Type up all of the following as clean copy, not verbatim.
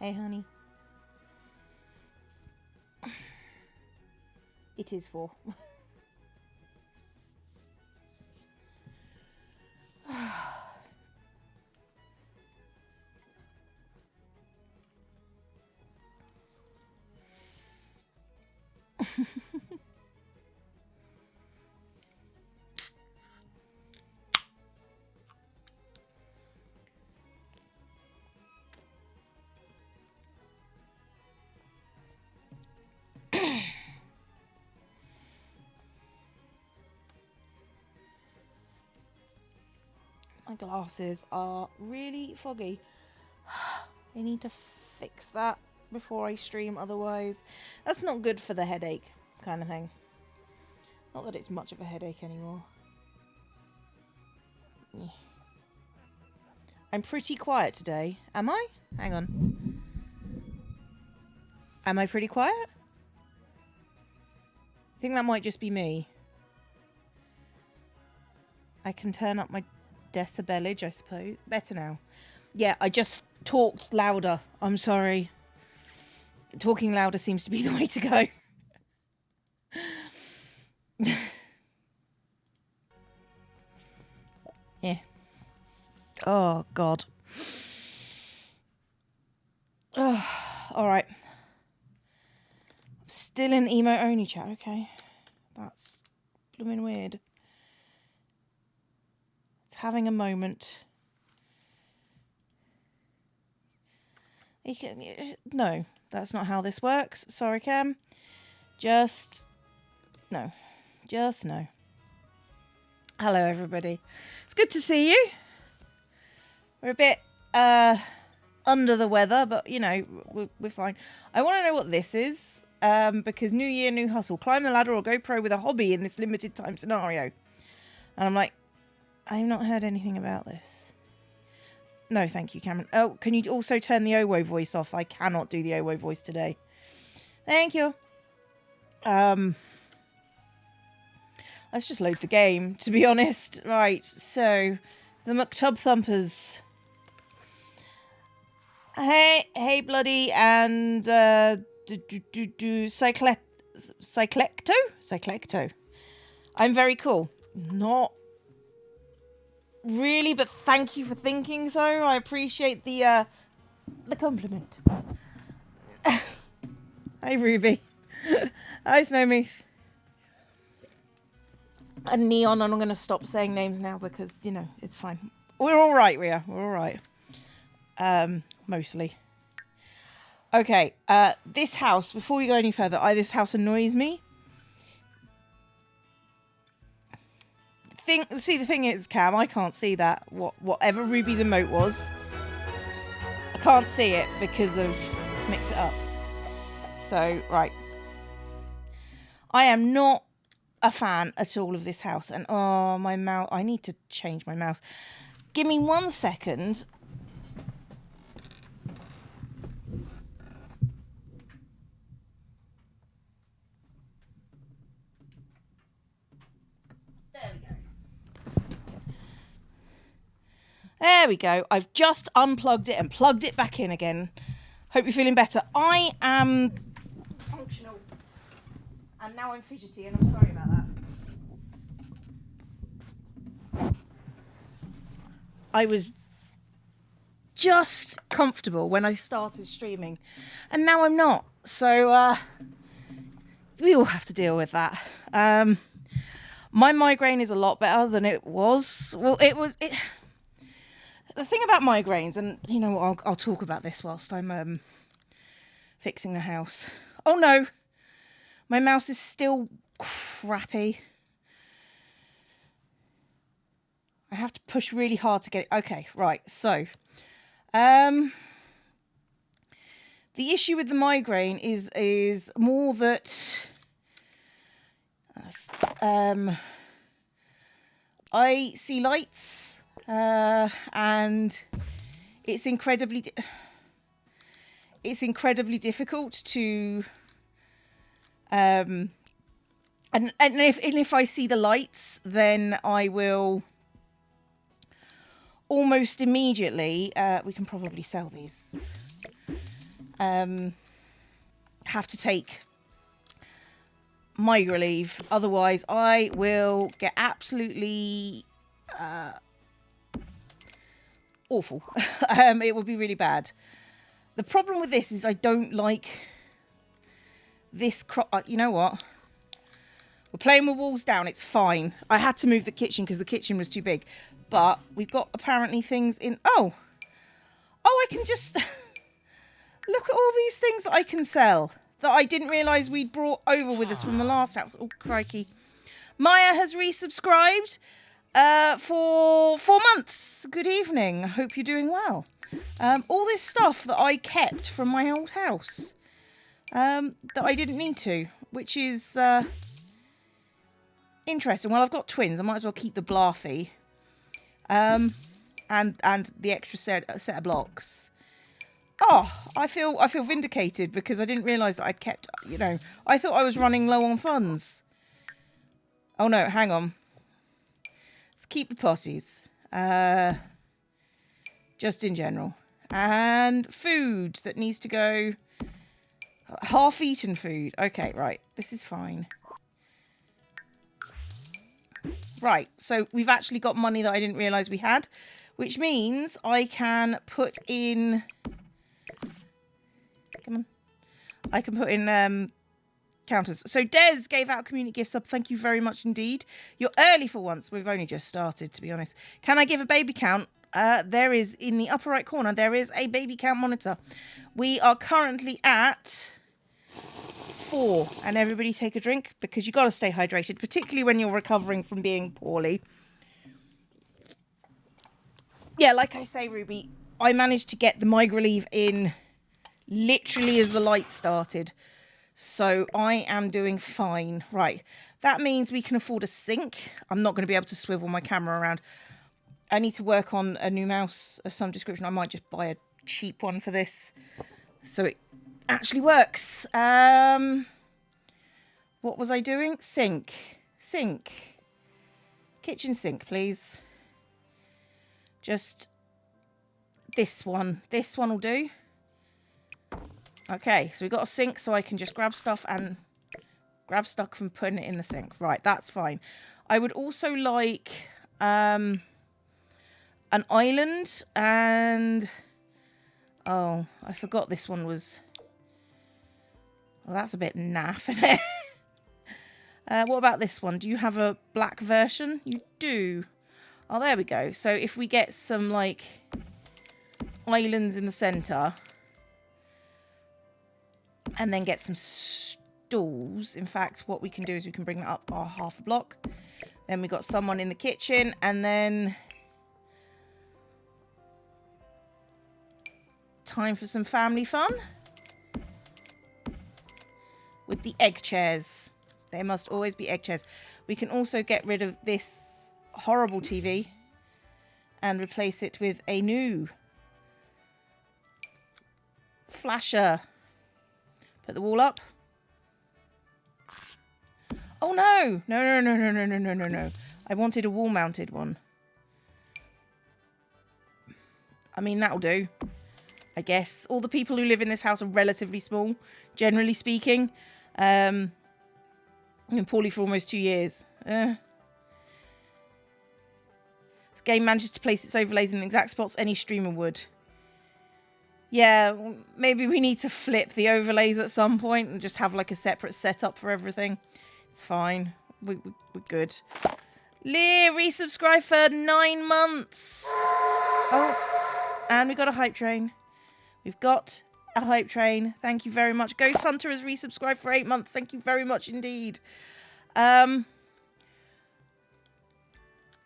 Hey, honey. It is 4. My glasses are really foggy. I need to fix that before I stream, otherwise that's not good for the headache kind of thing. Not that it's much of a headache anymore. Yeah. I'm pretty quiet today. Am I? Hang on. Am I pretty quiet? I think that might just be me. I can turn up my decibelage, I suppose. Better now. Yeah, I just talked louder. I'm sorry. Talking louder seems to be the way to go. Yeah. Oh, God. Oh, all right. Still in emo only chat. Okay. That's blooming weird. It's having a moment. No, that's not how this works. Sorry, Cam. Just no. Just no. Hello, everybody. It's good to see you. We're a bit under the weather, but, you know, we're fine. I want to know what this is, because new year, new hustle. Climb the ladder or go pro with a hobby in this limited time scenario. And I'm like, I've not heard anything about this. No, thank you, Cameron. Oh, can you also turn the Owo voice off? I cannot do the Owo voice today. Thank you. Let's just load the game, to be honest. Right, so the McTub Thumpers. Hey, Bloody, and Cyclecto. I'm very cool. Not really, but thank you for thinking so. I appreciate the compliment. Hi, Ruby. Hi, Snowmeath. And Neon, and I'm going to stop saying names now because, you know, it's fine. We're all right, Ria. We're all right. Mostly. Okay, this house, before we go any further, this house annoys me. The thing is, Cam, I can't see that. Whatever Ruby's emote was, I can't see it because of Mix It Up. So, right. I am not a fan at all of this house. And, oh, my mouse. I need to change my mouse. Give me 1 second. There we go. I've just unplugged it and plugged it back in again. Hope you're feeling better. I am functional. And now I'm fidgety, and I'm sorry about that. I was just comfortable when I started streaming. And now I'm not. So, we all have to deal with that. My migraine is a lot better than it was. Well, the thing about migraines, and you know, I'll talk about this whilst I'm fixing the house. Oh no, my mouse is still crappy. I have to push really hard to get it. Okay, right. So, the issue with the migraine is more that I see lights. And it's incredibly difficult to and if I see the lights, then I will almost immediately we can probably sell these have to take migra leave. Otherwise, I will get absolutely awful. It will be really bad. The problem with this is I don't like this you know what? We're playing with walls down. It's fine. I had to move the kitchen because the kitchen was too big. But we've got apparently things in... Oh, I can just... Look at all these things that I can sell that I didn't realise we'd brought over with us from the last house. Oh, crikey. Maya has resubscribed for 4 months. Good evening. I hope you're doing well. All this stuff that I kept from my old house that I didn't need to, which is interesting. Well, I've got twins. I might as well keep the Blarfy and the extra set of blocks. Oh, I feel vindicated because I didn't realise that I'd kept, you know, I thought I was running low on funds. Oh no, hang on. Let's keep the potties. Just in general. And food that needs to go. Half-eaten food. Okay, right. This is fine. Right, so we've actually got money that I didn't realise we had, which means I can put in... Come on. I can put in counters. So Des gave out a community gift sub. Thank you very much indeed. You're early for once. We've only just started, to be honest. Can I give a baby count? There is, in the upper right corner, there is a baby count monitor. We are currently at 4. And everybody take a drink because you've got to stay hydrated, particularly when you're recovering from being poorly. Yeah, like I say, Ruby, I managed to get the migra leave in literally as the light started. So I am doing fine. Right. That means we can afford a sink. I'm not going to be able to swivel my camera around. I need to work on a new mouse of some description. I might just buy a cheap one for this so it actually works. What was I doing? Sink. Kitchen sink, please. Just this one. This one will do. Okay, so we've got a sink so I can just grab stuff from putting it in the sink. Right, that's fine. I would also like an island and... Oh, I forgot this one was... Well, that's a bit naff, isn't it? What about this one? Do you have a black version? You do. Oh, there we go. So if we get some, like, islands in the centre... And then get some stools. In fact, what we can do is we can bring that up our half a block. Then we got someone in the kitchen. And then... Time for some family fun. With the egg chairs. There must always be egg chairs. We can also get rid of this horrible TV. And replace it with a new... flasher. Put the wall up. Oh, no. No. I wanted a wall-mounted one. I mean, that'll do. I guess. All the people who live in this house are relatively small, generally speaking. I've been poorly for almost 2 years. This game manages to place its overlays in the exact spots any streamer would. Yeah, maybe we need to flip the overlays at some point and just have like a separate setup for everything. It's fine. We're good. Leah resubscribed for 9 months. Oh, and we got a hype train. We've got a hype train. Thank you very much. Ghost Hunter has resubscribed for 8 months. Thank you very much indeed.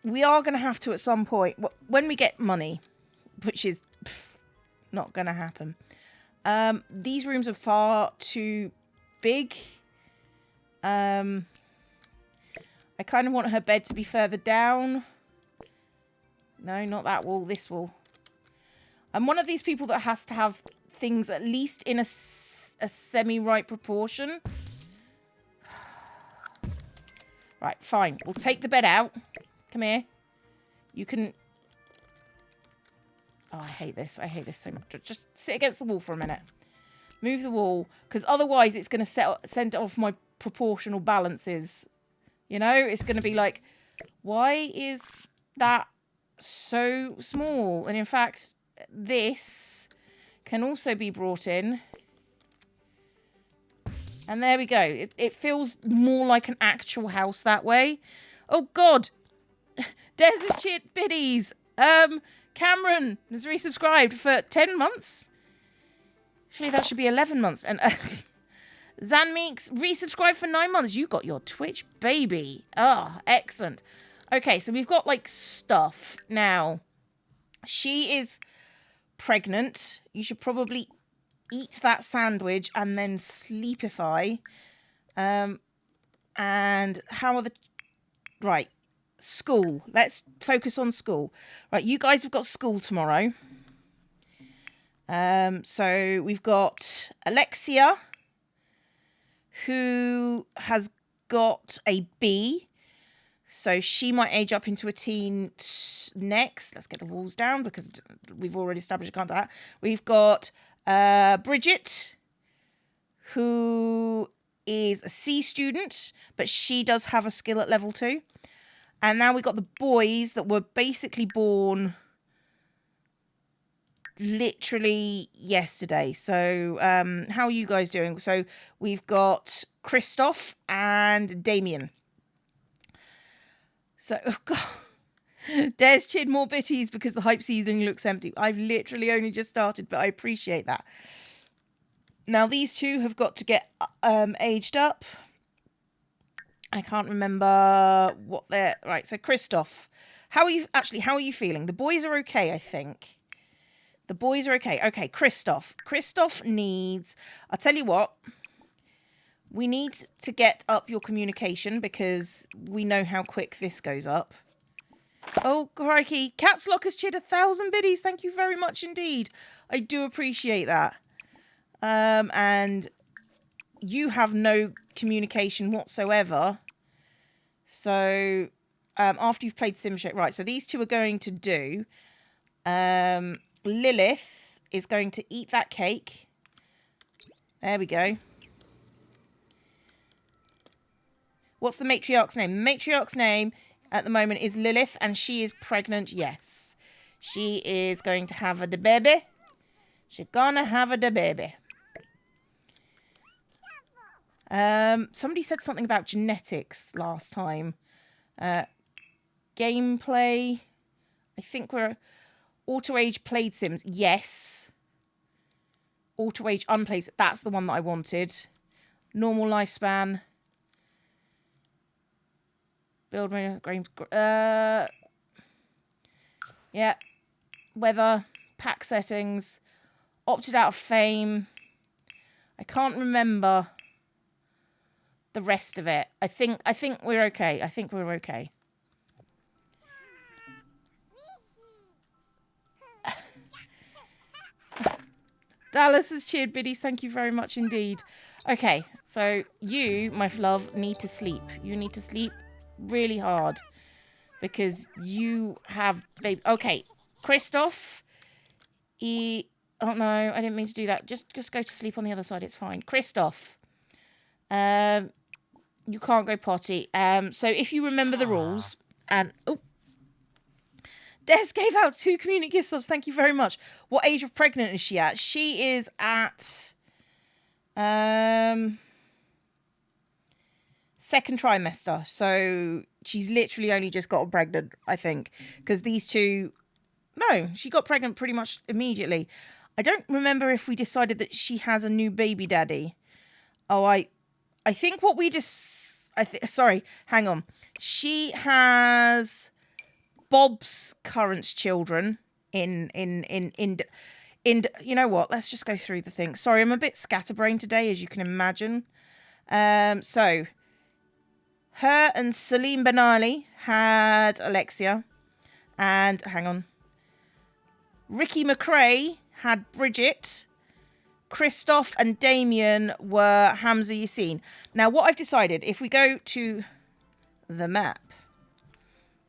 We are going to have to at some point, when we get money, which is... not gonna happen. These rooms are far too big. I kind of want her bed to be further down. No, not that wall, this wall. I'm one of these people that has to have things at least in a semi-right proportion. Right, fine. We'll take the bed out. Come here. You can... Oh, I hate this. I hate this so much. Just sit against the wall for a minute. Move the wall, because otherwise it's going to send off my proportional balances. You know, it's going to be like, why is that so small? And in fact, this can also be brought in. And there we go. It feels more like an actual house that way. Oh, God. Des has cheered biddies. Cameron has resubscribed for 10 months. Actually, that should be 11 months. And Zanmeeks resubscribed for 9 months. You got your Twitch, baby. Oh, excellent. Okay, so we've got, like, stuff. Now, she is pregnant. You should probably eat that sandwich and then sleepify. And how are the... Right. School. Let's focus on school. Right, you guys have got school tomorrow. So we've got Alexia, who has got a B. So she might age up into a teen next. Let's get the walls down because we've already established I can't do that. We've got Bridget, who is a C student, but she does have a skill at level 2. And now we've got the boys that were basically born literally yesterday. So how are you guys doing? So we've got Christoph and Damien. So, oh God. Des cheered more bitties because the hype season looks empty. I've literally only just started, but I appreciate that. Now, these two have got to get aged up. I can't remember what they're... Right, so Christoph. How are you feeling? The boys are okay, I think. The boys are okay. Okay, Christoph. Christoph needs... I'll tell you what. We need to get up your communication because we know how quick this goes up. Oh, crikey. Caps Lock has cheered 1,000 biddies. Thank you very much indeed. I do appreciate that. And you have no communication whatsoever. So, after you've played SimShape... Right, so these two are going to do... Lilith is going to eat that cake. There we go. What's the matriarch's name? The matriarch's name at the moment is Lilith, and she is pregnant, yes. She is going to have a da baby. She's gonna have a da baby. Somebody said something about genetics last time. Gameplay. I think we're... Auto-age played Sims. Yes. Auto-age unplayed. That's the one that I wanted. Normal lifespan. Build... yeah. Weather. Pack settings. Opted out of fame. I can't remember the rest of it. I think we're okay. I think we're okay. Dallas has cheered biddies. Thank you very much indeed. Okay, so you, my love, need to sleep. You need to sleep really hard because you have baby. Okay, Christoph. Oh no, I didn't mean to do that. Just go to sleep on the other side. It's fine. Christoph. You can't go potty. So if you remember the rules and Des gave out 2 community gift subs. Thank you very much. What age of pregnant is she at? She is at second trimester. So she's literally only just got pregnant, I think. Because these two... No, she got pregnant pretty much immediately. I don't remember if we decided that she has a new baby daddy. Oh, I think what we just... Sorry, hang on. She has... Bob's current children in you know what, let's just go through the things. Sorry, I'm a bit scatterbrained today, as you can imagine. So her and Salim Ben Ali had Alexia, and hang on, Ricky McRae had Bridget. Christoph and Damien were Hamza Yassine. Now what I've decided, if we go to the map,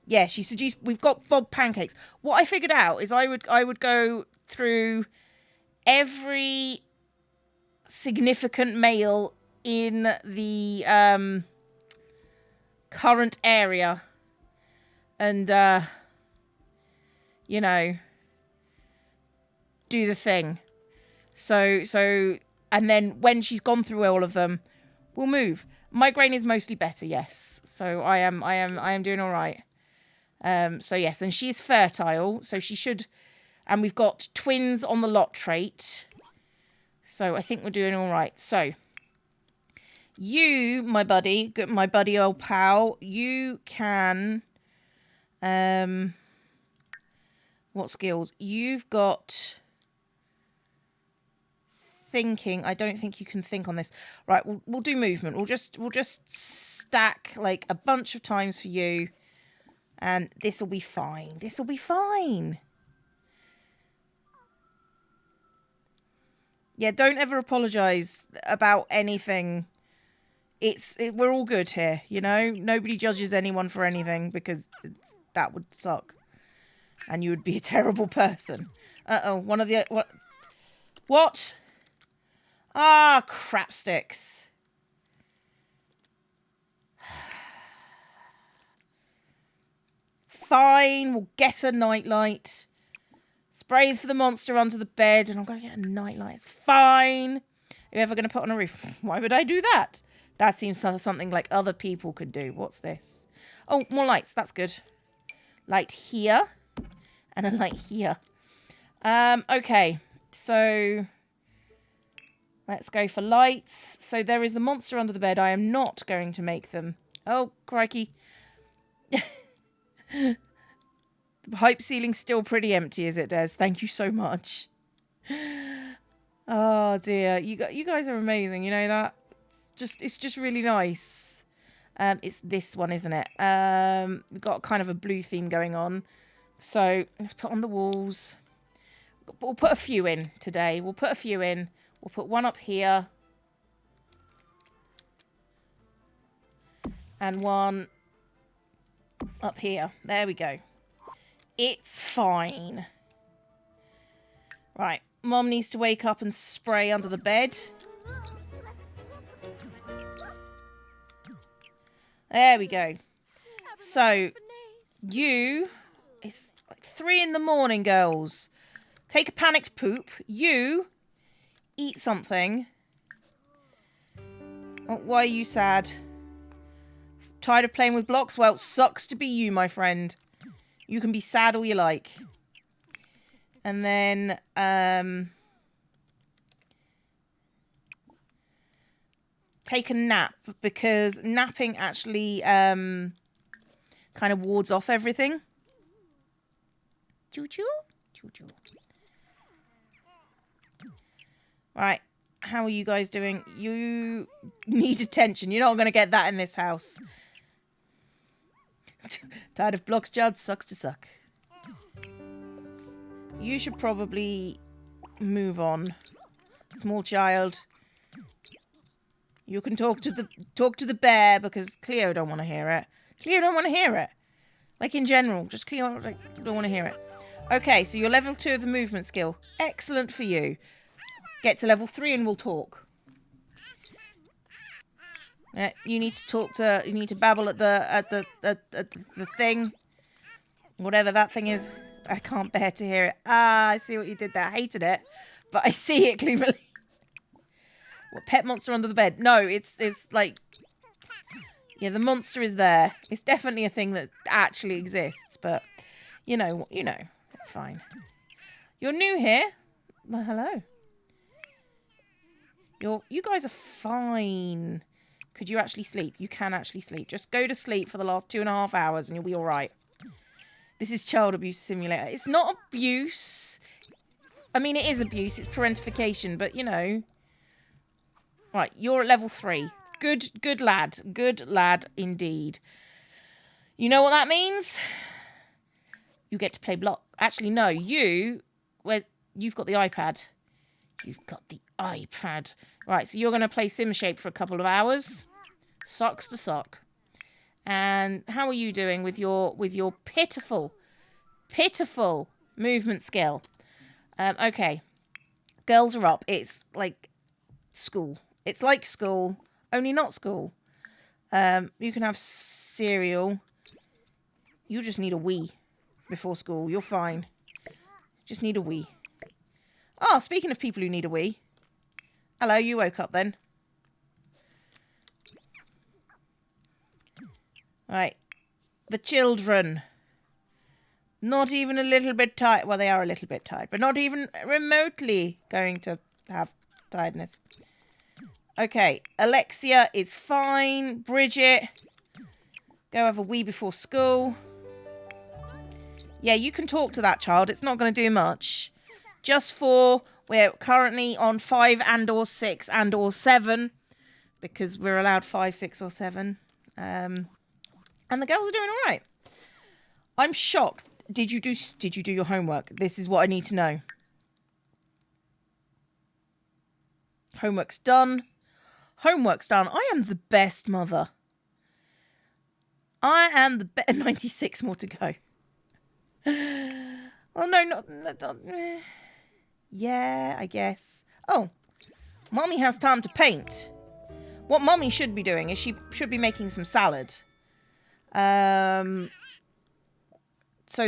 yeah, she suggests we've got Bob pancakes. What I figured out is I would go through every significant male in the current area. And, you know, do the thing. So, and then when she's gone through all of them, we'll move. Migraine is mostly better, yes. So I am doing all right. So yes, and she's fertile, so she should, and we've got twins on the lot trait. So I think we're doing all right. So you, my buddy old pal, you can, what skills? You've got thinking. I don't think you can think on this. Right, we'll do movement. We'll just stack like a bunch of times for you, and this will be fine. This will be fine. Yeah, don't ever apologize about anything. We're all good here, you know? Nobody judges anyone for anything, because that would suck. And you would be a terrible person. Uh-oh, one of the... What? Ah, crap sticks. Fine, we'll get a nightlight. Spray for the monster under the bed, and I'm going to get a nightlight. It's fine. Are you ever going to put on a roof? Why would I do that? That seems something like other people could do. What's this? Oh, more lights. That's good. Light here. And a light here. Okay. So, let's go for lights. So, there is the monster under the bed. I am not going to make them. Oh, crikey. The hype ceiling's still pretty empty as it does. Thank you so much. Oh, dear. You guys are amazing. You know that? It's just really nice. It's this one, isn't it? We've got kind of a blue theme going on. So let's put on the walls. We'll put a few in today. We'll put one up here. And one up here. There we go. It's fine. Right. Mom needs to wake up and spray under the bed. There we go. So, it's like 3 in the morning, girls. Take a panicked poop. You eat something. Oh, why are you sad? Tired of playing with blocks? Well, sucks to be you, my friend. You can be sad all you like. And then, take a nap, because napping actually kind of wards off everything. Choo-choo? Choo-choo. Right. How are you guys doing? You need attention. You're not going to get that in this house. Tired of blocks, Judd? Sucks to suck. You should probably move on. Small child. You can talk to the bear, because Cleo don't want to hear it. Cleo don't want to hear it. Like in general, just Cleo don't want to hear it. Okay, so you're level 2 of the movement skill. Excellent for you. Get to level 3 and we'll talk. You need to babble at the thing. Whatever that thing is. I can't bear to hear it. Ah, I see what you did there. I hated it. But I see it clearly. What, pet monster under the bed? No, it's like... Yeah, the monster is there. It's definitely a thing that actually exists. But, you know, it's fine. You're new here. Well, hello. You guys are fine. Could you actually sleep? You can actually sleep. Just go to sleep for the last 2.5 hours and you'll be all right. This is child abuse simulator. It's not abuse. I mean, it is abuse. It's parentification, but you know. Right, you're at level 3. Good lad. Good lad indeed. You know what that means? You get to play block. Actually, no. You've got the iPad. You've got the iPad. Right, so you're going to play SimShape for a couple of hours. Socks to sock. And how are you doing with your pitiful movement skill? Okay. Girls are up. It's like school. It's like school, only not school. You can have cereal. You just need a wee before school. You're fine. Just need a wee. Oh, speaking of people who need a wee. Hello, you woke up then. Right. The children. Not even a little bit tired. Well, they are a little bit tired, but not even remotely going to have tiredness. Okay. Alexia is fine. Bridget, go have a wee before school. Yeah, you can talk to that child. It's not going to do much. Just for, we're currently on 5 and or 6 and or 7. Because we're allowed 5, 6 or 7. And the girls are doing all right. I'm shocked. Did you do your homework? This is what I need to know. Homework's done. Homework's done. I am the best mother. I am the best. 96 more to go. Oh, no, not. Yeah, I guess. Oh, Mommy has time to paint. What Mommy should be doing is she should be making some salad. So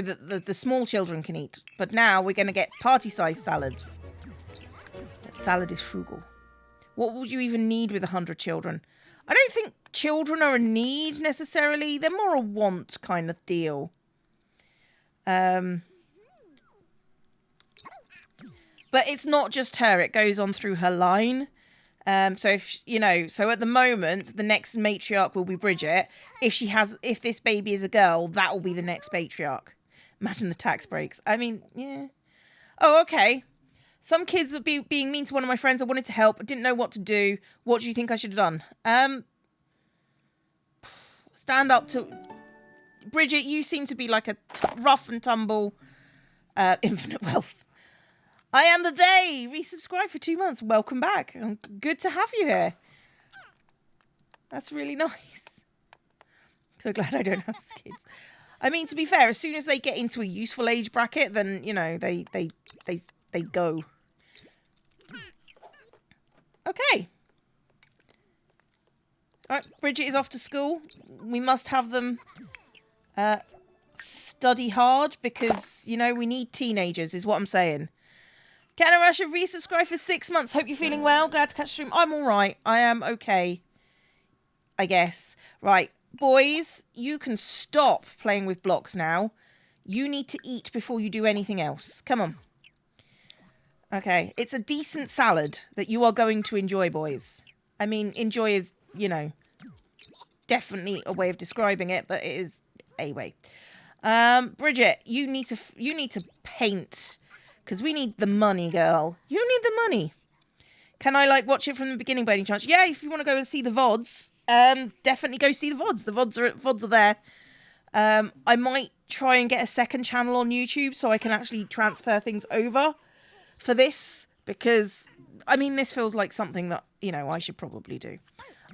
that the small children can eat. But now we're going to get party-sized salads. Salad is frugal. What would you even need with 100 children? I don't think children are a need necessarily. They're more a want kind of deal. But it's not just her. It goes on through her line. So if so at the moment, the next matriarch will be Bridget. If this baby is a girl, that will be the next matriarch. Imagine the tax breaks. I mean, yeah. Oh, okay. Some kids are being mean to one of my friends. I wanted to help. I didn't know what to do. What do you think I should have done? Stand up to... Bridget, you seem to be like a rough and tumble infinite wealth. I am the they. Resubscribe for 2 months. Welcome back. Good to have you here. That's really nice. So glad I don't have kids. I mean, to be fair, as soon as they get into a useful age bracket, then, they go. Okay. All right, Bridget is off to school. We must have them study hard because, we need teenagers, is what I'm saying. Canna Russia resubscribe for 6 months. Hope you're feeling well. Glad to catch the stream. I'm all right. I am okay. I guess. Right. Boys, you can stop playing with blocks now. You need to eat before you do anything else. Come on. Okay. It's a decent salad that you are going to enjoy, boys. I mean, enjoy is, definitely a way of describing it, but it is a way. Bridget, you need to paint. Because we need the money, girl. You need the money. Can I, watch it from the beginning by any chance? Yeah, if you want to go and see the VODs, definitely go see the VODs. The VODs are there. I might try and get a second channel on YouTube so I can actually transfer things over for this. Because, this feels like something that, I should probably do.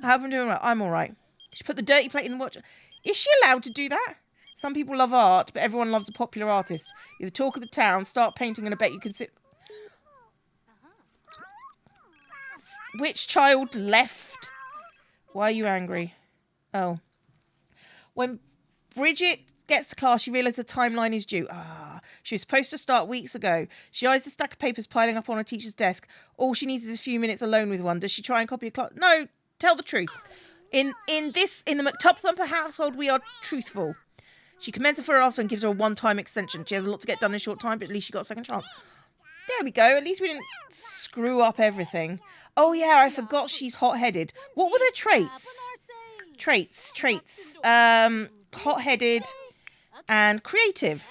I hope I'm doing right. I'm all right. You should put the dirty plate in the watch. Is she allowed to do that? Some people love art, but everyone loves a popular artist. You're the talk of the town. Start painting and I bet you can sit... Which child left? Why are you angry? Oh. When Bridget gets to class, she realises the timeline is due. She was supposed to start weeks ago. She eyes the stack of papers piling up on her teacher's desk. All she needs is a few minutes alone with one. Does she try and copy a class? No, tell the truth. In the McTubthumper household, we are truthful. She commends her for her answer and gives her a one-time extension. She has a lot to get done in a short time, but at least she got a second chance. There we go. At least we didn't screw up everything. Oh, yeah, I forgot she's hot-headed. What were their traits? Traits. Hot-headed and creative.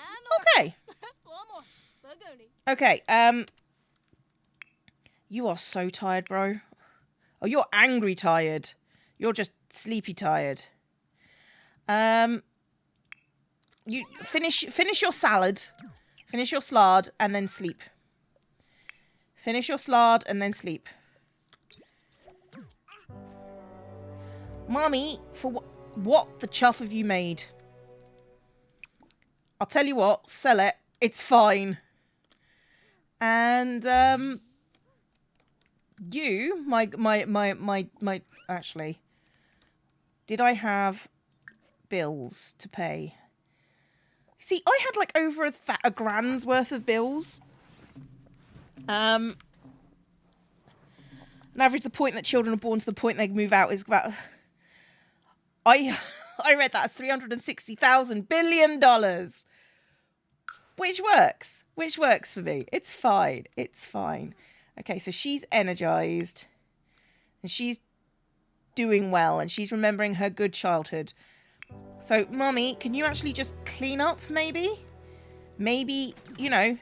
Okay. You are so tired, bro. Oh, you're angry tired. You're just sleepy tired. You finish your salad. Finish your slard and then sleep. Finish your slard and then sleep. Mommy, for what the chuff have you made? I'll tell you what, sell it. It's fine. And you, my. Actually, did I have bills to pay? See, I had like over a grand's worth of bills. On average, the point that children are born to the point they move out is about. I read that as $360,000 billion, which works for me. It's fine. Okay, so she's energized, and she's doing well, and she's remembering her good childhood. So, Mummy, can you actually just clean up, maybe? Maybe, you know,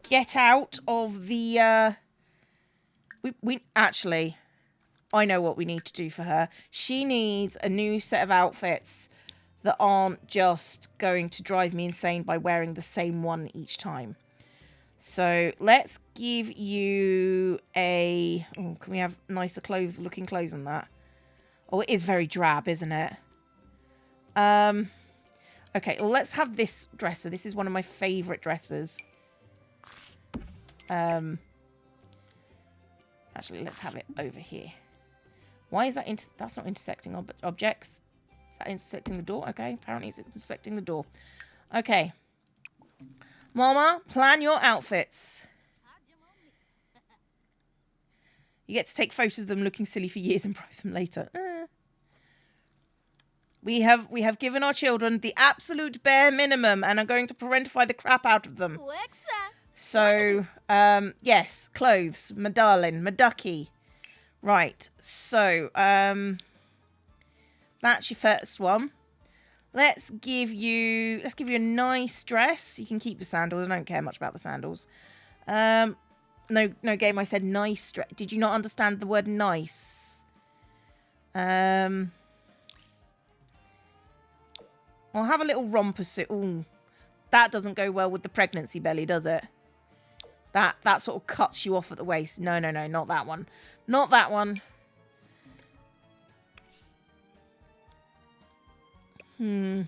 get out of the, we actually, I know what we need to do for her. She needs a new set of outfits that aren't just going to drive me insane by wearing the same one each time. So let's give you a... Oh, can we have nicer looking clothes than that? Oh, it is very drab, isn't it? Okay, well, let's have this dresser. This is one of my favourite dressers. Actually, let's have it over here. Why is that... That's not intersecting objects. Is that intersecting the door? Okay, apparently it's intersecting the door. Okay. Mama, plan your outfits. You get to take photos of them looking silly for years and borrow them later. We have given our children the absolute bare minimum and are going to parentify the crap out of them. So, yes, clothes, my darling, my ducky. Right, so, that's your first one. Let's give you a nice dress. You can keep the sandals. I don't care much about the sandals. No game. I said nice dress. Did you not understand the word nice? I'll have a little romper suit. Ooh, that doesn't go well with the pregnancy belly, does it? That sort of cuts you off at the waist. No, not that one. Not that one. Should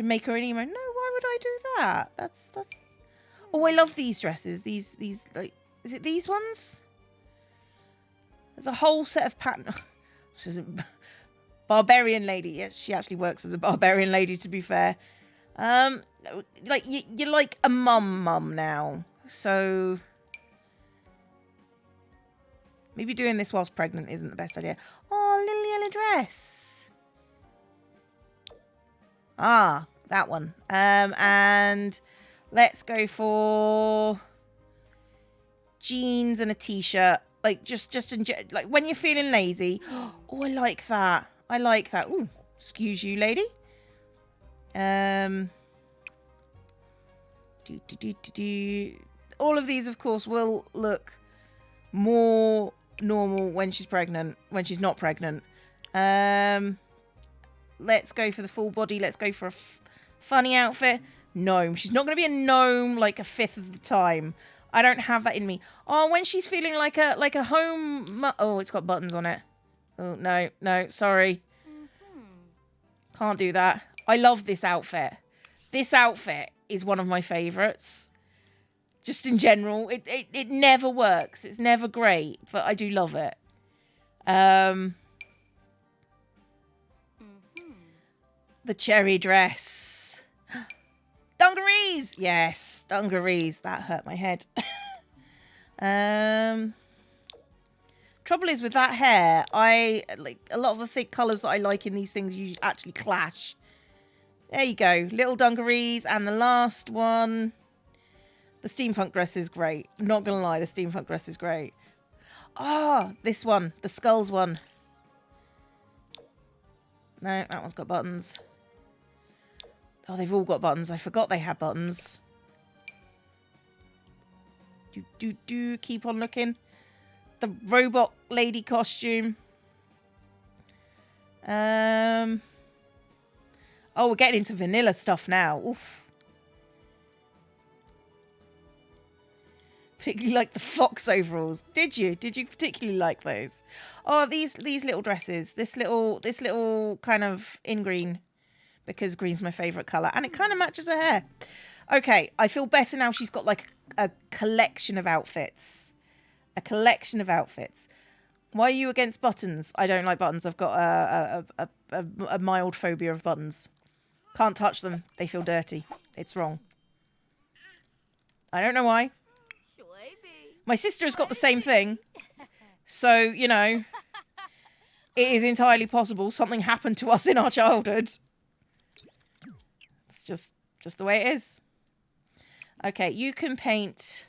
make her an emo. No, why would I do that? That's. Oh, I love these dresses. These like, is it these ones? There's a whole set of pattern. She's a barbarian lady. Yeah, she actually works as a barbarian lady, to be fair. Like you're like a mum now, so maybe doing this whilst pregnant isn't the best idea. Oh, little yellow dress. Ah, that one. And let's go for jeans and a t-shirt. Like just like when you're feeling lazy. Oh, I like that. I like that. Ooh, excuse you, lady. All of these, of course, will look more normal when she's pregnant. When she's not pregnant. Let's go for the full body. Let's go for a funny outfit. Gnome. She's not going to be a gnome like a fifth of the time. I don't have that in me. Oh, when she's feeling like a home... Oh, it's got buttons on it. Oh, no, sorry. Can't do that. I love this outfit. This outfit is one of my favourites. Just in general. It never works. It's never great, but I do love it. The cherry dress. Dungarees! Yes, dungarees. That hurt my head. Trouble is with that hair, I like a lot of the thick colours that I like in these things usually actually clash. There you go. Little dungarees. And the last one. The steampunk dress is great. Not going to lie, the steampunk dress is great. Ah, this one. The skulls one. No, that one's got buttons. Oh, they've all got buttons. I forgot they had buttons. Keep on looking. The robot lady costume. Oh, we're getting into vanilla stuff now. Oof. Particularly like the fox overalls. Did you particularly like those? Oh, these little dresses. This little kind of in green, because green's my favourite colour, and it kind of matches her hair. Okay, I feel better now. She's got like a collection of outfits. A collection of outfits. Why are you against buttons? I don't like buttons. I've got a mild phobia of buttons. Can't touch them. They feel dirty. It's wrong. I don't know why. My sister has got the same thing. So, you know, it is entirely possible something happened to us in our childhood. It's just the way it is. Okay, you can paint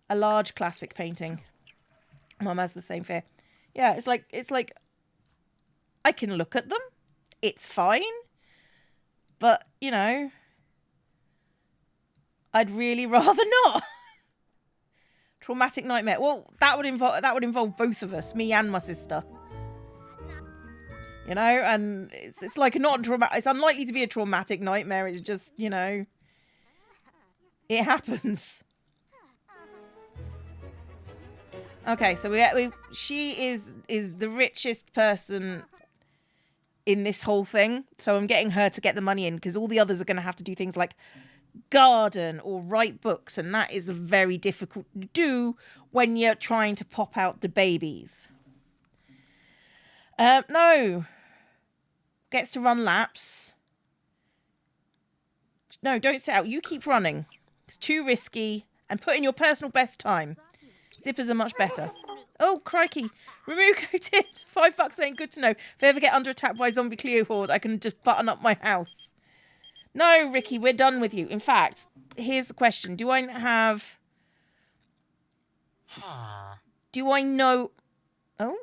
a large classic painting. Mum has the same fear. Yeah, it's like I can look at them. It's fine. But, you know, I'd really rather not. Traumatic nightmare. Well, that would involve both of us, me and my sister. You know, and it's like not traumatic. It's unlikely to be a traumatic nightmare. It's just, you know, it happens. Okay, so she is the richest person in this whole thing. So I'm getting her to get the money in because all the others are going to have to do things like garden or write books, and that is very difficult to do when you're trying to pop out the babies. No. Gets to run laps. No, don't sit out. You keep running. It's too risky. And put in your personal best time. Zippers are much better. Oh, crikey. Remuko did. $5 saying good to know. If I ever get under attack by a zombie Cleo horde, I can just button up my house. No, Ricky, we're done with you. In fact, here's the question. Do I know... Oh?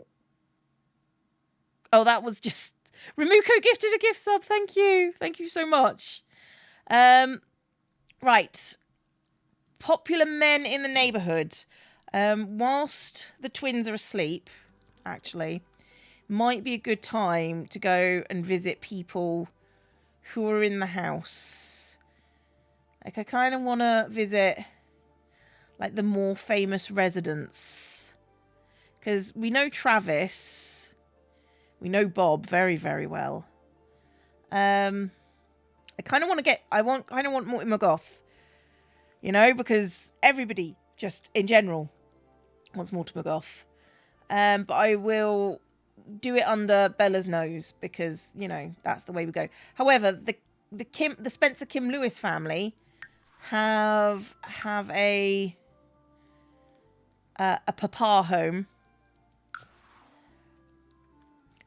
Oh, that was just... Remuko gifted a gift sub. Thank you. Thank you so much. Right. Popular men in the neighbourhood. Whilst the twins are asleep, actually, might be a good time to go and visit people who are in the house. Like, I kind of want to visit, like, the more famous residents. Because we know Travis. We know Bob very, very well. I kind of want to get... I kind of want Mortimer Goth. You know, because everybody, just in general, wants Mortimer Goth. But I will do it under Bella's nose because, you know, that's the way we go. However, the Spencer Kim Lewis family have a papa home.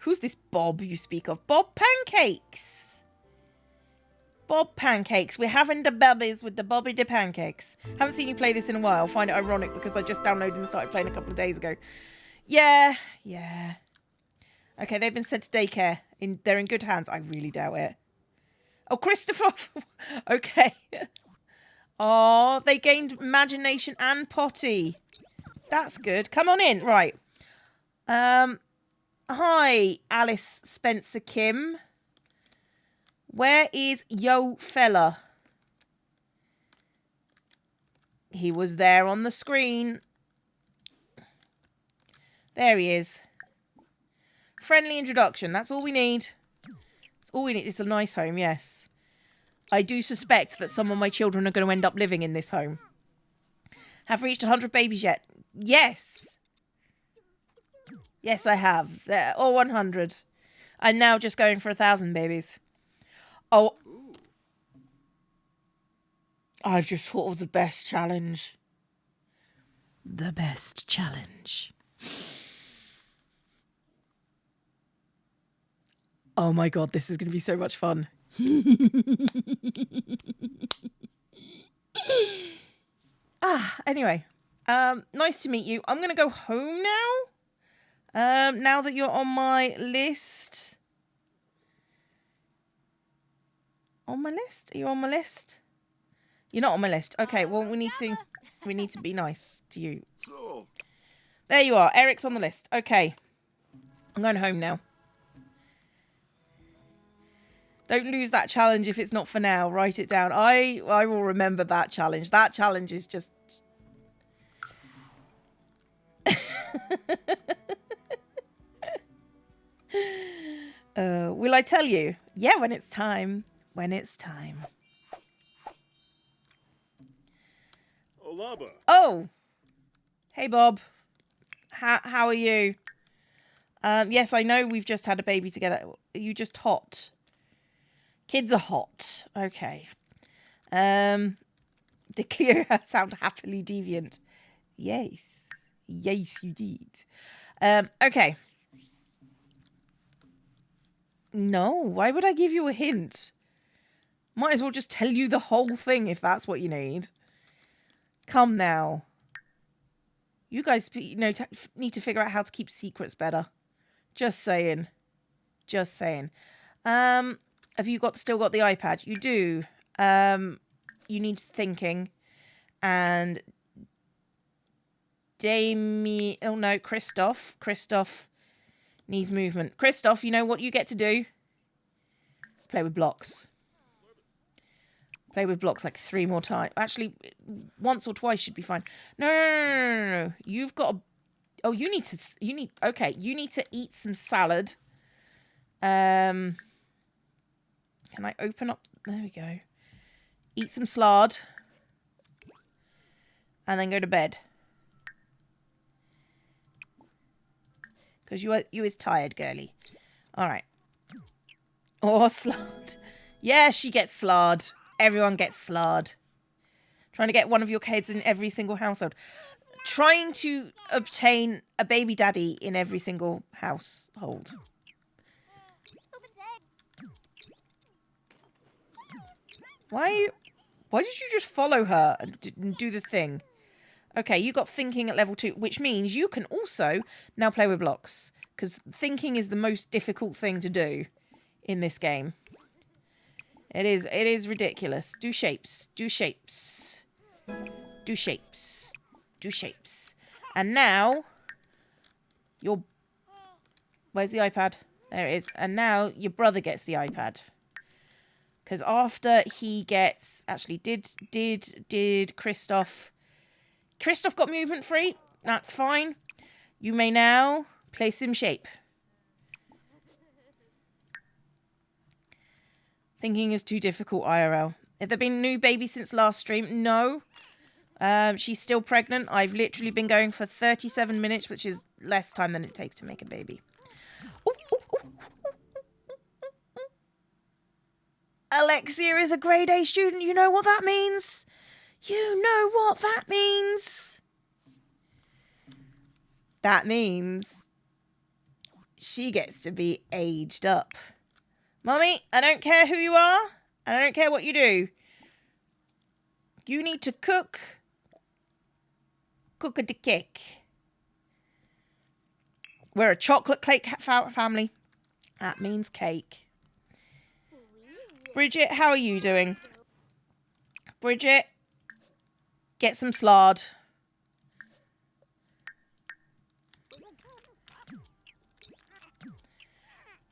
Who's this Bob you speak of? Bob Pancakes. Bob Pancakes. We're having the bubbies with the Bobby the Pancakes. Haven't seen you play this in a while. Find it ironic because I just downloaded and started playing a couple of days ago. Yeah. Okay, they've been sent to daycare. They're in good hands. I really doubt it. Oh, Christopher. Okay. Oh, they gained imagination and potty. That's good. Come on in. Right. Hi, Alice Spencer Kim. Where is yo fella? He was there on the screen. There he is. Friendly introduction. That's all we need. That's all we need. It's a nice home, yes. I do suspect that some of my children are going to end up living in this home. Have reached 100 babies yet? Yes. Yes, I have. They're all 100. I'm now just going for 1,000 babies. Oh. I've just thought of the best challenge. The best challenge. Oh my god, this is going to be so much fun. Anyway. Nice to meet you. I'm going to go home now. Now that you're on my list. On my list? Are you on my list? You're not on my list. Okay, well, we need to be nice to you. There you are. Eric's on the list. Okay. I'm going home now. Don't lose that challenge if it's not for now. Write it down. I will remember that challenge. That challenge is just... will I tell you? Yeah, when it's time. When it's time. Oh! Hey, Bob. How are you? Yes, I know we've just had a baby together. Are you just hot? Kids are hot. Okay. Declare sound happily deviant. Yes. Yes, you did. Okay. No, why would I give you a hint? Might as well just tell you the whole thing if that's what you need. Come now. You guys, need to figure out how to keep secrets better. Just saying. Just saying. Have you still got the iPad? You do. You need thinking. And oh no, Christoph. Christoph needs movement. Christoph, you know what you get to do? Play with blocks. Play with blocks like 3 more times. Actually, once or twice should be fine. No. You've got to... Oh, you need to eat some salad. Can I open up? There we go. Eat some slard. And then go to bed. Because you is tired, girly. All right. Oh, slard. Yeah, she gets slard. Everyone gets slard. Trying to get one of your kids in every single household. Trying to obtain a baby daddy in every single household. Why did you just follow her and do the thing? Okay, you got thinking at level 2, which means you can also now play with blocks. Because thinking is the most difficult thing to do in this game. It is ridiculous. Do shapes. Do shapes. Do shapes. Do shapes. And now, where's the iPad? There it is. And now your brother gets the iPad. Because after he gets... Actually, did Christoph got movement free? That's fine. You may now play sim shape. Thinking is too difficult, IRL. Have there been a new baby since last stream? No. She's still pregnant. I've literally been going for 37 minutes, which is less time than it takes to make a baby. Ooh, ooh, ooh. Alexia is a grade A student. You know what that means? You know what that means? That means she gets to be aged up. Mummy, I don't care who you are, and I don't care what you do. You need to cook a cake. We're a chocolate cake family. That means cake. Bridget, how are you doing? Bridget, get some slard.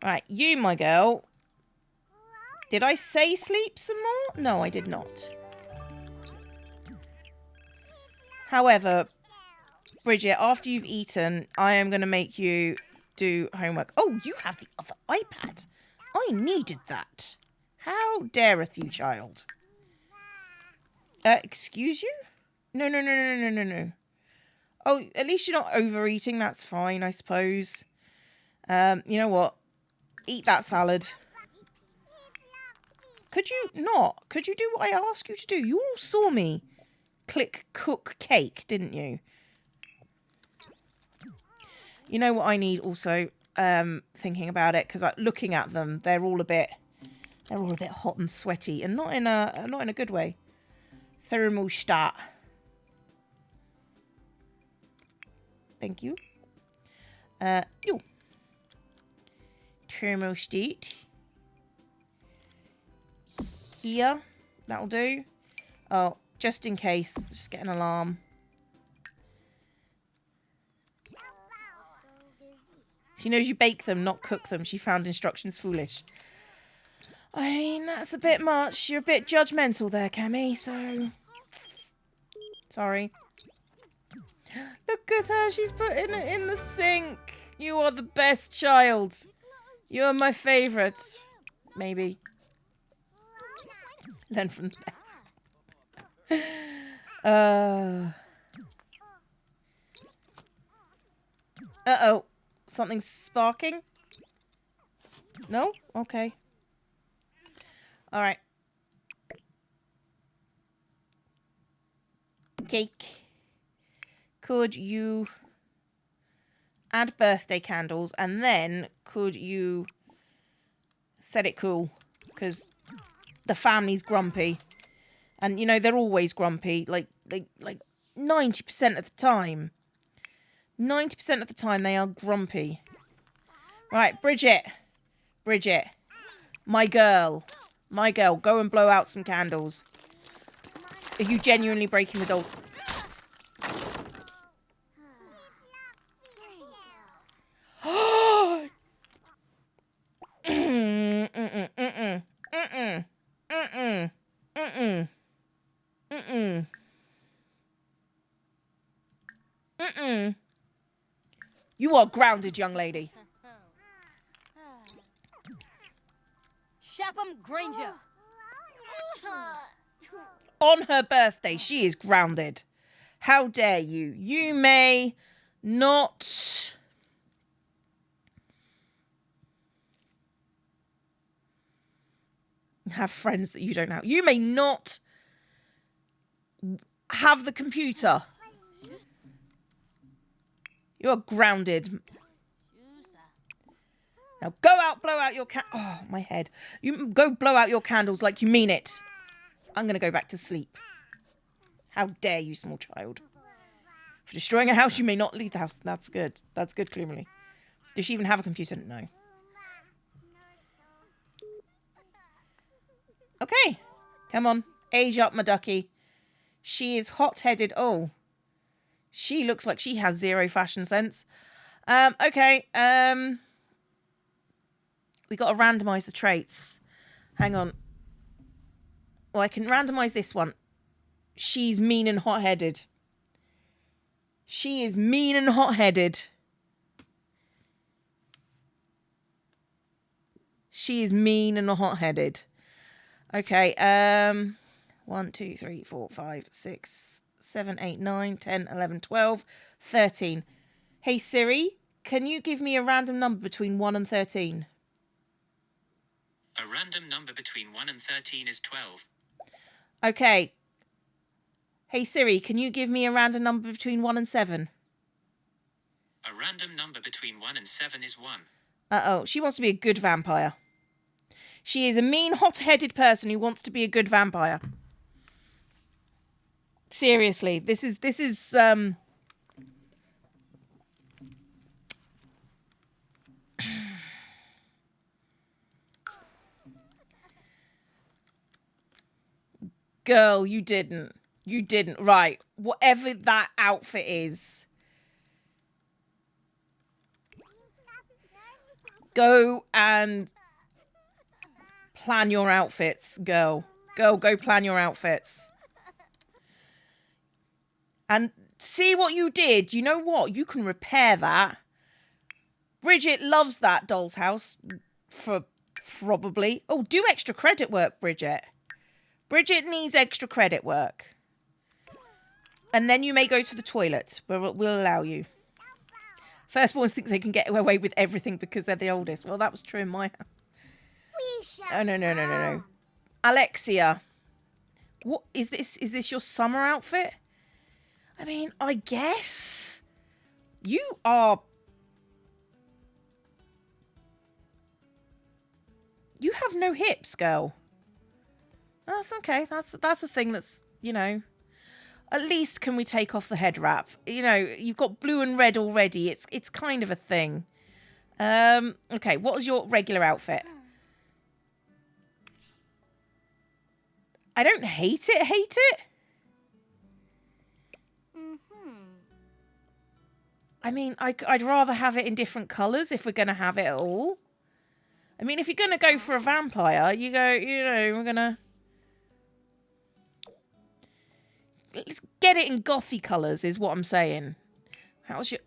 Right, you, my girl. Did I say sleep some more? No, I did not. However, Bridget, after you've eaten, I am going to make you do homework. Oh, you have the other iPad. I needed that. How dareth you, child? Excuse you? No. Oh, at least you're not overeating. That's fine, I suppose. You know what? Eat that salad. Could you not? Could you do what I asked you to do? You all saw me click cook cake, didn't you? You know what I need also, thinking about it, because looking at them, they're all a bit hot and sweaty, and not in a good way. Thermostat. Thank you. You. Thermostat. Here. That'll do. Oh, just in case. Just get an alarm. She knows you bake them, not cook them. She found instructions foolish. I mean, that's a bit much. You're a bit judgmental there, Cammy, so... Sorry. Look at her. She's putting it in the sink. You are the best child. You are my favourite. Maybe. Learn from the best. Uh-oh. Something's sparking? No? Okay. Alright. Cake. Could you add birthday candles and then could you set it cool? Because the family's grumpy. And, you know, they're always grumpy. Like 90% of the time. 90% of the time they are grumpy. Right, Bridget. Bridget. My girl. My girl, go and blow out some candles. Are you genuinely breaking the doll? You are grounded, young lady. Shapham Granger. On her birthday, she is grounded. How dare you? You may not... have friends that you don't have. You may not have the computer. You're grounded. Now go out, blow out your oh, my head. You go blow out your candles like you mean it. I'm going to go back to sleep. How dare you, small child. For destroying a house, you may not leave the house. That's good. That's good, clearly. Does she even have a computer? No. Okay. Come on. Age up, my ducky. She is hot-headed. Oh. She looks like she has zero fashion sense. Okay. We got to randomise the traits. Hang on. Well, I can randomise this one. She's mean and hot-headed. She is mean and hot-headed. She is mean and hot-headed. Okay. 1, 2, 3, 4, 5, 6, 7, 8, 9, 10, 11, 12, 13. Hey Siri, can you give me a random number between 1 and 13? A random number between 1 and 13 is 12. Okay. Hey Siri, can you give me a random number between 1 and 7? A random number between 1 and 7 is 1. Uh-oh, she wants to be a good vampire. She is a mean, hot-headed person who wants to be a good vampire. Seriously, this is girl, you didn't. You didn't. Right. Whatever that outfit is. Go and plan your outfits, girl. Girl, go plan your outfits. And see what you did. You know what? You can repair that. Bridget loves that doll's house. For probably. Oh, do extra credit work, Bridget. Bridget needs extra credit work. And then you may go to the toilet. We'll allow you. Firstborns think they can get away with everything because they're the oldest. Well, that was true in my house. Oh, no. Alexia. What is this? Is this your summer outfit? I mean, I guess. You are... You have no hips, girl. That's okay. That's a thing that's, you know... At least can we take off the head wrap? You know, you've got blue and red already. It's kind of a thing. Okay, what was your regular outfit? I don't hate it. I mean, I'd rather have it in different colours if we're going to have it at all. I mean, if you're going to go for a vampire, you go, you know, we're going to... Let's get it in gothy colours is what I'm saying. How's your...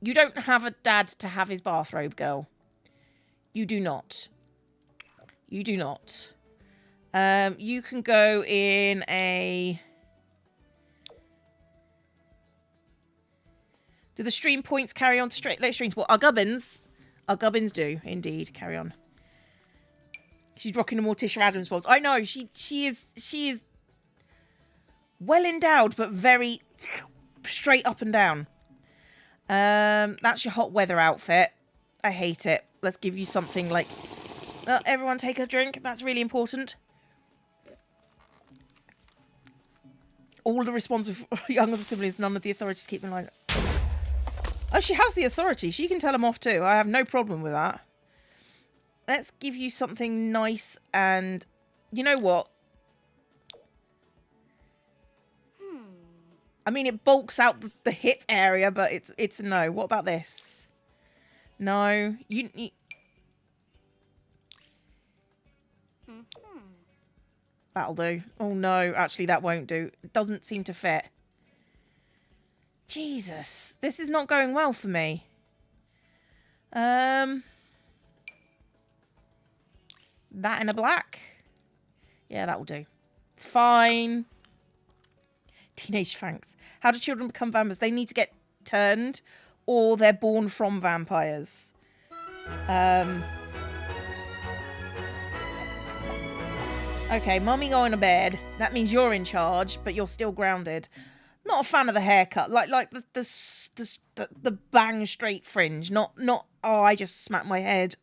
You don't have a dad to have his bathrobe, girl. You do not. You do not. You can go in a... Do the stream points carry on to straight late streams? Well, our gubbins do indeed carry on. She's rocking the Morticia Adams balls. I know she is well endowed, but very straight up and down. That's your hot weather outfit. I hate it. Let's give you something like... everyone take a drink. That's really important. All the responsive younger siblings, none of the authorities keep them alive. Oh, she has the authority. She can tell them off too. I have no problem with that. Let's give you something nice and... You know what? I mean, it bulks out the hip area, but it's a no. What about this? No. You That'll do. Oh, no. Actually, that won't do. It doesn't seem to fit. Jesus. This is not going well for me. That in a black? Yeah, that will do. It's fine. Teenage Fangs. How do children become vampires? They need to get turned or they're born from vampires. Okay, mummy going to bed. That means you're in charge, but you're still grounded. Not a fan of the haircut. Like the bang straight fringe. Not oh, I just smacked my head.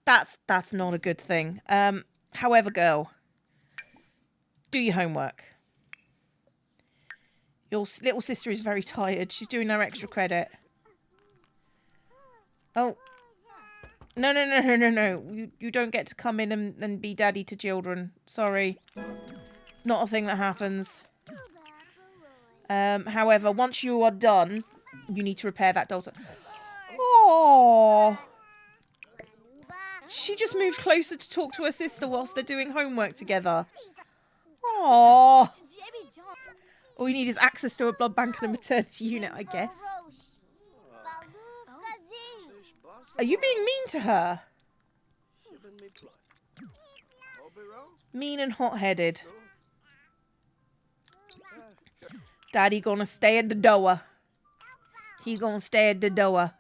That's not a good thing. However, girl, do your homework. Your little sister is very tired. She's doing her extra credit. Oh. No. You don't get to come in and be daddy to children. Sorry. It's not a thing that happens. However, once you are done, you need to repair that doll. Oh. She just moved closer to talk to her sister whilst they're doing homework together. Oh. All you need is access to a blood bank and a maternity unit, I guess. Are you being mean to her? Mean and hot-headed. Daddy gonna stay at the door. He gonna stay at the door.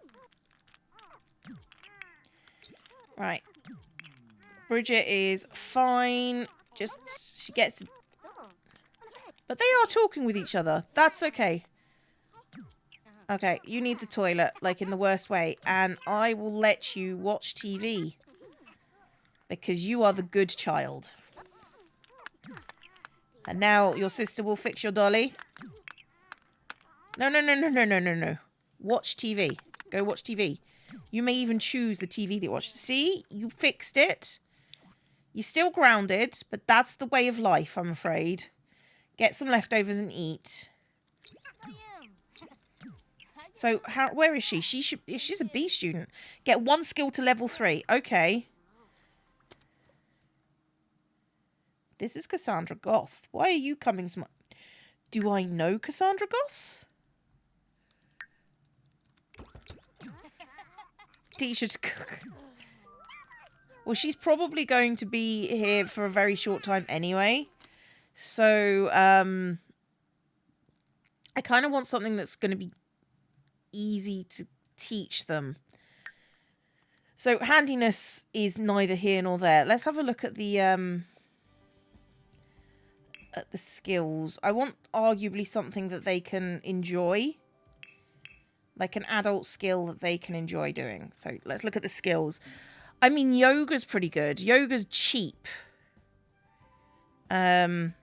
Right. Bridget is fine. Just, she gets... But they are talking with each other. That's okay. Okay, you need the toilet, like in the worst way. And I will let you watch TV. Because you are the good child. And now your sister will fix your dolly. No. Watch TV. Go watch TV. You may even choose the TV that you watch. See? You fixed it. You're still grounded, but that's the way of life, I'm afraid. Get some leftovers and eat. So, where is she? She's a B student. Get 1 skill to level 3. Okay. This is Cassandra Goth. Why are you coming to my... Do I know Cassandra Goth? Teacher to cook. Well, she's probably going to be here for a very short time anyway. So, I kind of want something that's going to be easy to teach them. So, handiness is neither here nor there. Let's have a look at the skills. I want arguably something that they can enjoy. Like an adult skill that they can enjoy doing. So, let's look at the skills. I mean, yoga's pretty good. Yoga's cheap. And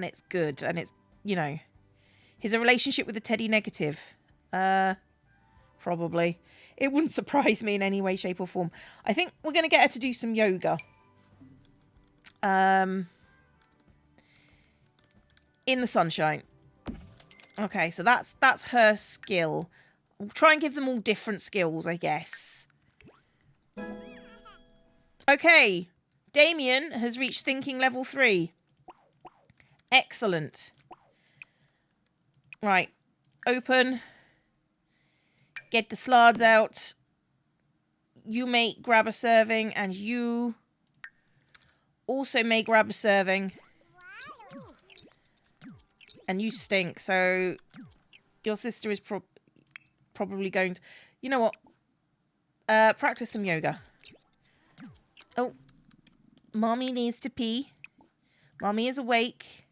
it's good, and it's, you know, is a relationship with the teddy negative? Probably. It wouldn't surprise me in any way, shape, or form. I think we're going to get her to do some yoga. In the sunshine. Okay, so that's her skill. We'll try and give them all different skills, I guess. Okay. Damien has reached thinking level 3. Excellent. Right. Open. Get the slides out. you may grab a serving, and you also may grab a serving. And you stink, so your sister is probably going to... You know what? Practice some yoga. Oh. Mommy needs to pee. Mommy is awake.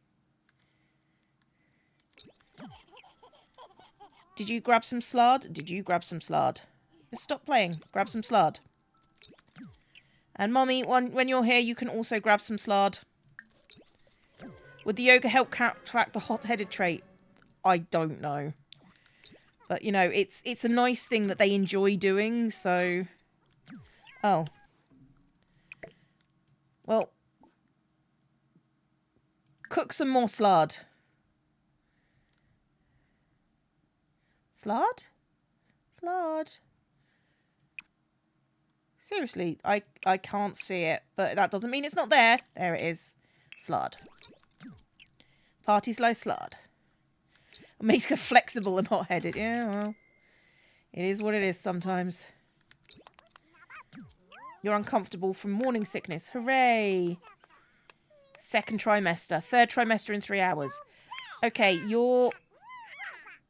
Did you grab some slard? Did you grab some slard? Just stop playing. Grab some slard. And Mommy, when you're here, you can also grab some slard. Would the yoga help counteract the hot-headed trait? I don't know. But, you know, it's a nice thing that they enjoy doing, so... Oh. Well. Cook some more slard. Slard? Slard. Seriously, I can't see it, but that doesn't mean it's not there. There it is. Slard. Party slice slard. It makes her flexible and hot-headed. Yeah, well. It is what it is sometimes. You're uncomfortable from morning sickness. Hooray! Second trimester. Third trimester in 3 hours. Okay, you're...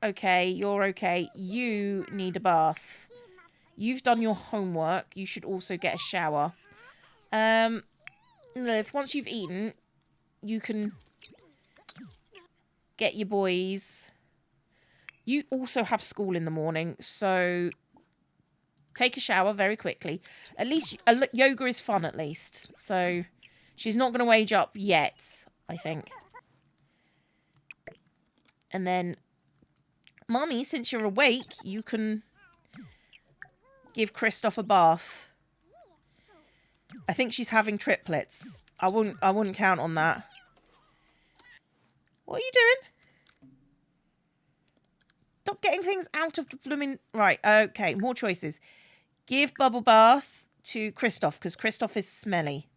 Okay, you're okay. You need a bath. You've done your homework. You should also get a shower. Lilith, once you've eaten, you can get your boys. You also have school in the morning, so take a shower very quickly. At least yoga is fun, at least. So she's not going to wage up yet, I think. And then, Mommy, since you're awake, you can give Kristoff a bath. I think she's having triplets. I wouldn't count on that. What are you doing? Stop getting things out of the blooming... Right, okay, more choices. Give bubble bath to Kristoff, because Kristoff is smelly.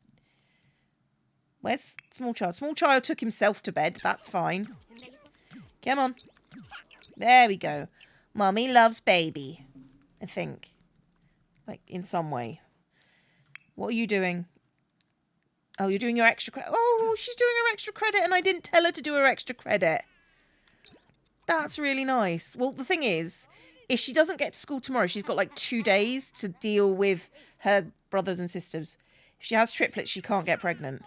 Where's small child? Small child took himself to bed. That's fine. Come on. There we go. Mommy loves baby. I think. Like, in some way. What are you doing? Oh, you're doing your extra credit. Oh, she's doing her extra credit and I didn't tell her to do her extra credit. That's really nice. Well, the thing is, if she doesn't get to school tomorrow, she's got like 2 days to deal with her brothers and sisters. If she has triplets, she can't get pregnant.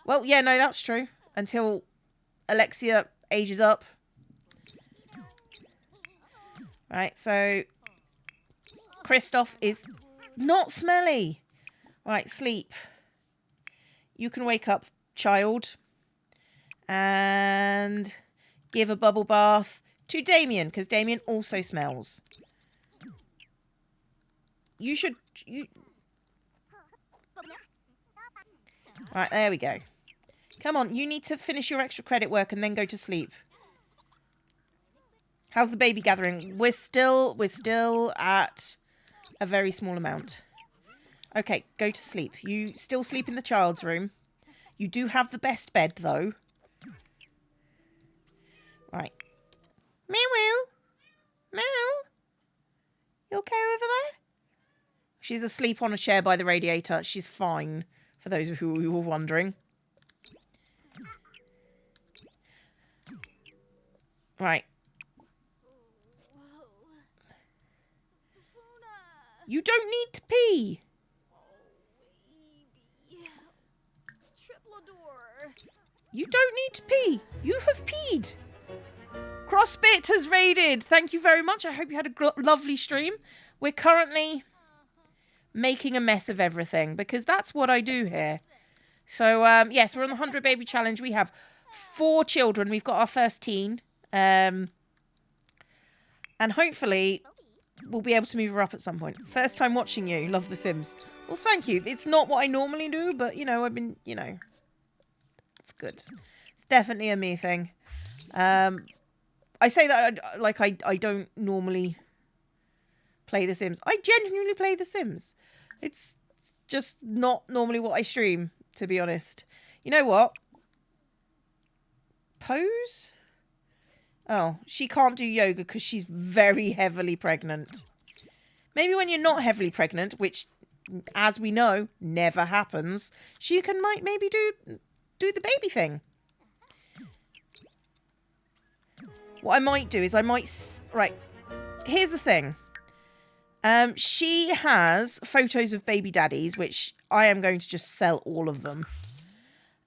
Well, yeah, no, that's true. Until Alexia ages up. Right, so Kristoff is not smelly. Right, sleep. You can wake up, child, and give a bubble bath to Damien, because Damien also smells. You should... Right, there we go. Come on, you need to finish your extra credit work and then go to sleep. How's the baby gathering? We're still at a very small amount. Okay, go to sleep. You still sleep in the child's room. You do have the best bed, though. Right. Meow, meow. Meow. You okay over there? She's asleep on a chair by the radiator. She's fine, for those who were wondering. Right. You don't need to pee. You don't need to pee. You have peed. Crossbit has raided. Thank you very much. I hope you had a lovely stream. We're currently making a mess of everything because that's what I do here. So, yes, we're on the 100 Baby Challenge. We have 4 children. We've got our first teen. And hopefully we'll be able to move her up at some point. First time watching you. Love The Sims. Well, thank you. It's not what I normally do, but, you know, I've been, you know, it's good. It's definitely a me thing. I say that like I don't normally play The Sims. I genuinely play The Sims. It's just not normally what I stream, to be honest. You know what? Pose? Oh, she can't do yoga because she's very heavily pregnant. Maybe when you're not heavily pregnant, which, as we know, never happens, she might maybe do the baby thing. What I might do is right, here's the thing. She has photos of baby daddies, which I am going to just sell all of them.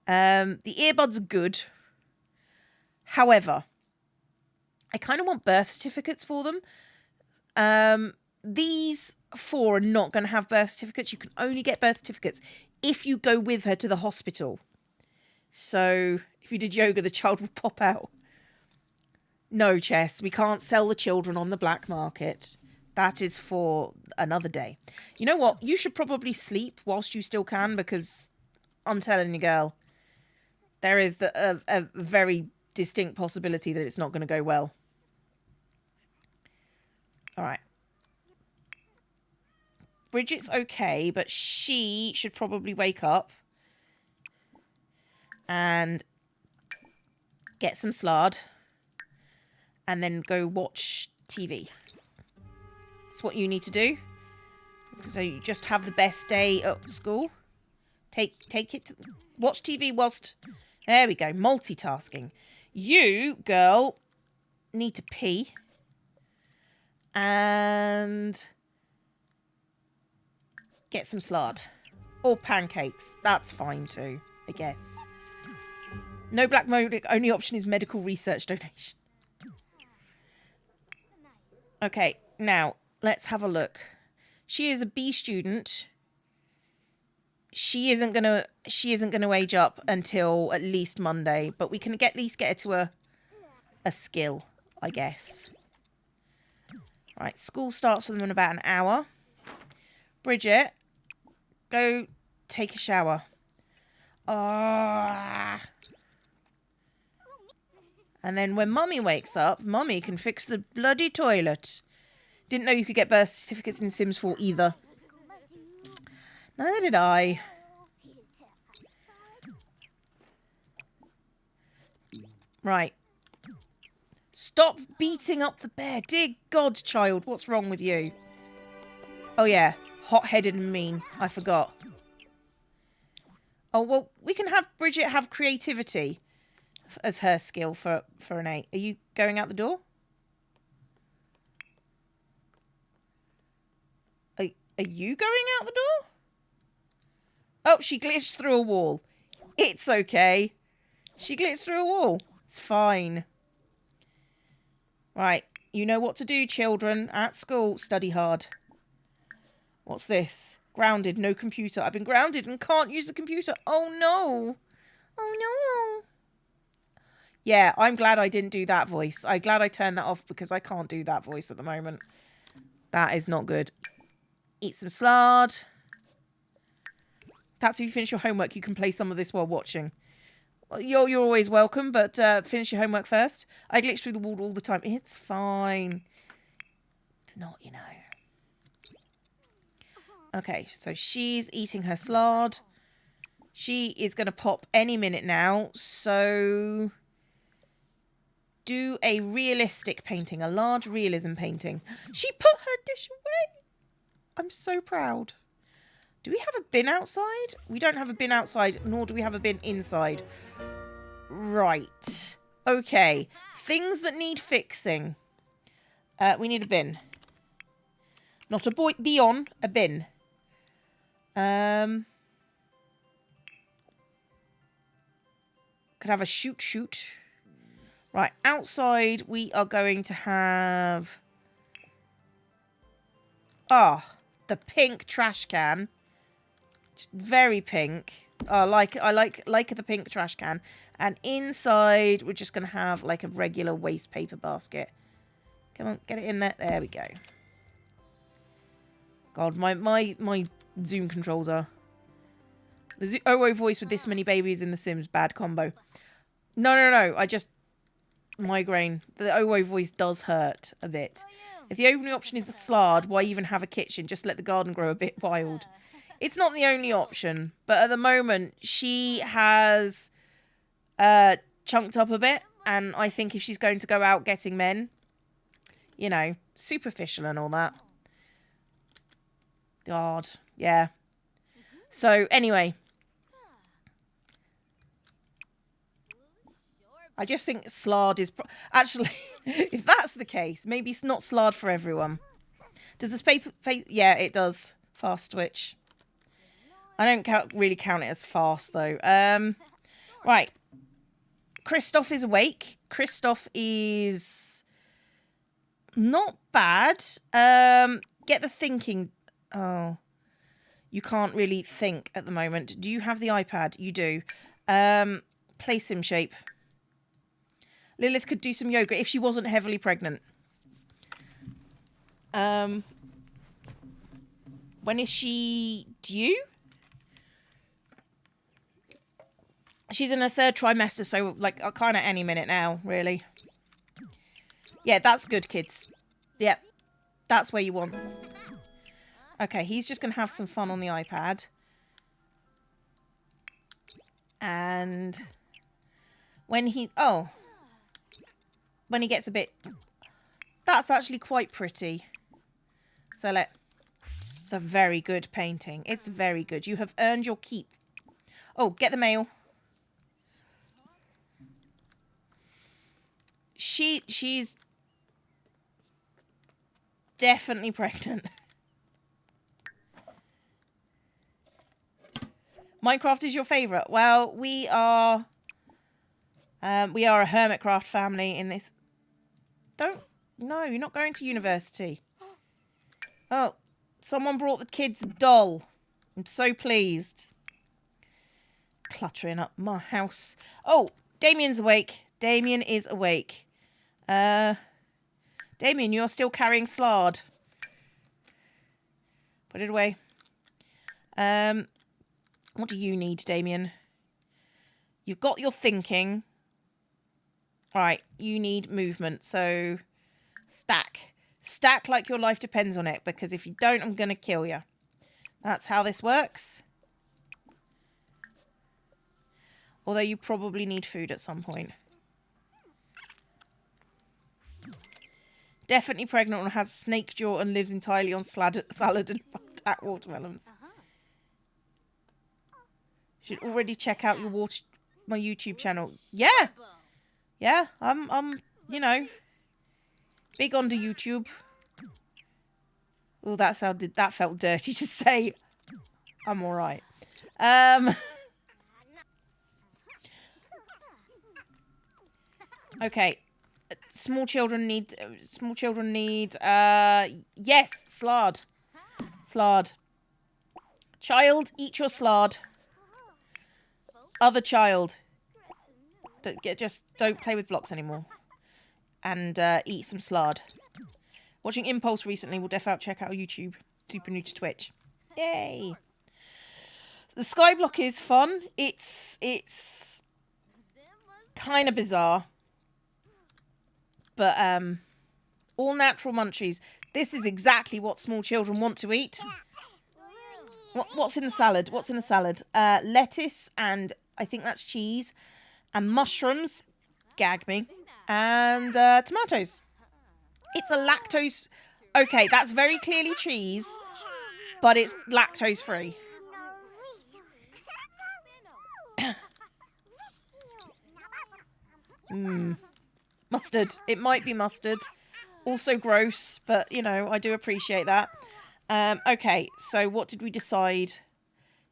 The earbuds are good. However, I kind of want birth certificates for them. These 4 are not going to have birth certificates. You can only get birth certificates if you go with her to the hospital. So if you did yoga, the child will pop out. No, Chess, we can't sell the children on the black market. That is for another day. You know what? You should probably sleep whilst you still can, because I'm telling you, girl, there is a very distinct possibility that it's not going to go well. All right. Bridget's okay, but she should probably wake up and get some slard and then go watch TV. That's what you need to do. So you just have the best day at school. Take it. Watch TV whilst... There we go. Multitasking. You, girl, need to pee. And get some slard. Or pancakes. That's fine too, I guess. No black mode. Only option is medical research donation. Okay, now let's have a look. She is a B student. She isn't gonna age up until at least Monday, but we can at least get her to a skill, I guess. Right, school starts for them in about an hour. Bridget, go take a shower. And then when Mummy wakes up, Mummy can fix the bloody toilet. Didn't know you could get birth certificates in Sims 4 either. Neither did I. Right. Stop beating up the bear. Dear God, child, what's wrong with you? Oh, yeah. Hot-headed and mean. I forgot. Oh, well, we can have Bridget have creativity as her skill for an 8. Are you going out the door? Are you going out the door? Oh, she glitched through a wall. It's okay. She glitched through a wall. It's fine. Right. You know what to do, children. At school, study hard. What's this? Grounded, no computer. I've been grounded and can't use the computer. Oh, no. Oh, no. Yeah, I'm glad I didn't do that voice. I'm glad I turned that off because I can't do that voice at the moment. That is not good. Eat some slard. That's if you finish your homework, you can play some of this while watching. Well, you're always welcome, but finish your homework first. I glitch through the wall all the time. It's fine. It's not, you know. Okay, so she's eating her slard. She is going to pop any minute now. So do a realistic painting, a large realism painting. She put her dish away. I'm so proud. Do we have a bin outside? We don't have a bin outside, nor do we have a bin inside. Right. Okay. Things that need fixing. We need a bin. Not a beyond, a bin. Could have a shoot. Right. Outside, we are going to have... the pink trash can. Just very pink. I like the pink trash can. And inside, we're just going to have like a regular waste paper basket. Come on, get it in there. There we go. God, my Zoom controls are... The OO voice with this many babies in The Sims, bad combo. No. I just... Migraine. The OO voice does hurt a bit. If the only option is a slard, why even have a kitchen? Just let the garden grow a bit wild. It's not the only option, but at the moment, she has chunked up a bit, and I think if she's going to go out getting men, you know, superficial and all that. God, yeah. So, anyway. I just think Slard is... Actually, if that's the case, maybe it's not Slard for everyone. Does this paper... Yeah, it does. Fast twitch. I don't really count it as fast, though. Right. Christoph is awake. Christoph is... not bad. Get the thinking... Oh. You can't really think at the moment. Do you have the iPad? You do. Play sim shape. Lilith could do some yoga if she wasn't heavily pregnant. When is she due? She's in her 3rd trimester, so like kind of any minute now, really. Yeah, that's good, kids. Yep, that's where you want. Okay, he's just going to have some fun on the iPad. And when he... Oh. When he gets a bit... That's actually quite pretty. So it's a very good painting. It's very good. You have earned your keep. Oh, get the mail. She's definitely pregnant. Minecraft is your favourite. Well, we are a Hermitcraft family in this. No, you're not going to university. Oh, someone brought the kids a doll. I'm so pleased. Cluttering up my house. Oh, Damien's awake. Damien is awake. Damien, you're still carrying Slard. Put it away. What do you need, Damien? You've got your thinking. Right, you need movement. So, stack. Stack like your life depends on it, because if you don't, I'm going to kill you. That's how this works. Although you probably need food at some point. Definitely pregnant and has snake jaw and lives entirely on salad and attack watermelons. Should already check out my YouTube channel. Yeah. Yeah, I'm you know, big onto YouTube. Oh, that felt dirty to say. I'm all right. Okay. Small children need yes, Slard. Slard. Child, eat your Slard. Other child. Don't play with blocks anymore. And eat some Slard. Watching Impulse recently will check out YouTube. Super new to Twitch. Yay. The Skyblock is fun. It's kind of bizarre. But all natural munchies. This is exactly what small children want to eat. What's in the salad? What's in the salad? Lettuce and I think that's cheese. And mushrooms. Gag me. And tomatoes. It's a lactose... Okay, that's very clearly cheese. But it's lactose free. Mustard. It might be mustard. Also gross, but, you know, I do appreciate that. Okay, so what did we decide?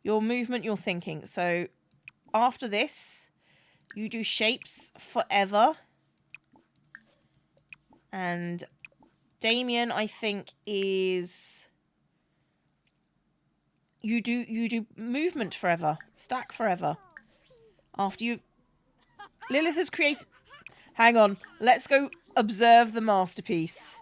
Your movement, your thinking. So, after this, you do shapes forever. And Damien, I think, is... You do movement forever. Stack forever. After you've... Lilith has created... Hang on. Let's go observe the masterpiece.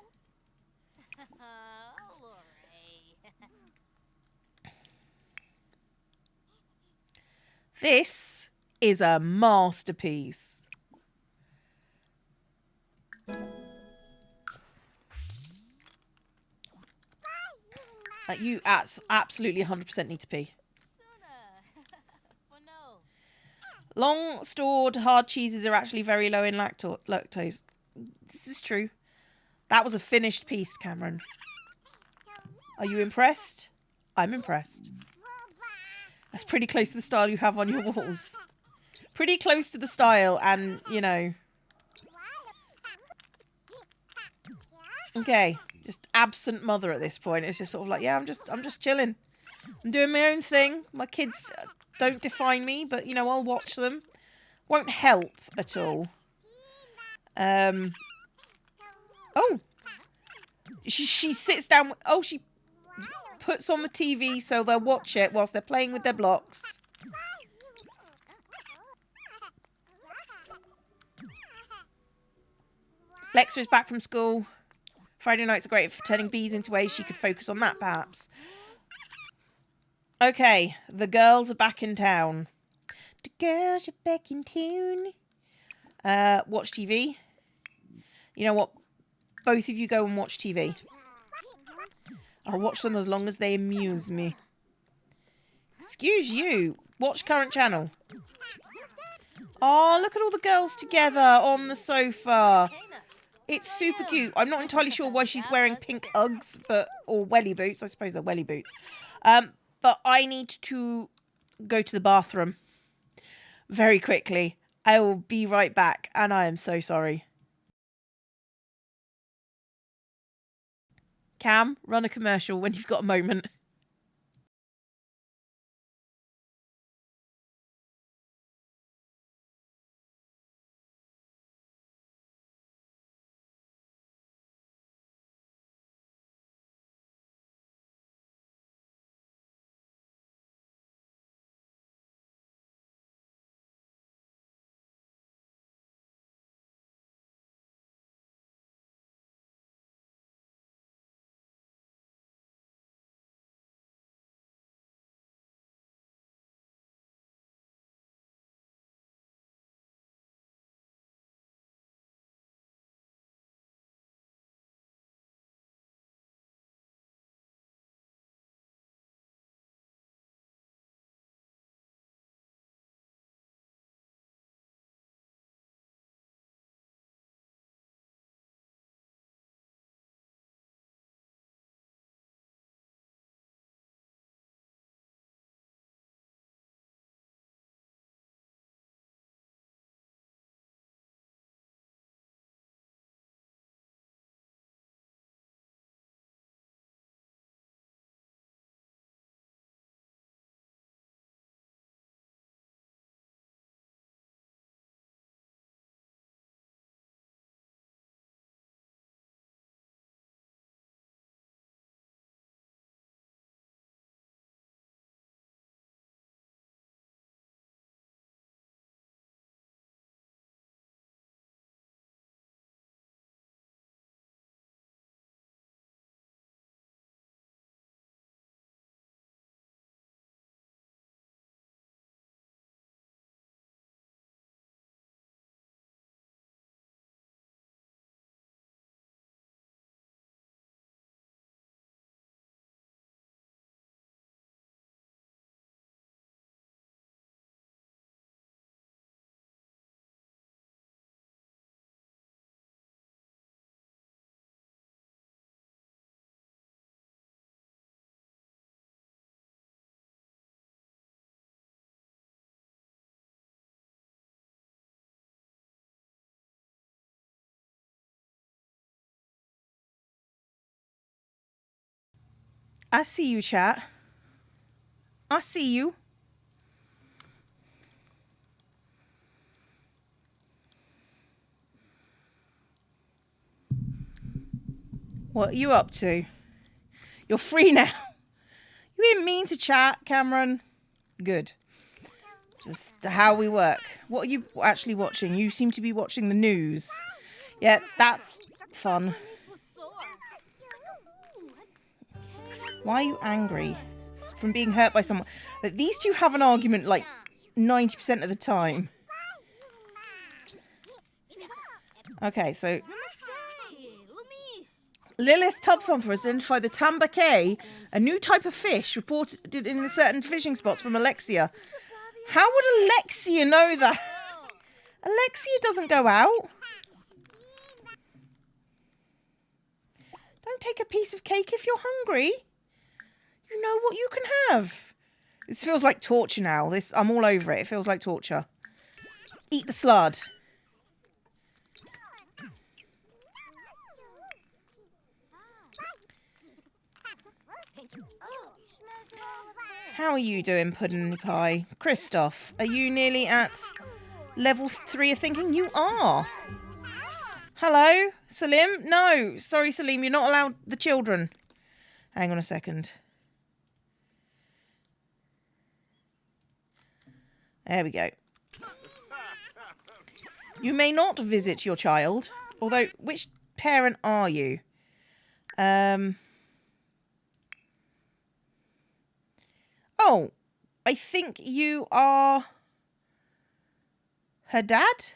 This is a masterpiece. You absolutely 100% need to pee. Long stored hard cheeses are actually very low in lactose. This is true. That was a finished piece, Cameron. Are you impressed? I'm impressed. That's pretty close to the style you have on your walls. Pretty close to the style and, you know. Okay. Just absent mother at this point. It's just sort of like, yeah, I'm just chilling. I'm doing my own thing. My kids don't define me, but, you know, I'll watch them. Won't help at all. Oh. She sits down. Oh, she puts on the TV so they'll watch it whilst they're playing with their blocks. Lexa is back from school. Friday nights are great for turning bees into A's. She could focus on that, perhaps. Okay, the girls are back in town. The girls are back in town. Watch TV. You know what? Both of you go and watch TV. I'll watch them as long as they amuse me. Excuse you. Watch current channel. Oh, look at all the girls together on the sofa. It's super cute. I'm not entirely sure why she's wearing pink Uggs, or welly boots. I suppose they're welly boots. But I need to go to the bathroom very quickly. I will be right back, and I am so sorry. Cam, run a commercial when you've got a moment. I see you, chat. I see you. What are you up to? You're free now. You didn't mean to chat, Cameron. Good. Just how we work. What are you actually watching? You seem to be watching the news. Yeah, that's fun. Why are you angry? From being hurt by someone. But these two have an argument like 90% of the time. Okay, so Lilith Tubthumper has identified the tambaqui, a new type of fish reported in certain fishing spots from Alexia. How would Alexia know that? Alexia doesn't go out. Don't take a piece of cake if you're hungry. You know what you can have. This feels like torture now. I'm all over it. It feels like torture. Eat the slud. How are you doing, Pudding Pie? Christoph, are you nearly at level 3 of thinking? You are. Hello, Salim? No, sorry, Salim, you're not allowed the children. Hang on a second. There we go. You may not visit your child. Although, which parent are you? Oh, I think you are her dad?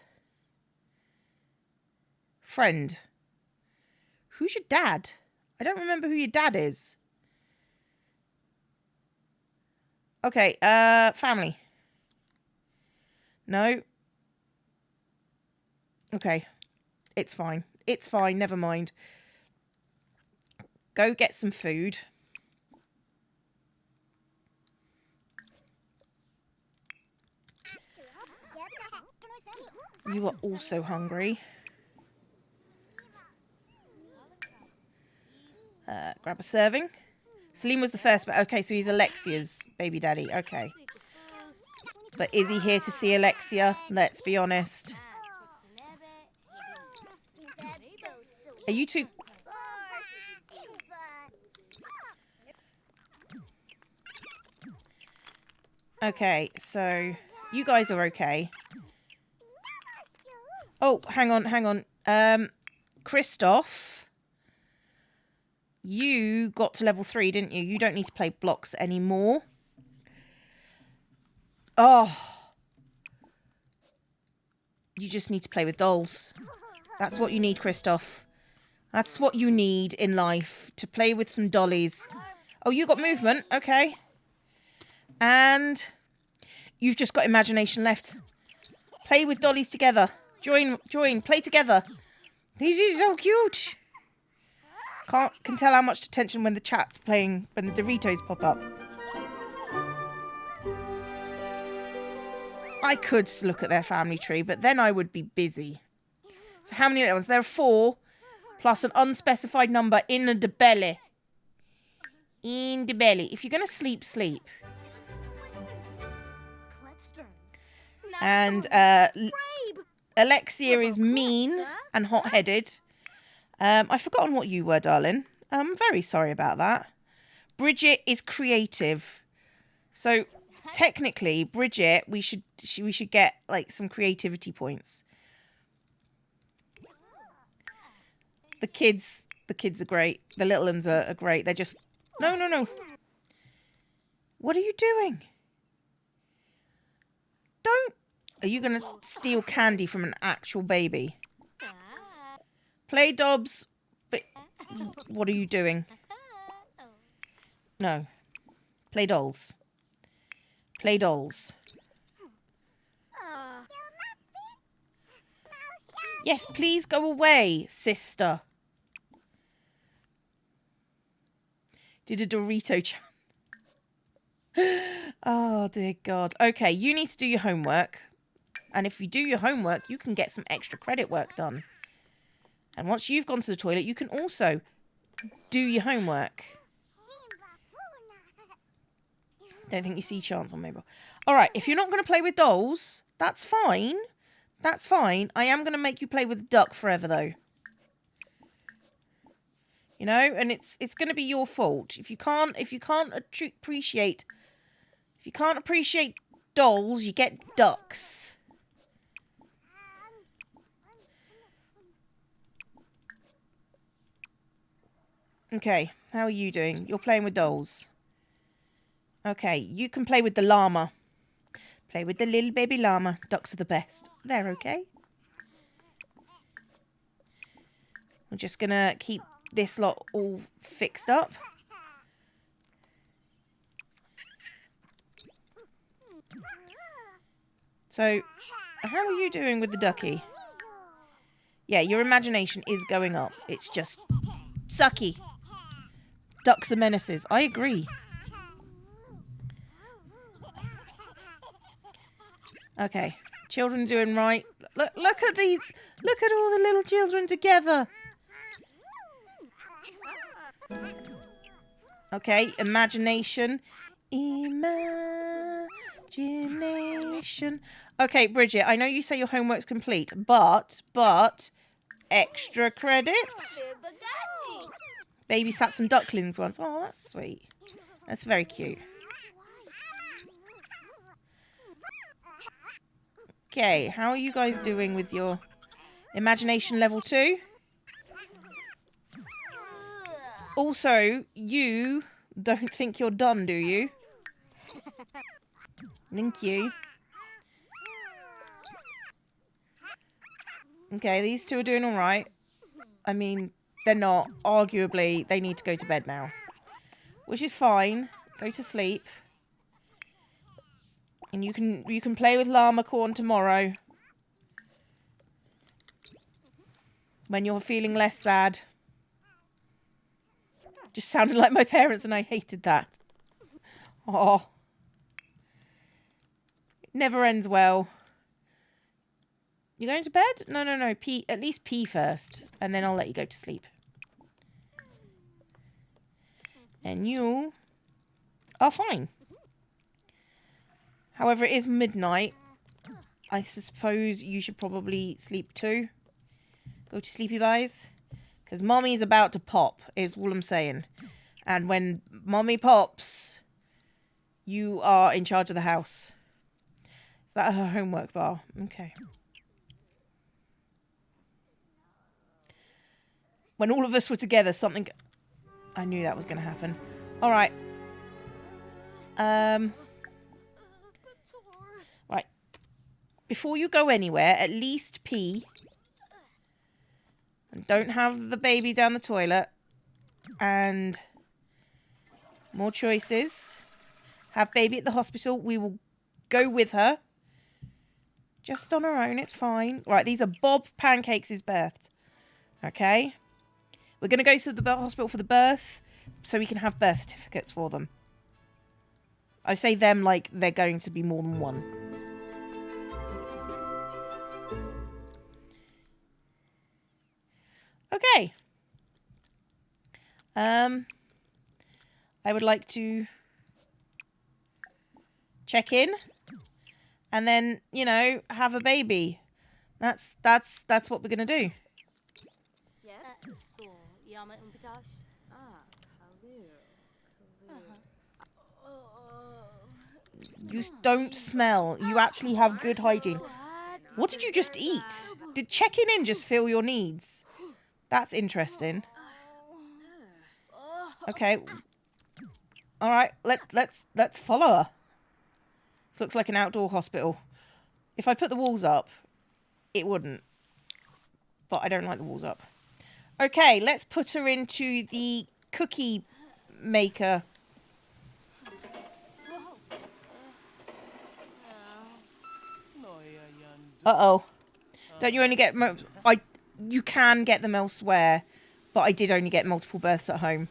Friend. Who's your dad? I don't remember who your dad is. Okay, family. No. Okay. It's fine. It's fine, never mind. Go get some food. You are also hungry. Grab a serving. Salim was the first, but okay, so he's Alexia's baby daddy. Okay. But is he here to see Alexia? Let's be honest. Are you two... Okay, so you guys are okay. Oh, hang on. Christoph, you got to level 3, didn't you? You don't need to play blocks anymore. Oh. You just need to play with dolls. That's what you need, Christoph. That's what you need in life. To play with some dollies. Oh, you got movement. Okay. And you've just got imagination left. Play with dollies together. Join, play together. This is so cute. Can tell how much attention when the chat's playing, when the Doritos pop up. I could look at their family tree, but then I would be busy. So how many little ones? There are 4, plus an unspecified number in the belly. In the belly. If you're going to sleep, sleep. And Alexia is mean and hot-headed. I've forgotten what you were, darling. I'm very sorry about that. Bridget is creative. So technically, Bridget, we should get like some creativity points. The kids are great. The little ones are great. They're just no. What are you doing? Don't. Are you going to steal candy from an actual baby? Play Dobbs. But what are you doing? No. Play dolls. Play dolls. Yes, please go away, sister. Did a Dorito chant. Oh, dear God. Okay, you need to do your homework. And if you do your homework, you can get some extra credit work done. And once you've gone to the toilet, you can also do your homework. Don't think you see chance on mobile. All right, if you're not going to play with dolls, that's fine. That's fine. I am going to make you play with duck forever, though. You know, and it's going to be your fault if you can't appreciate dolls, you get ducks. Okay, how are you doing? You're playing with dolls. Okay, you can play with the llama. Play with the little baby llama. Ducks are the best. They're okay. We're just going to keep this lot all fixed up. So, how are you doing with the ducky? Yeah, your imagination is going up. It's just sucky. Ducks are menaces. I agree. Okay. Children are doing right. Look at these. Look at all the little children together. Okay, imagination. Imagination. Okay, Bridget, I know you say your homework's complete, but extra credit. Babysat some ducklings once. Oh, that's sweet. That's very cute. Okay, how are you guys doing with your imagination level 2? Also, you don't think you're done, do you? Thank you. Okay, these two are doing all right. I mean, they're not. Arguably, they need to go to bed now. Which is fine. Go to sleep. And you can play with llama corn tomorrow. When you're feeling less sad. Just sounded like my parents and I hated that. Oh. It never ends well. You going to bed? No. Pee. At least pee first. And then I'll let you go to sleep. And you are fine. However, it is midnight. I suppose you should probably sleep too. Go to sleepy guys. Because mommy's about to pop, is all I'm saying. And when mommy pops, you are in charge of the house. Is that her homework bar? Okay. When all of us were together, something... I knew that was going to happen. All right. Right. Before you go anywhere, at least pee. And don't have the baby down the toilet. And more choices. Have baby at the hospital. We will go with her. Just on her own. It's fine. Right. These are Bob Pancakes' birth. Okay. We're going to go to the hospital for the birth. So we can have birth certificates for them. I say them like they're going to be more than one. Okay. I would like to check in and then, you know, have a baby. That's what we're going to do. You don't smell. You actually have good hygiene. What did you just eat? Did checking in just fill your needs? That's interesting. Okay. All right. Let's follow her. This looks like an outdoor hospital. If I put the walls up, it wouldn't. But I don't like the walls up. Okay, let's put her into the cookie maker. Uh-oh. Don't you only get... You can get them elsewhere, but I did only get multiple births at home.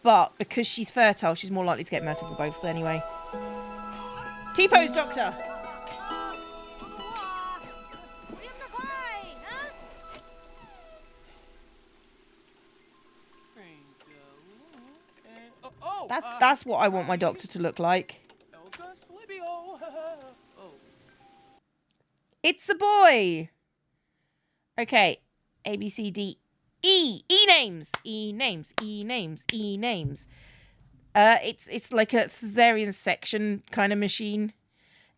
But because she's fertile, she's more likely to get multiple births anyway. T-pose, doctor! That's what I want my doctor to look like. It's a boy! Okay. A, B, C, D, E. E names. E names. E names. E names. It's like a cesarean section kind of machine.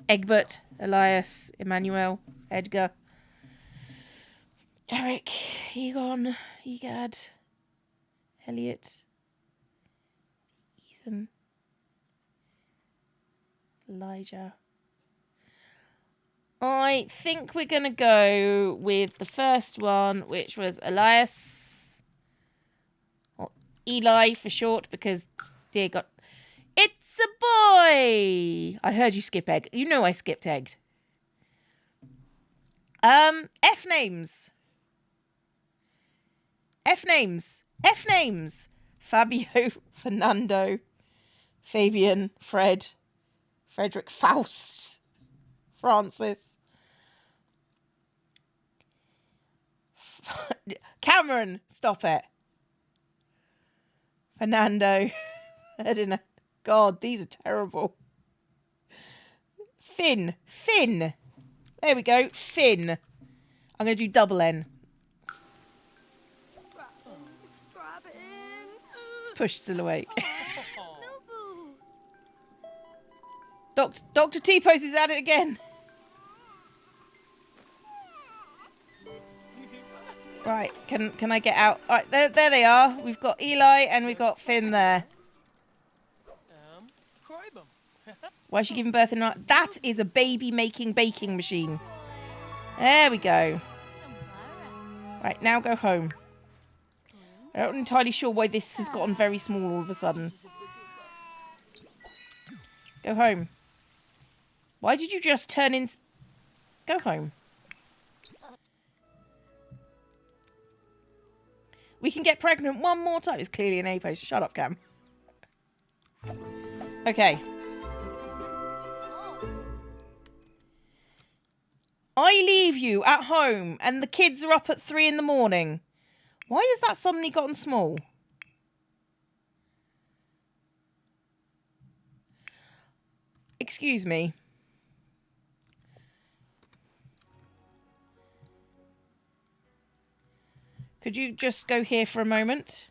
Egbert, Elias, Emmanuel, Edgar, Eric, Egon, Egad, Elliot, Ethan, Elijah. I think we're going to go with the first one, which was Elias. Or Eli for short, because, dear God. It's a boy! I heard you skip egg. You know I skipped egg. F names. F names. F names. Fabio, Fernando, Fabian, Fred, Frederick, Faust. Francis. Cameron, stop it. Fernando. Edina. God, these are terrible. Finn. There we go. Finn. I'm going to do double N. Let's push still awake. Dr. T-Pose is at it again. Right, can I get out? All right, there they are. We've got Eli and we've got Finn there. Why is she giving birth in night? That is a baby-making baking machine. There we go. Right, now go home. I'm not entirely sure why this has gotten very small all of a sudden. Go home. Why did you just turn in... Go home. We can get pregnant one more time. It's clearly an A poster. Shut up, Cam. Okay. I leave you at home and the kids are up at 3 in the morning. Why has that suddenly gotten small? Excuse me. Could you just go here for a moment?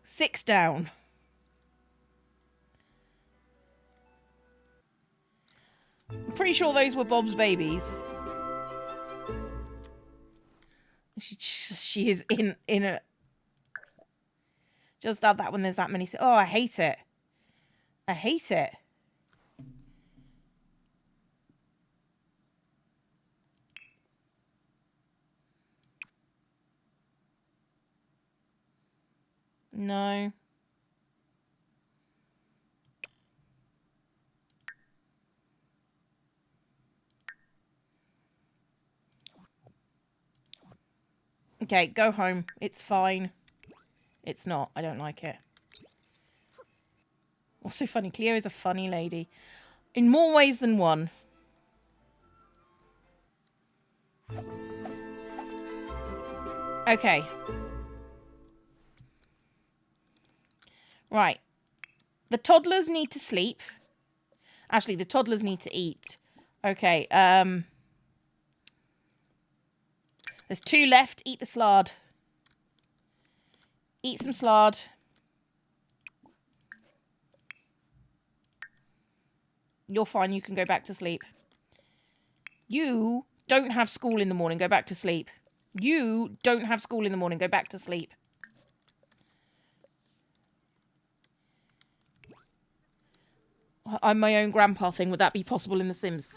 6 down. I'm pretty sure those were Bob's babies. She is in a... Just add that when there's that many... Oh, I hate it. I hate it. No. Okay, go home. It's fine. It's not. I don't like it. What's so funny? Cleo is a funny lady. In more ways than one. Okay. Right. The toddlers need to sleep. Actually, the toddlers need to eat. Okay, there's 2 left. Eat the slard. Eat some slard. You're fine. You can go back to sleep. You don't have school in the morning. Go back to sleep. You don't have school in the morning. Go back to sleep. I'm my own grandpa thing. Would that be possible in The Sims?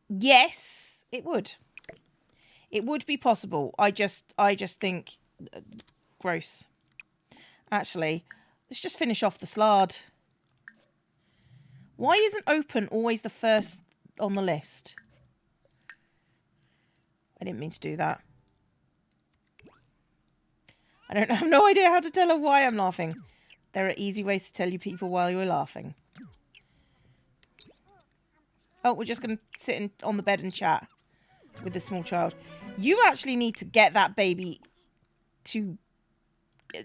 Yes, it would. It would be possible. I just think gross. Actually, let's just finish off the slard. Why isn't open always the first on the list? I didn't mean to do that. I have no idea how to tell her why I'm laughing. There are easy ways to tell you people while you're laughing. Oh, we're just going to sit on the bed and chat with the small child. You actually need to get that baby to...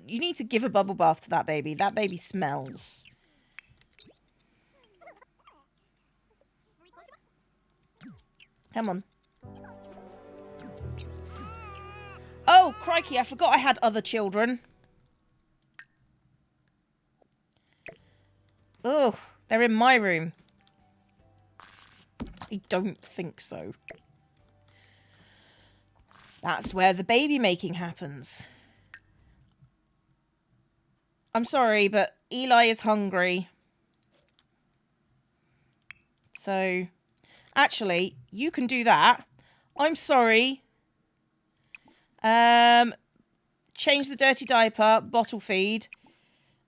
You need to give a bubble bath to that baby. That baby smells. Come on. Oh, crikey, I forgot I had other children. Oh, they're in my room. I don't think so. That's where the baby making happens. I'm sorry, but Eli is hungry. So, actually, you can do that. I'm sorry. Change the dirty diaper, bottle feed,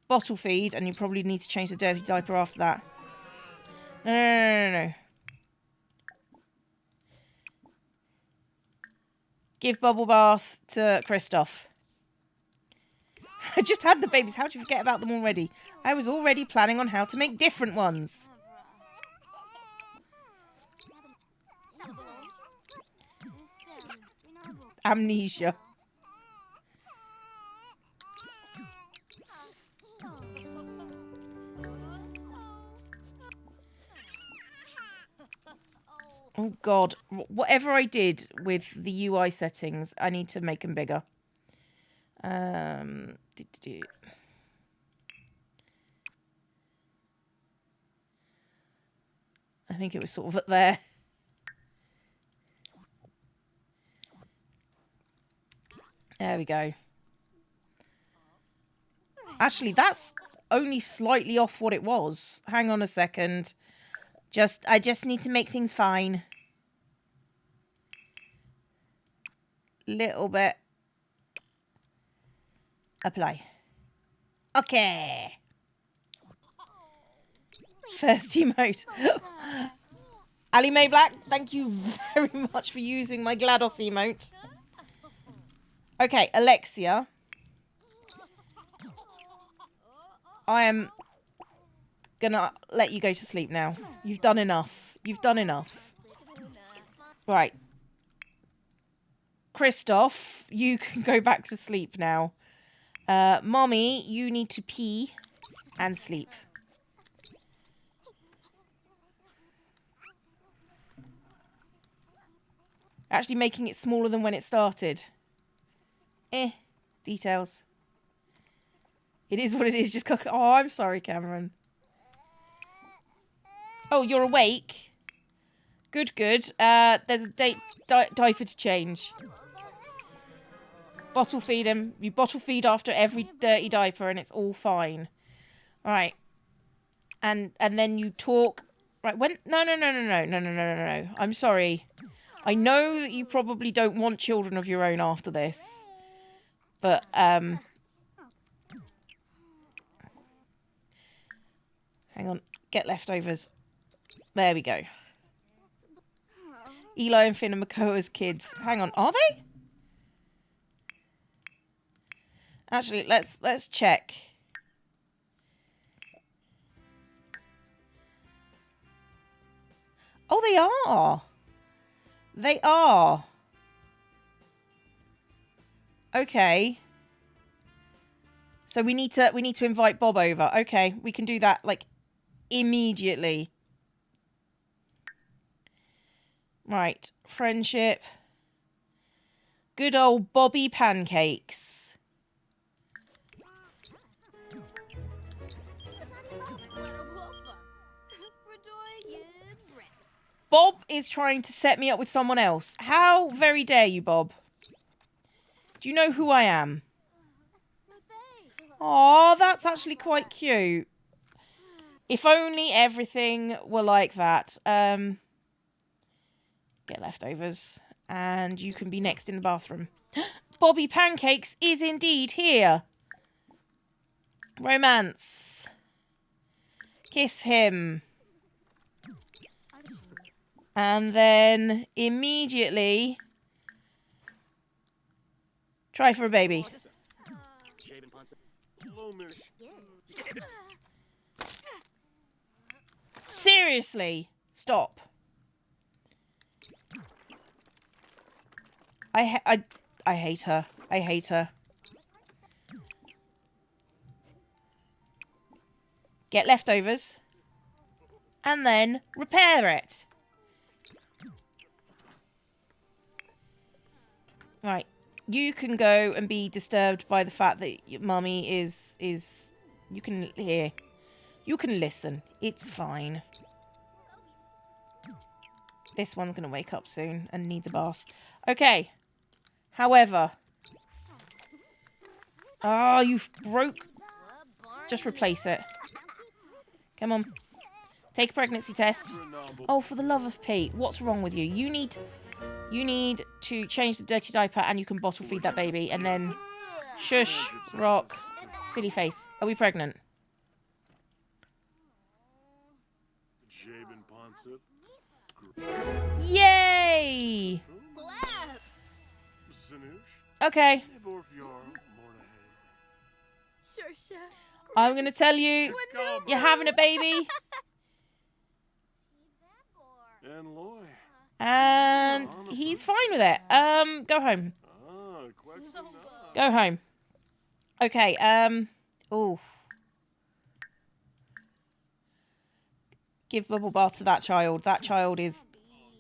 and you probably need to change the dirty diaper after that. No. Give bubble bath to Christoph. I just had the babies. How'd you forget about them already? I was already planning on how to make different ones. Amnesia. Oh God, whatever I did with the UI settings, I need to make them bigger. I think it was sort of up there. There we go. Actually, that's only slightly off what it was. Hang on a second. I just need to make things fine. Little bit. Apply. Okay. First emote. Ali Mae Black, thank you very much for using my GLaDOS emote. Okay, Alexia. I am gonna let you go to sleep now. You've done enough. You've done enough. Right. Christoph, you can go back to sleep now. Mommy, you need to pee and sleep. Actually making it smaller than when it started. Details. It is what it is. Just cook. Oh, I'm sorry, Cameron. Oh, you're awake. Good, good. There's a diaper to change. Bottle feed him. You bottle feed after every dirty diaper and it's all fine. All right. And then you talk. Right, when... No. I'm sorry. I know that you probably don't want children of your own after this. But, hang on. Get leftovers. There we go. Eli and Finn and Makoa's kids. Hang on. Are they? Actually, let's check. Oh, they are. They are. Okay. So we need to invite Bob over. Okay, we can do that like immediately. Right, friendship. Good old Bobby Pancakes. Bob is trying to set me up with someone else. How very dare you, Bob? Do you know who I am? Aw, that's actually quite cute. If only everything were like that. Get leftovers. And you can be next in the bathroom. Bobby Pancakes is indeed here. Romance. Kiss him. And then immediately try for a baby. Seriously, stop. I hate her. I hate her. Get leftovers. And then repair it. Right. You can go and be disturbed by the fact that your mummy is... You can hear. You can listen. It's fine. This one's going to wake up soon and needs a bath. Okay. However. Oh, you broke... Just replace it. Come on. Take a pregnancy test. Oh, for the love of Pete. What's wrong with you? You need to change the dirty diaper and you can bottle feed that baby. And then... Shush. Rock. Silly face. Are we pregnant? Yay! Okay. I'm going to tell you, you're having a baby. And he's fine with it. Go home. Go home. Okay, oof. Give bubble bath to that child. That child is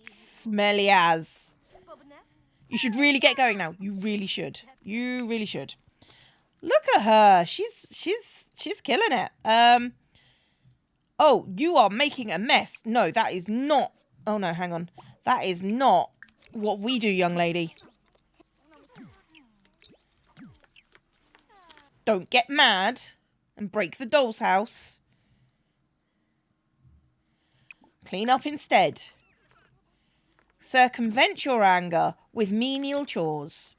smelly as. You should really get going now. You really should. You really should. Look at her. She's killing it. Oh, you are making a mess. No, that is not. Oh no, hang on. That is not what we do, young lady. Don't get mad and break the doll's house. Clean up instead. Circumvent your anger with menial chores.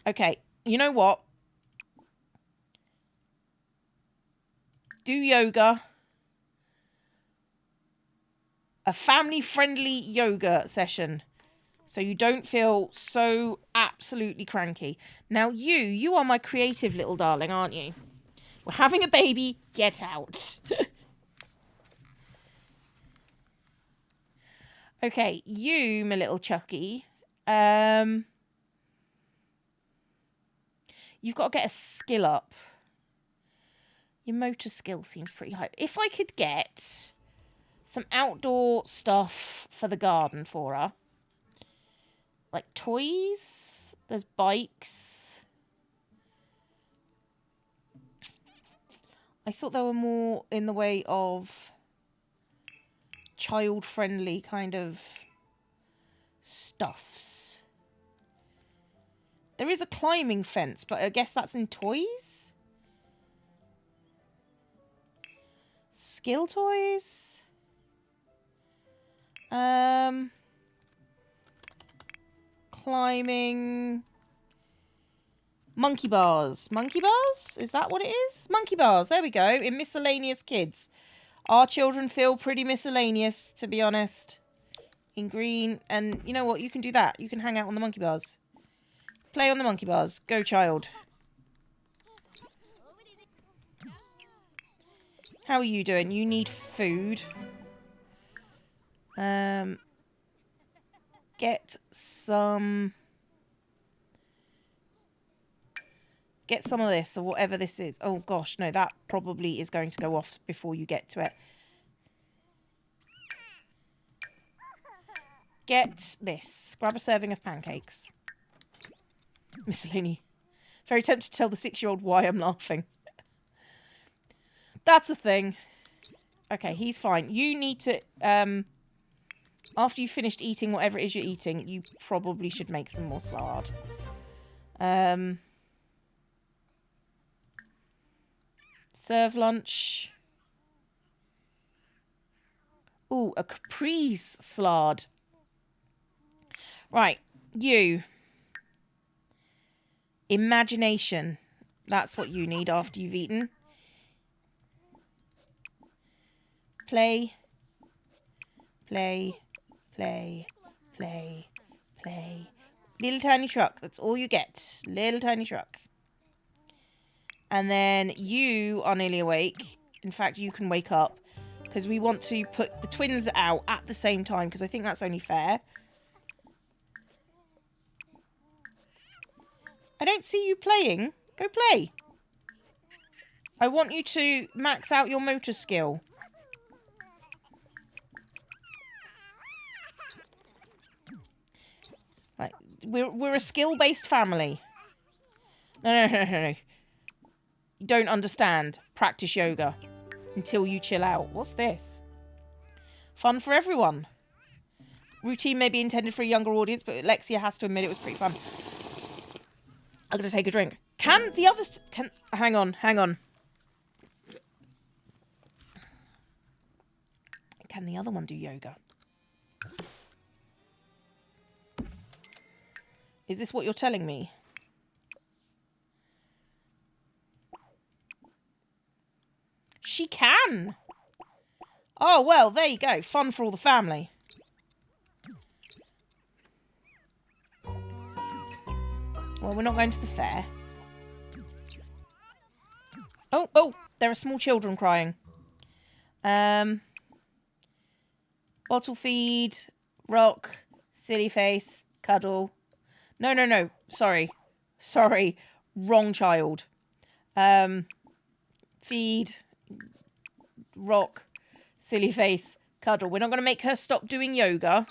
Okay, you know what? Do yoga. A family-friendly yoga session. So you don't feel so absolutely cranky. Now you are my creative little darling, aren't you? We're having a baby. Get out. Okay, you, my little Chucky. You've got to get a skill up. Your motor skill seems pretty high. If I could get some outdoor stuff for the garden for her. Like toys. There's bikes. I thought they were more in the way of child-friendly kind of stuffs. There is a climbing fence, but I guess that's in toys? Skill toys? Climbing. Monkey bars. Monkey bars? Is that what it is? Monkey bars. There we go. In miscellaneous kids. Our children feel pretty miscellaneous, to be honest. In green. And you know what? You can do that. You can hang out on the monkey bars. Play on the monkey bars. Go, child. How are you doing? You need food. Get some of this or whatever this is. Oh gosh, no, that probably is going to go off before you get to it. Get this. Grab a serving of pancakes. Miscellany. Very tempted to tell the 6-year-old why I'm laughing. That's a thing. Okay, he's fine. You need to, after you've finished eating whatever it is you're eating, you probably should make some more salad. Serve lunch. Ooh, a caprese salad. Right, you. Imagination. That's what you need after you've eaten. Play. Play. Play. Play. Play. Little tiny truck. That's all you get. Little tiny truck. And then you are nearly awake. In fact, you can wake up. Because we want to put the twins out at the same time. Because I think that's only fair. I don't see you playing. Go play. I want you to max out your motor skill. Like, we're a skill-based family. No. You don't understand. Practice yoga until you chill out. What's this? Fun for everyone. Routine may be intended for a younger audience, but Lexia has to admit it was pretty fun. I'm going to take a drink. Can the others... Hang on. Can the other one do yoga? Is this what you're telling me? She can. Oh, well, there you go. Fun for all the family. Well, we're not going to the fair. Oh, there are small children crying. Bottle feed, rock, silly face, cuddle. No. Sorry. Wrong child. Feed, rock, silly face, cuddle. We're not going to make her stop doing yoga.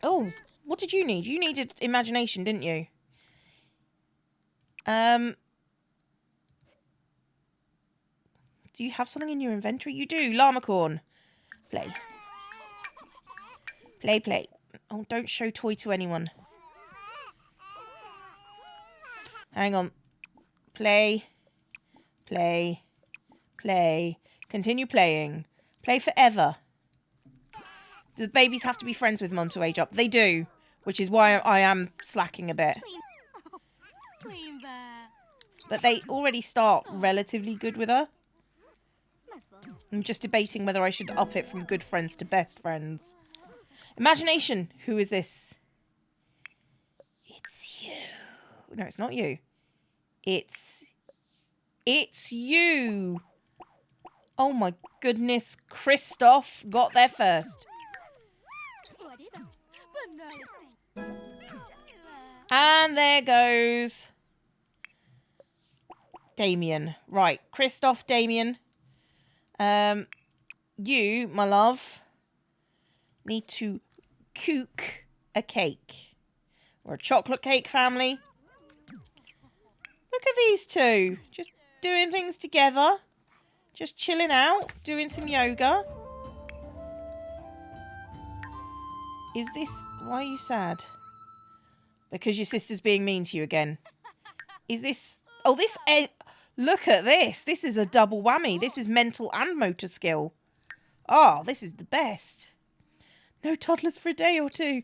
Oh, what did you need? You needed imagination, didn't you? Do you have something in your inventory? You do. Llama corn. Play. Play. Oh, don't show toy to anyone. Hang on. Play. Continue playing. Play forever. Do the babies have to be friends with Mum to age up? They do, which is why I am slacking a bit. But they already start relatively good with her. I'm just debating whether I should up it from good friends to best friends. Imagination. Who is this? It's you. No, it's not you. It's you. Oh my goodness. Christoph got there first. And there goes Damien. Right. Christoph, Damien. You, my love, need to cook a cake. We're a chocolate cake family. Look at these two. Just doing things together. Just chilling out. Doing some yoga. Is this... Why are you sad? Because your sister's being mean to you again. Is this... Oh, this... Look at this. This is a double whammy. This is mental and motor skill. Oh, this is the best. No toddlers for a day or two.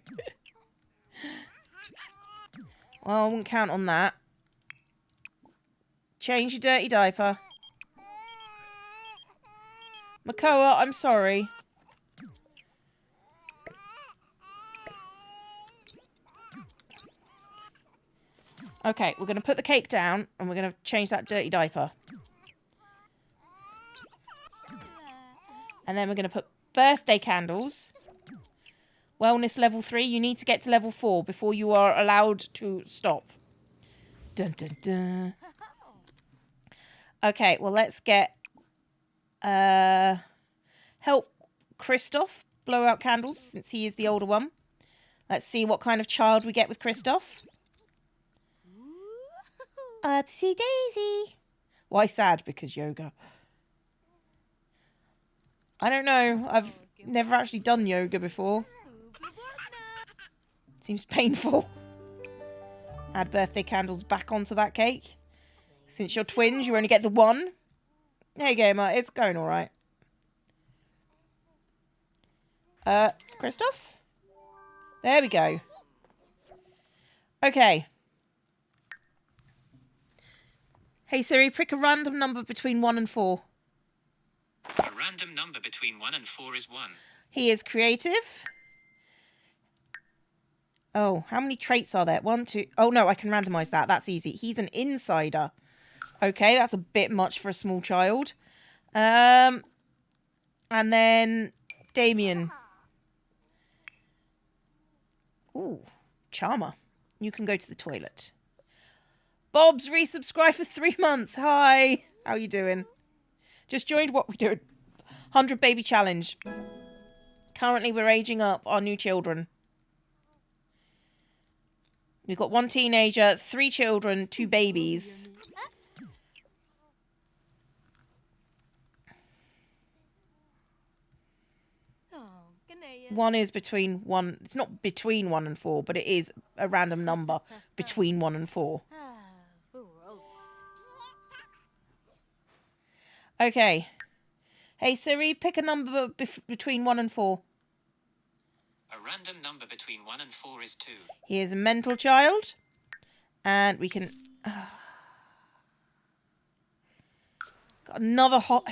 Well, I wouldn't count on that. Change your dirty diaper. Makoa, I'm sorry. Okay, we're going to put the cake down and we're going to change that dirty diaper. And then we're going to put birthday candles. Wellness level 3. You need to get to level 4 before you are allowed to stop. Dun, dun, dun. Okay, well, let's get... help Christoph blow out candles since he is the older one. Let's see what kind of child we get with Christoph. Upsy daisy. Why sad? Because yoga. I don't know. I've never actually done yoga before. Seems painful. Add birthday candles back onto that cake. Since you're twins, you only get the one. There you go, Ma. It's going all right. Christoph? There we go. Okay. Hey Siri, pick a random number between 1 and 4. A random number between 1 and 4 is 1. He is creative. Oh, how many traits are there? 1, 2... Oh, no, I can randomize that. That's easy. He's an insider. Okay, that's a bit much for a small child. And then Damien. Ooh, Charmer. You can go to the toilet. Bob's resubscribed for 3 months. Hi. How you doing? Just joined what we're doing. 100 baby challenge. Currently, we're aging up our new children. We've got 1 teenager, 3 children, 2 babies. One is between 1... It's not between 1 and 4, but it is a random number between 1 and 4. Okay. Hey Siri, pick a number between 1 and 4. A random number between 1 and 4 is 2. He is a mental child. And we can... Got another hot...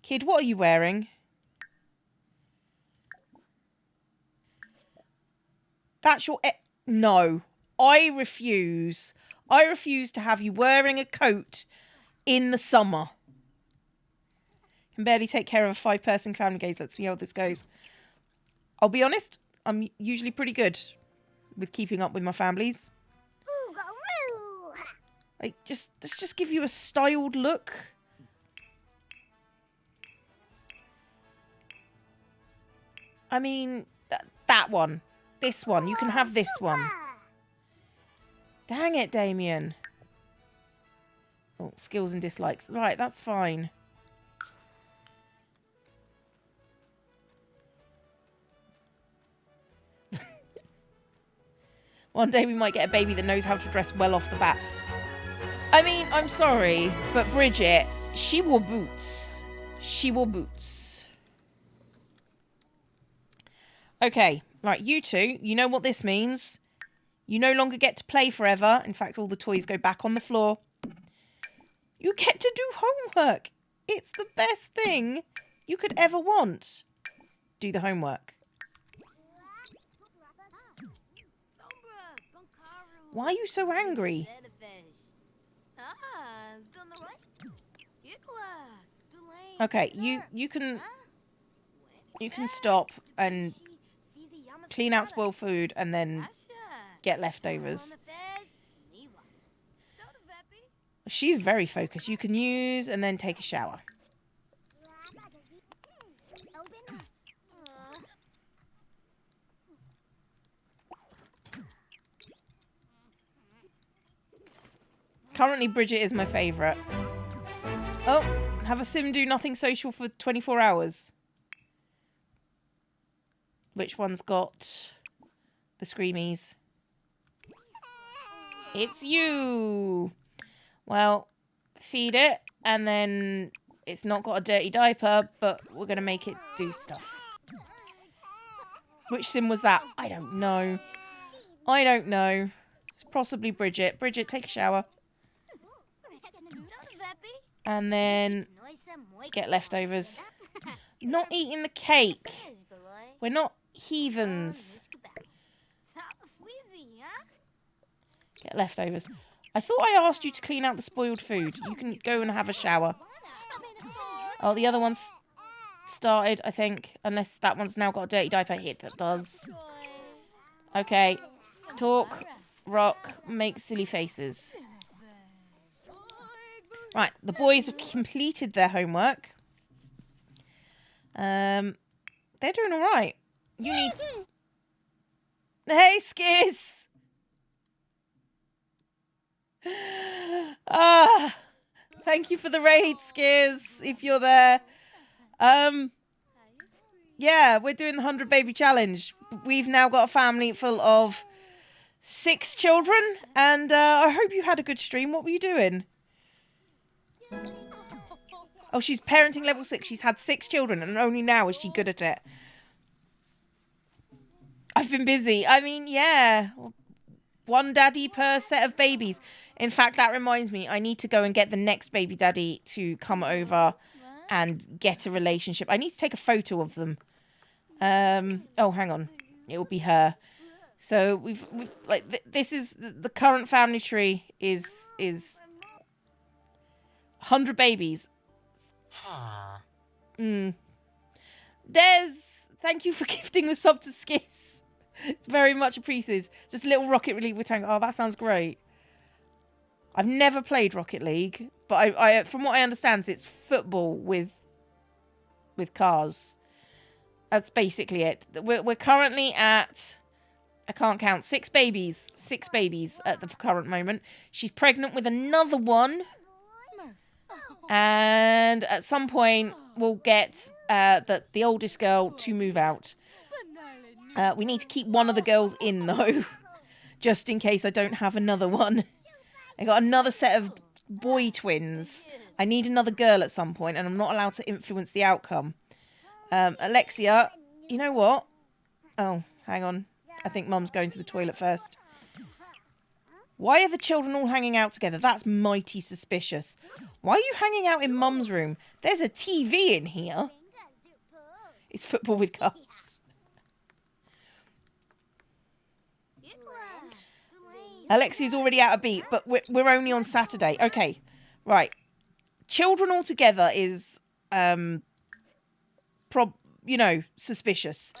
Kid, what are you wearing? That's your... No. I refuse. I refuse to have you wearing a coat in the summer. Can barely take care of a 5-person family, guys. Let's see how this goes. I'll be honest, I'm usually pretty good with keeping up with my families. Like, let's just give you a styled look. I mean, that one. This one. You can have this one. Dang it, Damien. Oh, skills and dislikes. Right, that's fine. One day we might get a baby that knows how to dress well off the bat. I mean, I'm sorry, but Bridget, she wore boots. She wore boots. Okay, right, you two, you know what this means. You no longer get to play forever. In fact, all the toys go back on the floor. You get to do homework. It's the best thing you could ever want. Do the homework. Why are you so angry? Okay, you can stop and clean out spoiled food and then get leftovers. She's very focused. You can use and then take a shower. Currently, Bridget is my favourite. Oh, have a sim do nothing social for 24 hours. Which one's got the screamies? It's you! Well, feed it, and then it's not got a dirty diaper, but we're going to make it do stuff. Which sim was that? I don't know. I don't know. It's possibly Bridget. Bridget, take a shower. And then get leftovers. Not eating the cake. We're not heathens. Get leftovers. I thought I asked you to clean out the spoiled food. You can go and have a shower. Oh, the other one's started, I think. Unless that one's now got a dirty diaper. It does. Okay. Talk, rock, make silly faces. Right, the boys have completed their homework. They're doing all right. You need... Hey, Skiz! Thank you for the raid, Skiz, if you're there. Yeah, we're doing the 100 baby challenge. We've now got a family full of 6 children, and I hope you had a good stream. What were you doing? Oh, she's parenting level 6. She's had 6 children, and only now is she good at it. I've been busy. I mean, yeah. 1 daddy per set of babies. In fact, that reminds me, I need to go and get the next baby daddy to come over and get a relationship. I need to take a photo of them. Oh, hang on. It will be her. So we've like this is the current family tree is 100 babies. Des, thank you for gifting the sub to Skiss. It's very much appreciated. Just a little Rocket League with Tango. Oh, that sounds great. I've never played Rocket League, but I from what I understand, it's football with cars. That's basically it. We're currently at, I can't count, 6 babies. 6 babies at the current moment. She's pregnant with another one. And at some point, we'll get the oldest girl to move out. We need to keep one of the girls in, though. Just in case I don't have another one. I got another set of boy twins. I need another girl at some point, and I'm not allowed to influence the outcome. Alexia, you know what? Oh, hang on. I think Mum's going to the toilet first. Why are the children all hanging out together? That's mighty suspicious. Why are you hanging out in Mum's room? There's a TV in here. It's football with cars. Alexia's already out of beat, but we're only on Saturday. Okay, right. Children altogether is, suspicious.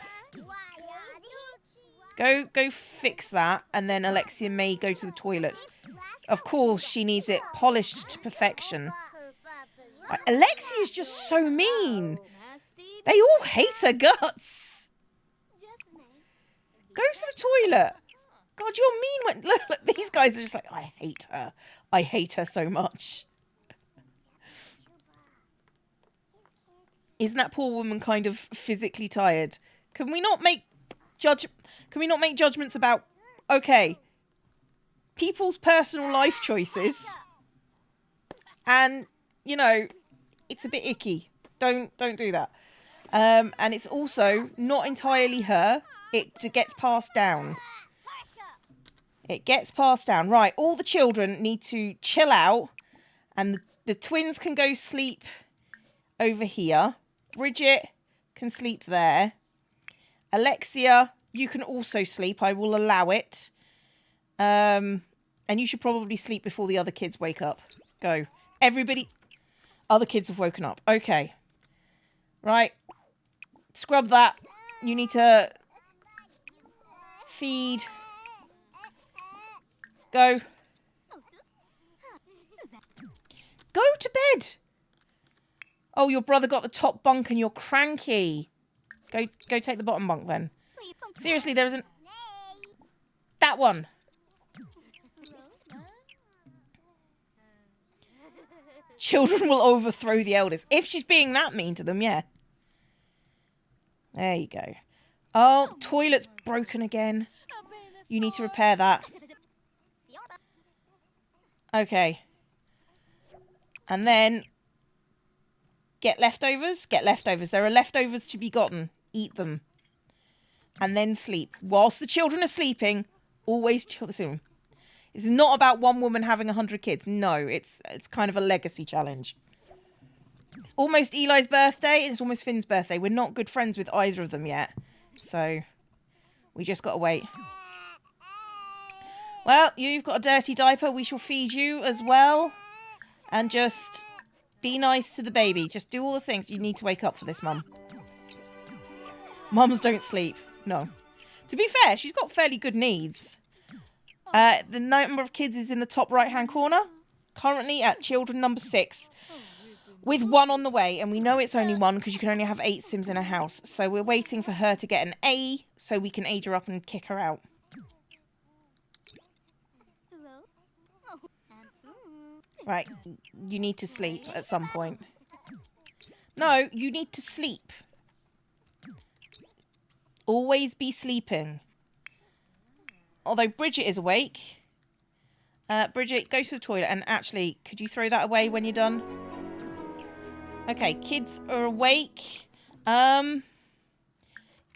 Go fix that, and then Alexia may go to the toilet. Of course, she needs it polished to perfection. Right, Alexia is just so mean. They all hate her guts. Go to the toilet. God, you're mean. Look, these guys are just like, I hate her. I hate her so much. Isn't that poor woman kind of physically tired? Can we not make judgments about, okay, people's personal life choices? And, it's a bit icky. Don't do that. And it's also not entirely her. It gets passed down. It gets passed down. Right, all the children need to chill out. And the twins can go sleep over here. Bridget can sleep there. Alexia, you can also sleep. I will allow it. And you should probably sleep before the other kids wake up. Go. Everybody. Other kids have woken up. Okay. Right. Scrub that. You need to feed. Go. Go to bed. Oh, your brother got the top bunk and you're cranky. Go take the bottom bunk then. Seriously, there isn't... That one. Children will overthrow the elders. If she's being that mean to them, yeah. There you go. Oh, toilet's broken again. You need to repair that. Okay. And then... Get leftovers? Get leftovers. There are leftovers to be gotten. Eat them. And then sleep. Whilst the children are sleeping, always chill. It's not about one woman having 100 kids. No, it's kind of a legacy challenge. It's almost Eli's birthday and it's almost Finn's birthday. We're not good friends with either of them yet. So, we just got to wait. Well, you've got a dirty diaper. We shall feed you as well. And just be nice to the baby. Just do all the things. You need to wake up for this, Mum. Mums don't sleep. No. To be fair, she's got fairly good needs. The number of kids is in the top right-hand corner. Currently at children number 6. With 1 on the way. And we know it's only 1 because you can only have 8 Sims in a house. So we're waiting for her to get an A so we can age her up and kick her out. Right. You need to sleep at some point. No, you need to sleep. Always be sleeping. Although Bridget is awake. Bridget, go to the toilet. And actually, could you throw that away when you're done? Okay, kids are awake. Can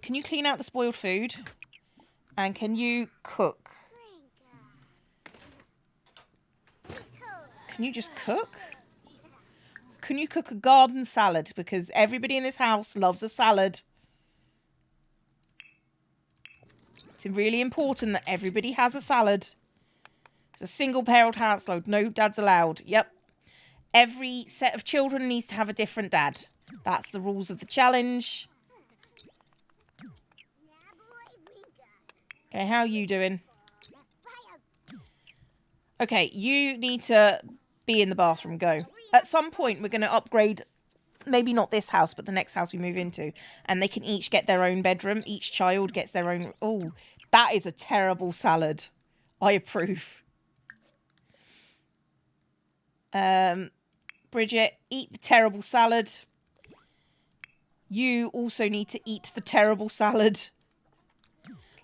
you clean out the spoiled food? And can you cook? Can you just cook? Can you cook a garden salad? Because everybody in this house loves a salad. It's really important that everybody has a salad. It's a single-parent household. No dads allowed. Yep. Every set of children needs to have a different dad. That's the rules of the challenge. Okay, how are you doing? Okay, you need to be in the bathroom. Go. At some point, we're going to upgrade... Maybe not this house, but the next house we move into. And they can each get their own bedroom. Each child gets their own... Oh, that is a terrible salad. I approve. Bridget, eat the terrible salad. You also need to eat the terrible salad.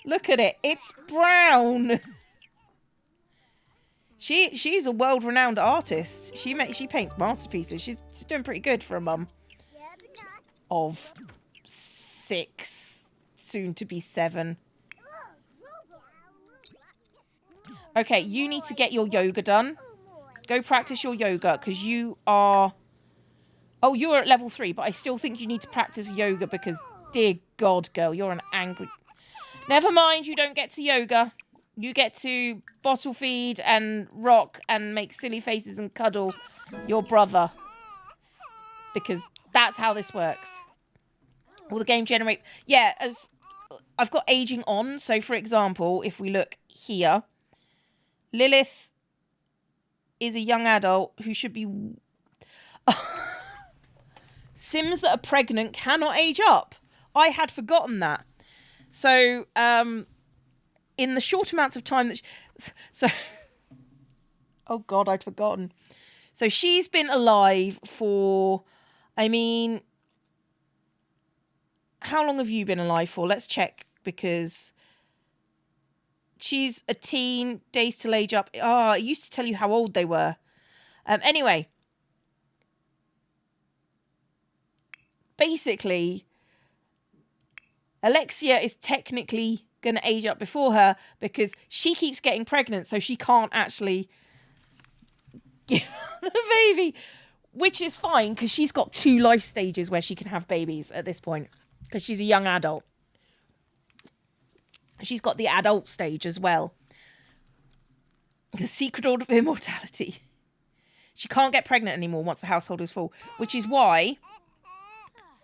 Look at it. It's brown. She's a world-renowned artist. She paints masterpieces. She's doing pretty good for a mum of 6, soon to be 7. Okay, you need to get your yoga done. Go practice your yoga because you are... Oh, you're at level 3, but I still think you need to practice yoga because, dear God, girl, you're an angry... Never mind, you don't get to yoga. You get to bottle feed and rock and make silly faces and cuddle your brother. Because that's how this works. Will the game generate... Yeah, as I've got aging on. So, for example, if we look here, Lilith is a young adult who should be... Sims that are pregnant cannot age up. I had forgotten that. So, in the short amounts of time that... Oh, God, I'd forgotten. So, she's been alive for... I mean... How long have you been alive for? Let's check, because... She's a teen, days till age up. Oh, it used to tell you how old they were. Anyway. Basically, Alexia is technically going to age up before her because she keeps getting pregnant, so she can't actually give the baby, which is fine because she's got 2 life stages where she can have babies at this point because she's a young adult. She's got the adult stage as well. The secret order of immortality. She can't get pregnant anymore once the household is full, which is why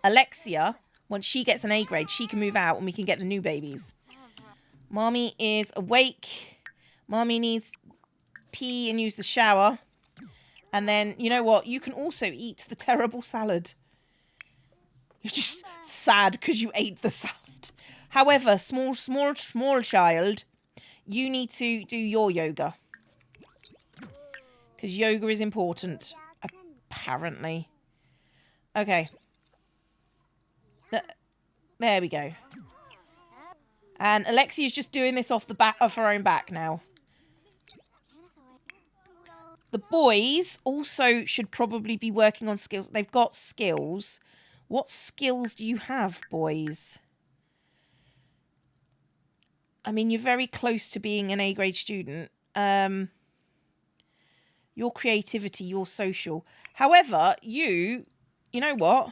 Alexia, once she gets an A grade, she can move out and we can get the new babies. Mommy is awake. Mommy needs pee and use the shower. And then, you know what? You can also eat the terrible salad. You're just sad because you ate the salad. However, small child, you need to do your yoga. Because yoga is important, apparently. Okay. There we go. And Alexia's just doing this off the back of her own back now. The boys also should probably be working on skills. They've got skills. What skills do you have, boys? I mean, you're very close to being an A-grade student. Your creativity, your social. However, you know what?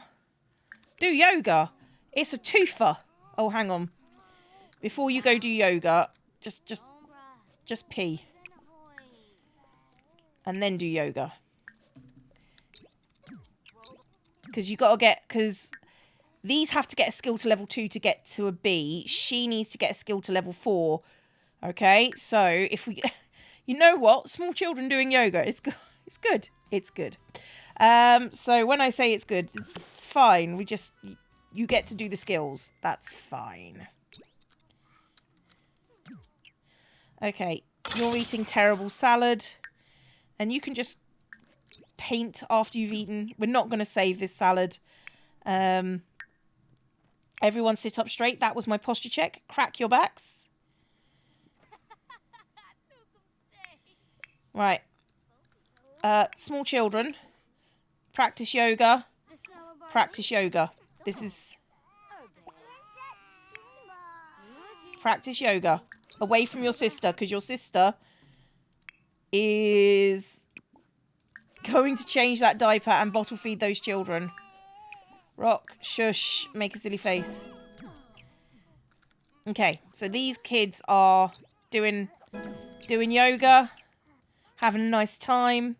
Do yoga. It's a twofer. Oh, hang on. Before you go do yoga, just pee. And then do yoga. Because you got to get... Because these have to get a skill to level 2 to get to a B. She needs to get a skill to level 4. Okay, so if we... You know what? Small children doing yoga, it's good. It's good. It's good. So when I say it's good, it's fine. We just... You get to do the skills. That's fine. Okay, you're eating terrible salad. And you can just paint after you've eaten. We're not going to save this salad. Everyone sit up straight. That was my posture check. Crack your backs. Right. Small children. Practice yoga. Practice yoga. This is... Practice yoga. Away from your sister, because your sister is going to change that diaper and bottle feed those children. Rock, shush, make a silly face. Okay, so these kids are doing yoga, having a nice time.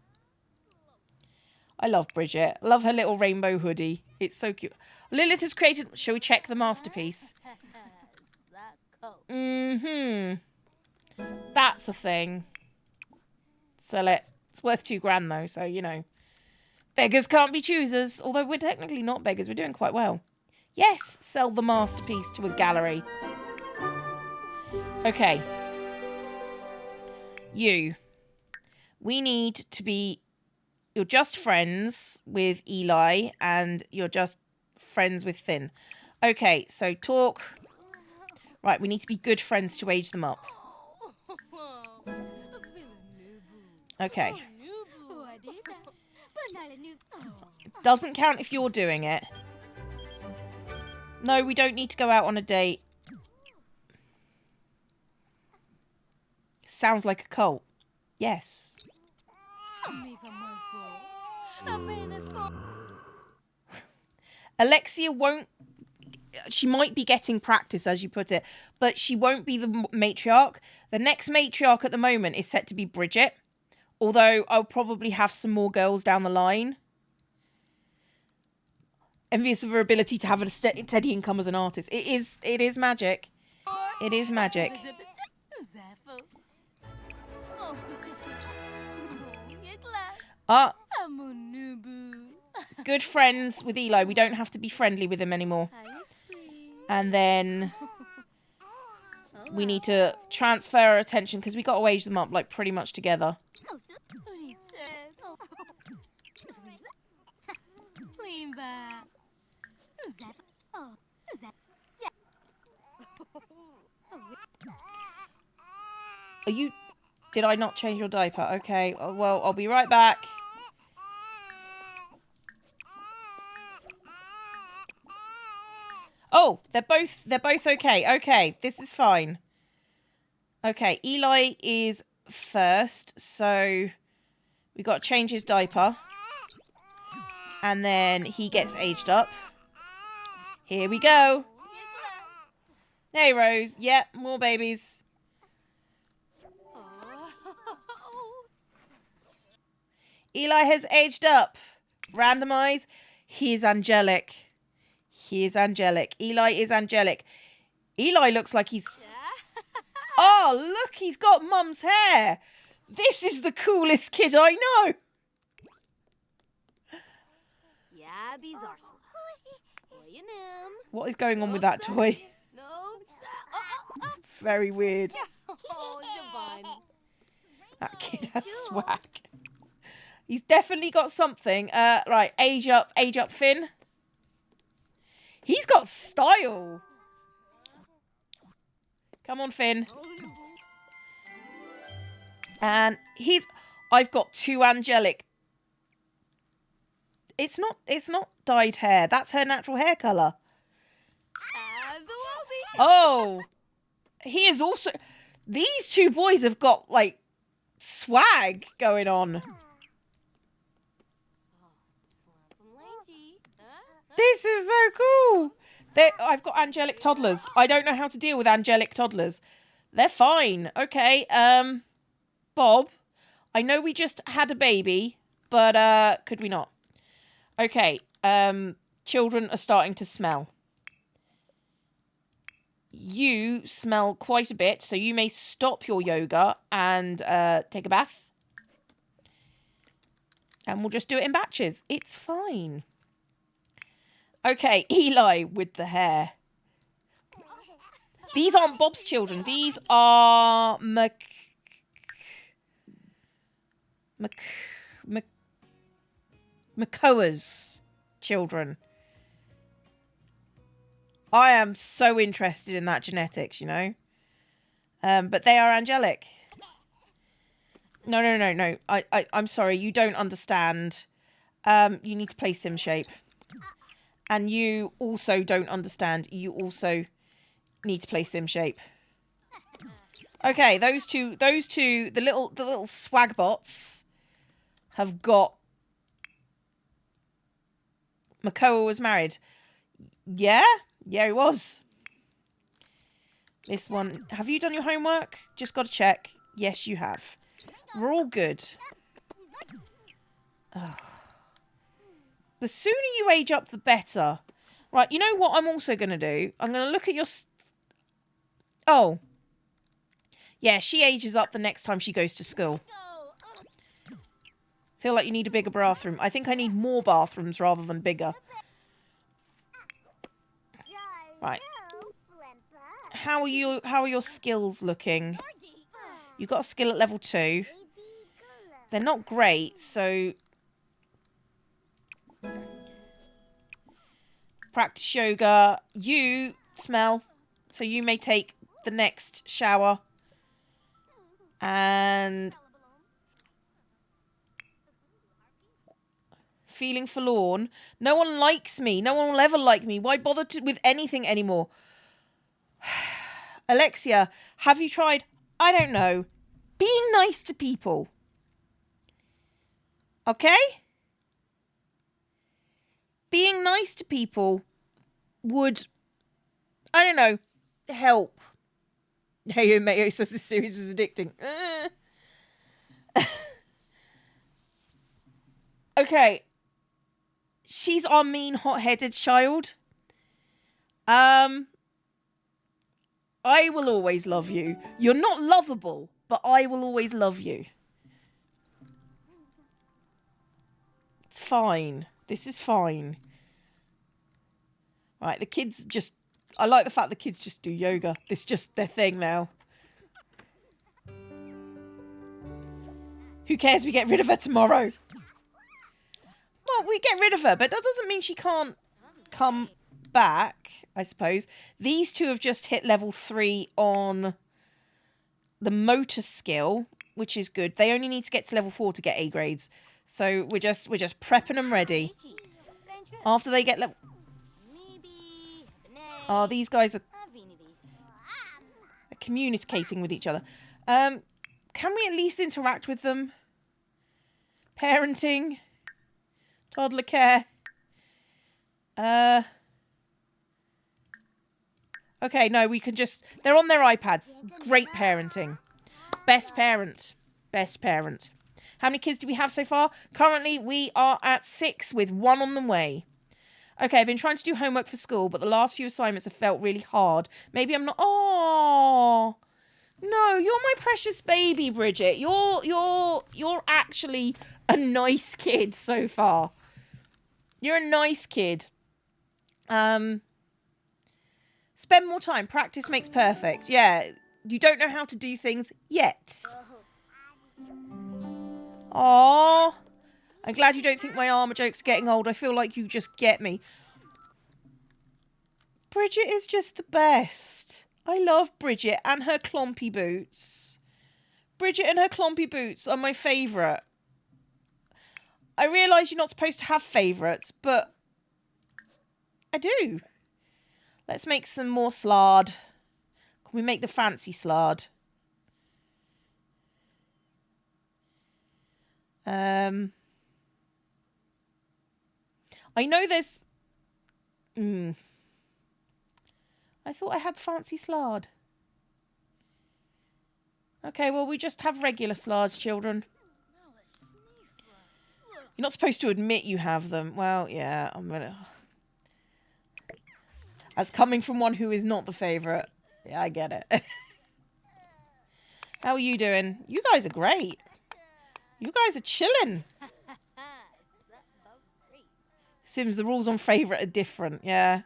I love Bridget. I love her little rainbow hoodie. It's so cute. Lilith has created... Shall we check the masterpiece? That's a thing. Sell it. It's worth £2,000 though, so you know. Beggars can't be choosers. Although we're technically not beggars. We're doing quite well. Yes, sell the masterpiece to a gallery. Okay. You. We need to be... You're just friends with Eli and you're just friends with Finn. Okay, so talk... Right, we need to be good friends to age them up. Okay. It doesn't count if you're doing it. No, we don't need to go out on a date. Sounds like a cult. Yes. Alexia won't... she might be getting practice, as you put it, but she won't be the matriarch. The next matriarch at the moment is set to be Bridget, although I'll probably have some more girls down the line. Envious of her ability to have a steady income as an artist. It is magic. It is magic. Good friends with Eli. We don't have to be friendly with him anymore. And then we need to transfer our attention because we got to age them up like pretty much together. Are you... Did I not change your diaper? Okay, well, I'll be right back. Oh, they're both okay. Okay, this is fine. Okay, Eli is first, so we got to change his diaper. And then he gets aged up. Here we go. Hey, Rose. Yep, more babies. Eli has aged up. Randomize. He is angelic. He is angelic. Eli is angelic. Eli looks like he's... Oh, look, he's got Mum's hair. This is the coolest kid I know. What is going on with that toy? It's very weird. That kid has swag. He's definitely got something. Right, age up Finn. He's got style. Come on, Finn. And I've got two angelic. It's not dyed hair. That's her natural hair colour. Oh. He is also... These two boys have got, like, swag going on. This is so cool. I've got angelic toddlers. I don't know how to deal with angelic toddlers. They're fine. Okay, Bob, I know we just had a baby, but could we not? Okay, children are starting to smell. You smell quite a bit, so you may stop your yoga and take a bath. And we'll just do it in batches. It's fine. Okay, Eli with the hair. These aren't Bob's children. These are Makoa's children. I am so interested in that genetics, you know. But they are angelic. No. I'm sorry, you don't understand. You need to play sim shape. And you also don't understand. You also need to play sim shape. Okay, those two, the little swag bots have got... Makoa was married. Yeah, he was. This one, have you done your homework? Just got to check. Yes, you have. We're all good. Ugh. The sooner you age up, the better. Right, you know what I'm also going to do? I'm going to look at your... Oh. Yeah, she ages up the next time she goes to school. Feel like you need a bigger bathroom. I think I need more bathrooms rather than bigger. Right. How are your skills looking? You've got a skill at level 2. They're not great, so... Practice yoga. You smell, so you may take the next shower. And... Feeling forlorn. No one likes me. No one will ever like me. Why bother with anything anymore? Alexia, have you tried, I don't know, being nice to people? Okay? Being nice to people would I don't know. Help. Hey, Mayo says this series is addicting. Okay. She's our mean, hot-headed child. I will always love you. You're not lovable, but I will always love you. It's fine. This is fine. Right, the kids just... I like the fact the kids just do yoga. It's just their thing now. Who cares? We get rid of her tomorrow. Well, we get rid of her, but that doesn't mean she can't come back, I suppose. These two have just hit level 3 on the motor skill, which is good. They only need to get to level 4 to get A grades. So we're just prepping them ready. After they get level... Oh, these guys are communicating with each other. Can we at least interact with them? Parenting. Toddler care. Okay, no, we can just... They're on their iPads. Great parenting. Best parent. Best parent. How many kids do we have so far? Currently, we are at 6 with 1 on the way. Okay, I've been trying to do homework for school, but the last few assignments have felt really hard. Maybe I'm not... Oh, no, you're my precious baby, Bridget. You're actually a nice kid so far. You're a nice kid. Spend more time. Practice makes perfect. Yeah, you don't know how to do things yet. Aww. I'm glad you don't think my armour joke's getting old. I feel like you just get me. Bridget is just the best. I love Bridget and her clompy boots. Bridget and her clompy boots are my favourite. I realise you're not supposed to have favourites, but I do. Let's make some more slard. Can we make the fancy slard? I know there's... I thought I had fancy slard. Okay, well, we just have regular slards, children. You're not supposed to admit you have them. Well, yeah, I'm gonna... As coming from one who is not the favourite. Yeah, I get it. How are you doing? You guys are great. You guys are chilling. Sims, the rules on favourite are different. Yeah.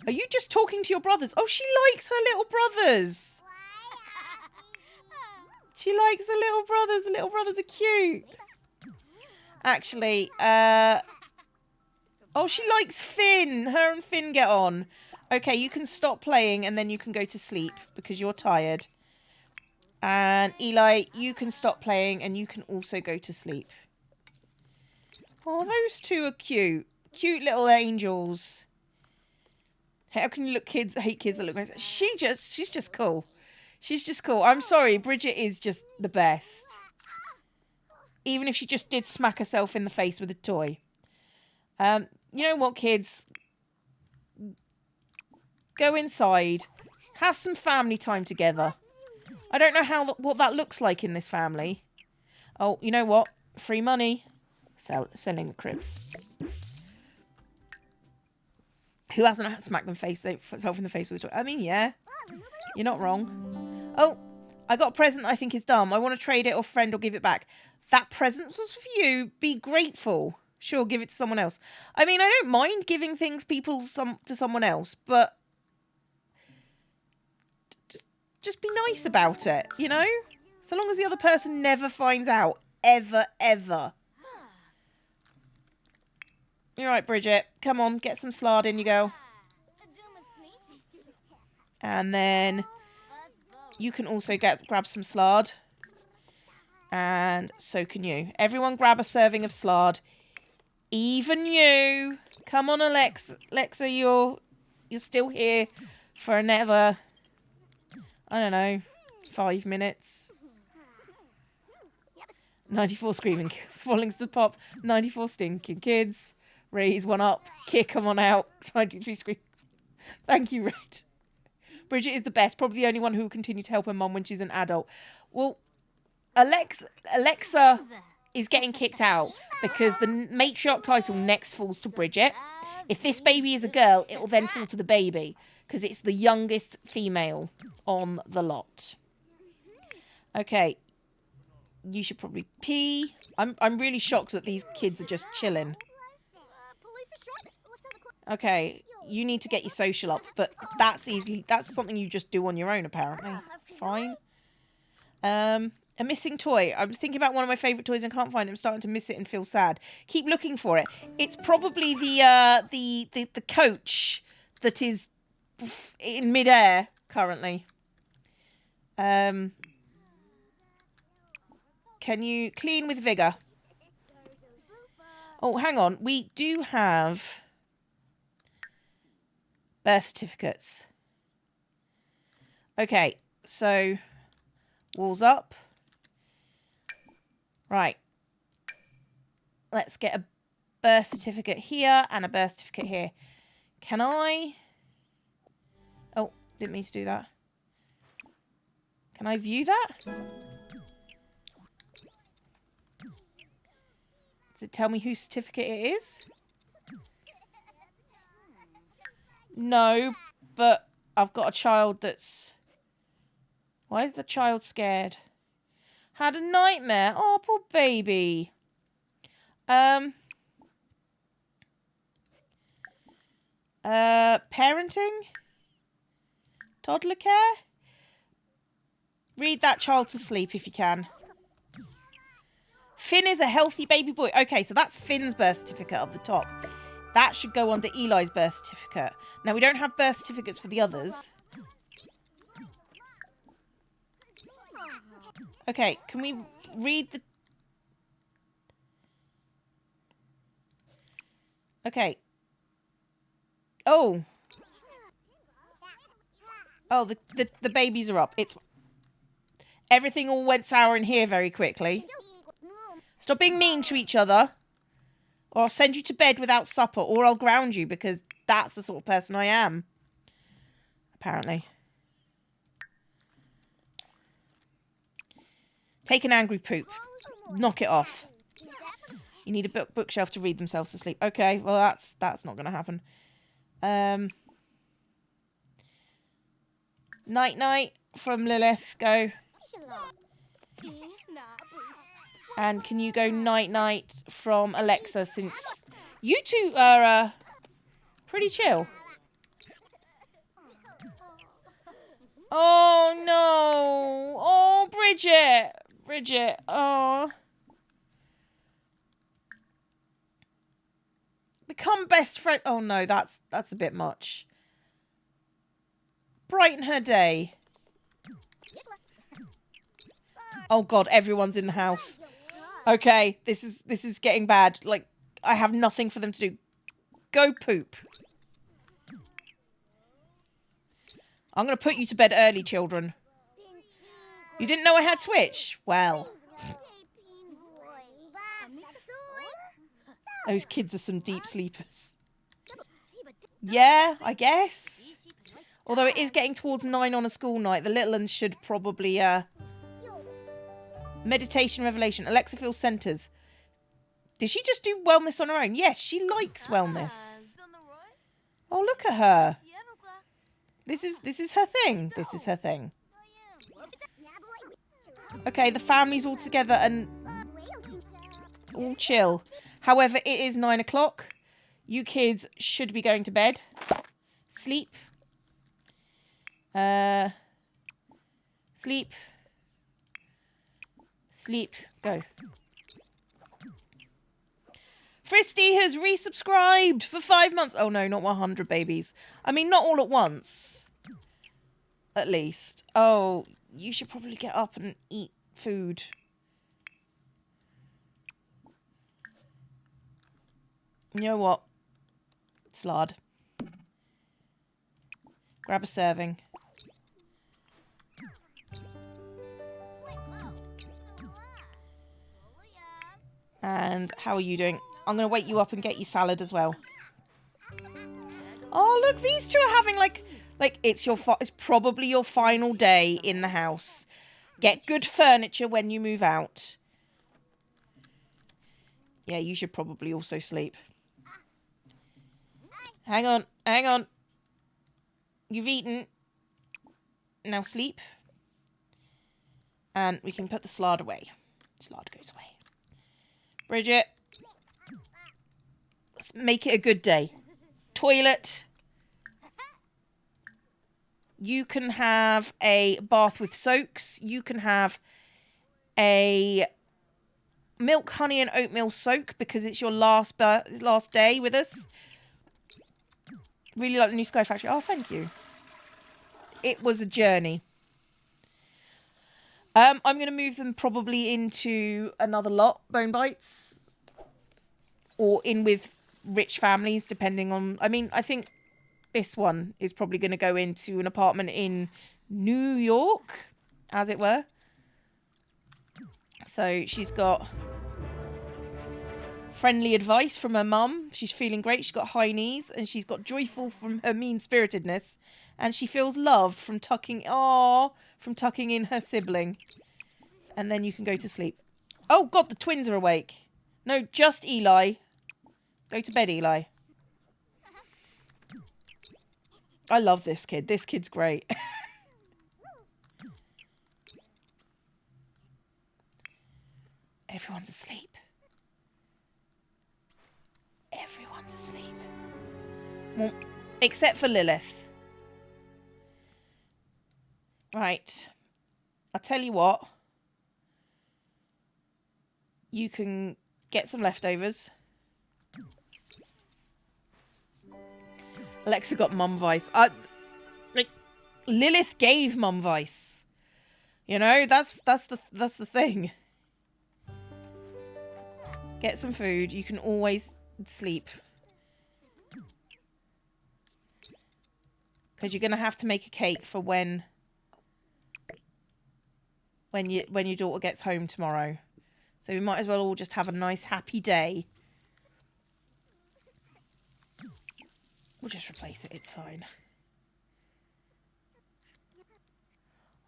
Are you just talking to your brothers? Oh, she likes her little brothers. She likes the little brothers. The little brothers are cute. Actually, oh, she likes Finn. Her and Finn get on. Okay, you can stop playing and then you can go to sleep because you're tired. And Eli, you can stop playing and you can also go to sleep. Oh, those two are cute. Cute little angels. How can you hate kids that look nice? She's just cool. She's just cool. I'm sorry, Bridget is just the best. Even if she just did smack herself in the face with a toy. You know what, kids? Go inside. Have some family time together. I don't know what that looks like in this family. Oh, you know what? Free money. Selling the cribs. Who hasn't smacked themself in the face with a toy? I mean, yeah. You're not wrong. Oh, I got a present that I think is dumb. I want to trade it or friend or give it back. That present was for you. Be grateful. Sure, give it to someone else. I mean, I don't mind giving things to someone else, but just be nice about it, you know? So long as the other person never finds out. Ever, ever. You're right, Bridget. Come on, get some slard in you go. And then you can also grab some slard. And so can you. Everyone grab a serving of slard. Even you. Come on, Alexa. Alexa, you're still here for another, I don't know, 5 minutes. 94 screaming. Falling to pop. 94 stinking kids. Raise one up. Kick them on out. 93 screams. Thank you, Red. Bridget is the best. Probably the only one who will continue to help her mum when she's an adult. Well, Alexa is getting kicked out because the matriarch title next falls to Bridget. If this baby is a girl, it will then fall to the baby because it's the youngest female on the lot. Okay. You should probably pee. I'm really shocked that these kids are just chilling. Okay, you need to get your social up, but that's something you just do on your own, apparently. It's fine. A missing toy. I was thinking about one of my favourite toys and can't find it. I'm starting to miss it and feel sad. Keep looking for it. It's probably the coach that is in midair currently. Can you clean with vigour? Oh, hang on. We do have birth certificates. Okay, so walls up. Right. Let's get a birth certificate here and a birth certificate here. Can I... Oh, didn't mean to do that. Can I view that? Does it tell me whose certificate it is? No, but I've got a child that's... Why is the child scared? Had a nightmare. Oh, poor baby. Parenting? Toddler care? Read that child to sleep if you can. Finn is a healthy baby boy. Okay, so that's Finn's birth certificate up the top. That should go under Eli's birth certificate. Now, we don't have birth certificates for the others. Okay, can we read the... Okay. Oh. Oh, the babies are up. It's... Everything all went sour in here very quickly. Stop being mean to each other. Or I'll send you to bed without supper. Or I'll ground you because that's the sort of person I am. Apparently. Take an angry poop. Knock it off. You need a bookshelf to read themselves to sleep. Okay, well that's not going to happen. Night night from Lilith. Go. And can you go night night from Alexa since you two are pretty chill. Oh no. Oh, Bridget. Bridget. Oh. Become best friend. Oh no, that's a bit much. Brighten her day. Oh god, everyone's in the house. Okay, this is getting bad. Like, I have nothing for them to do. Go poop. I'm going to put you to bed early, children. You didn't know I had Twitch? Well. Those kids are some deep sleepers. Yeah, I guess. Although it is getting towards 9 on a school night, the little ones should probably... Meditation revelation. Alexa feels centers. Did she just do wellness on her own? Yes, she likes wellness. Oh, look at her. This is her thing. This is her thing. Okay, the family's all together and all chill. However, it is 9 o'clock. You kids should be going to bed. Sleep. Sleep. Sleep. Go. Fristy has resubscribed for 5 months. Oh no, not 100 babies. I mean, not all at once. At least. Oh, you should probably get up and eat food. You know what? Slard. Grab a serving. And how are you doing? I'm going to wake you up and get you salad as well. Oh, look, these two are having like it's probably your final day in the house. Get good furniture when you move out. Yeah, you should probably also sleep. Hang on, hang on. You've eaten. Now sleep. And we can put the slard away. Slard goes away. Bridget. Let's make it a good day. Toilet. You can have a bath with soaks. You can have a milk, honey, and oatmeal soak because it's your last day with us. Really like the new Sky Factory. Oh, thank you. It was a journey. I'm going to move them probably into another lot, Bone Bites. Or in with rich families, depending on... I mean, I think this one is probably going to go into an apartment in New York, as it were. So she's got friendly advice from her mum. She's feeling great. She's got high knees. And she's got joyful from her mean-spiritedness. And she feels loved from tucking in her sibling. And then you can go to sleep. Oh, God, the twins are awake. No, just Eli. Go to bed, Eli. I love this kid. This kid's great. Everyone's asleep. Everyone's asleep. Well, except for Lilith. Right. I'll tell you what. You can get some leftovers. Alexa got mum vice. Lilith gave mum vice. You know, that's the thing. Get some food. You can always sleep. Because you're going to have to make a cake for when your daughter gets home tomorrow. So we might as well all just have a nice happy day. We'll just replace it. It's fine.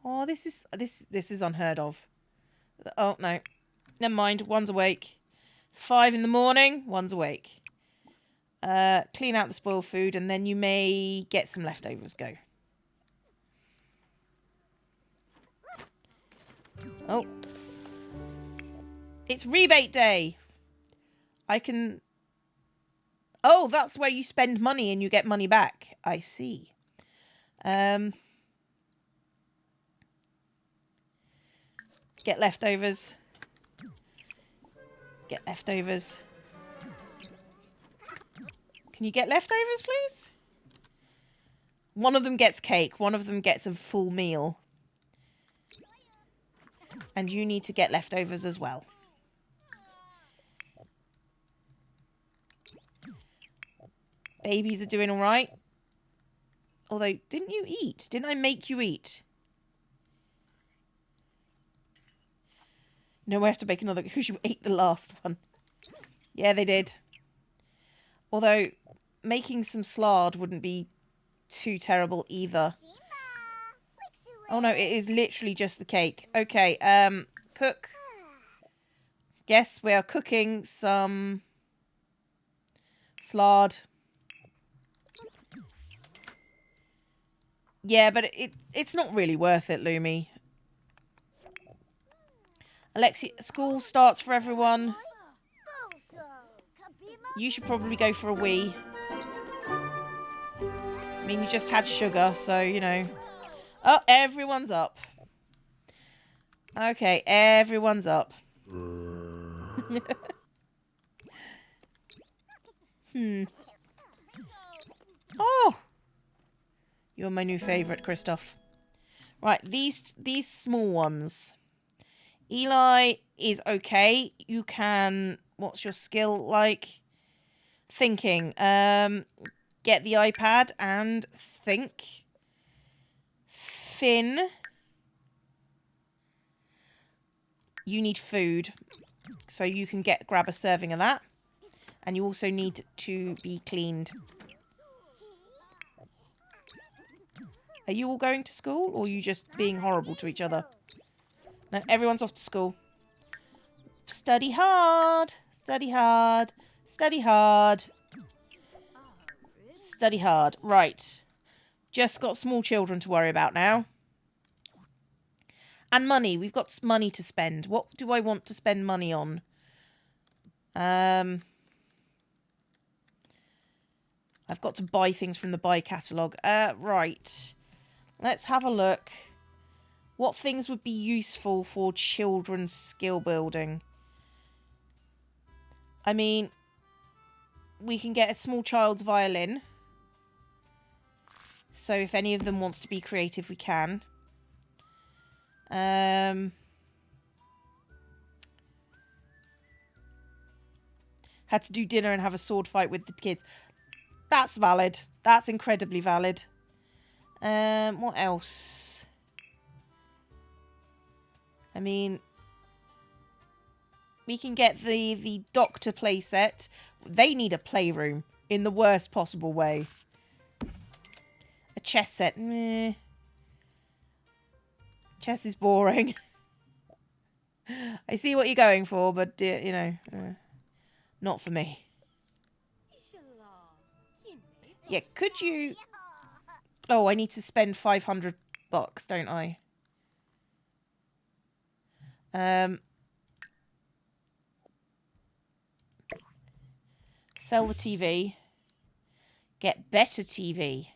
Oh, this is unheard of. Oh no, never mind. One's awake. It's 5 in the morning. One's awake. Clean out the spoiled food, and then you may get some leftovers. Go. Oh, it's rebate day. I can. Oh, that's where you spend money and you get money back. I see. Get leftovers. Get leftovers. Can you get leftovers, please? One of them gets cake. One of them gets a full meal. And you need to get leftovers as well. Babies are doing all right. Although, didn't you eat? Didn't I make you eat? No, we have to make another because you ate the last one. Yeah, they did. Although, making some slard wouldn't be too terrible either. Oh no, it is literally just the cake. Okay, cook. Yes, we are cooking some slard. Yeah, but it's not really worth it, Lumi. Alexia, school starts for everyone. You should probably go for a wee. I mean, you just had sugar, so, you know. Oh, everyone's up. Okay, everyone's up. Oh! You're my new favourite, Christoph. Right, these small ones. Eli is okay. You can... What's your skill like? Thinking. Get the iPad and think. Finn. You need food. So you can grab a serving of that. And you also need to be cleaned. Are you all going to school, or are you just being horrible to each other? No, everyone's off to school. Study hard. Study hard. Study hard. Study hard. Right. Just got small children to worry about now. And money. We've got money to spend. What do I want to spend money on? I've got to buy things from the buy catalogue. Right. Let's have a look. What things would be useful for children's skill building? I mean, we can get a small child's violin. So if any of them wants to be creative, we can. Had to do dinner and have a sword fight with the kids. That's valid. That's incredibly valid. What else? I mean, we can get the doctor playset. They need a playroom in the worst possible way. A chess set. Meh. Chess is boring. I see what you're going for, but, you know, not for me. Yeah, could you... Oh, I need to spend $500, don't I? Sell the TV. Get better TV.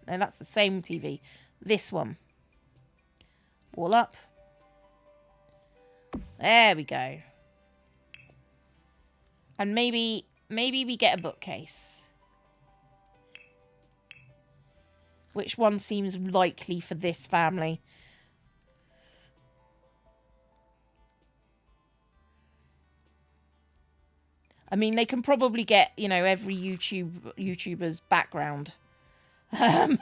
No, that's the same TV. This one. Wall up. There we go. And maybe we get a bookcase. Which one seems likely for this family? I mean, they can probably get, you know, every YouTuber's background. The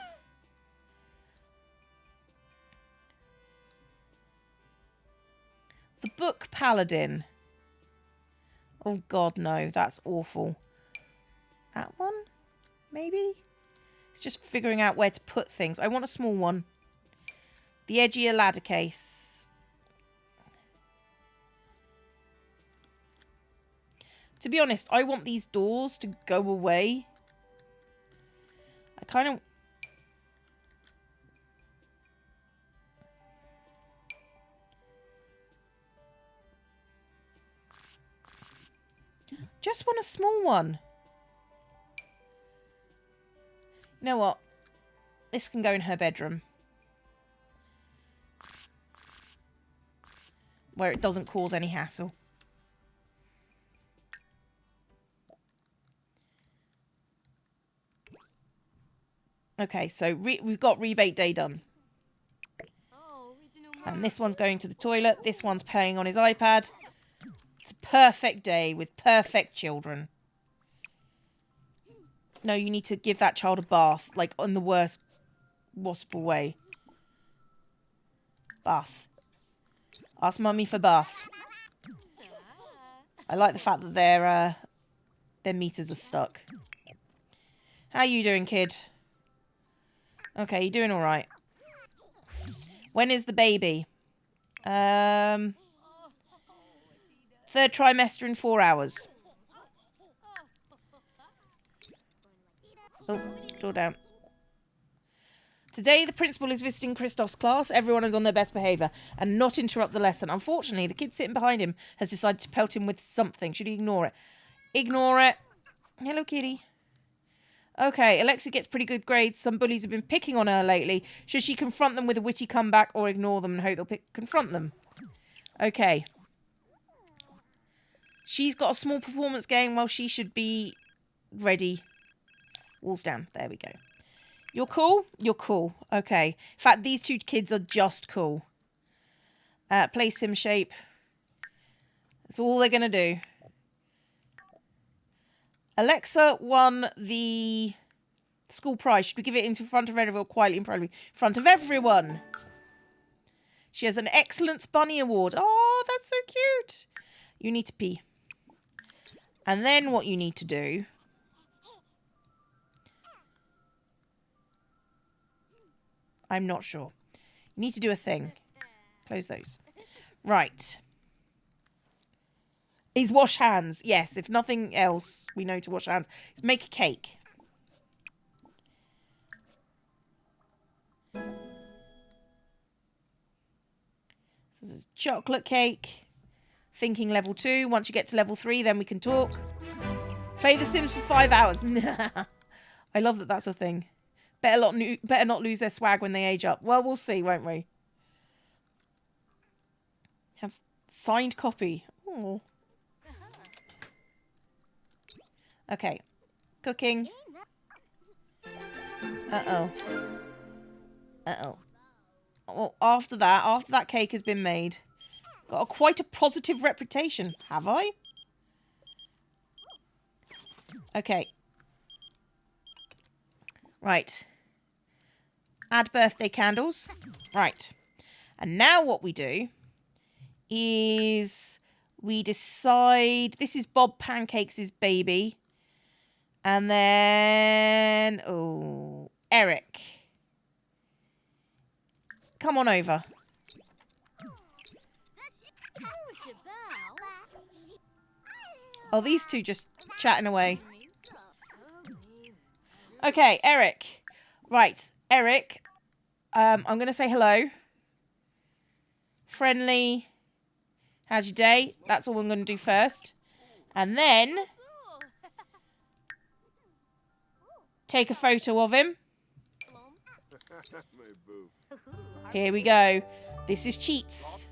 book Paladin. Oh, God, no. That's awful. That one? Maybe? It's just figuring out where to put things. I want a small one. The edgier ladder case. To be honest, I want these doors to go away. I kind of... just want a small one. You know what? This can go in her bedroom. Where it doesn't cause any hassle. Okay, so we've got rebate day done. And this one's going to the toilet. This one's playing on his iPad. It's a perfect day with perfect children. No, you need to give that child a bath. Like, in the worst possible way. Bath. Ask mummy for bath. I like the fact that their meters are stuck. How you doing, kid? Okay, you're doing all right. When is the baby? 3rd trimester in 4 hours. Oh, door down. Today, the principal is visiting Christoph's class. Everyone is on their best behaviour and not interrupt the lesson. Unfortunately, the kid sitting behind him has decided to pelt him with something. Should he ignore it? Ignore it. Hello, kitty. Okay, Alexa gets pretty good grades. Some bullies have been picking on her lately. Should she confront them with a witty comeback or ignore them and hope they'll confront them? Okay. She's got a small performance game. Well, she should be ready. Walls down. There we go. You're cool? You're cool. Okay. In fact, these two kids are just cool. Play sim shape. That's all they're going to do. Alexa won the school prize. Should we give it into front of everyone? Quietly and proudly. In front of everyone. She has an Excellence Bunny Award. Oh, Oh, that's so cute. You need to pee. And then what you need to do... I'm not sure. You need to do a thing. Close those. Right. Is wash hands. Yes, if nothing else, we know to wash hands. Is make a cake. This is chocolate cake. Thinking level 2. Once you get to level 3, then we can talk. Play The Sims for 5 hours. I love that that's a thing. Better not lose their swag when they age up. Well, we'll see, won't we? Have signed copy. Oh. Okay. Cooking. Uh-oh. Uh-oh. Well, after that cake has been made, got quite a positive reputation, have I? Okay. Right. Add birthday candles. Right. And now what we do is we decide... This is Bob Pancakes' baby. And then... Oh, Eric. Come on over. Oh, these two just chatting away. Okay, Eric. Right, Eric. I'm going to say hello. Friendly. How's your day? That's all I'm going to do first. And then... take a photo of him. Here we go. This is Cheats.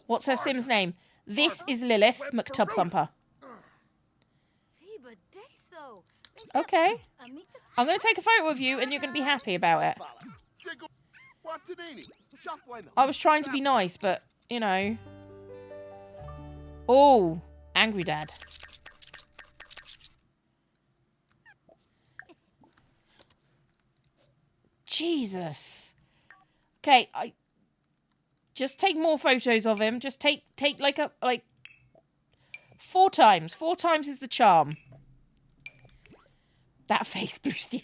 What's her Sim's name? This is Lilith McTubthumper. Okay. I'm going to take a photo of you and you're going to be happy about it. I was trying to be nice, but, you know. Oh, angry dad. Jesus. Okay, just take more photos of him. Just take like 4 times. 4 times is the charm. That face boosting.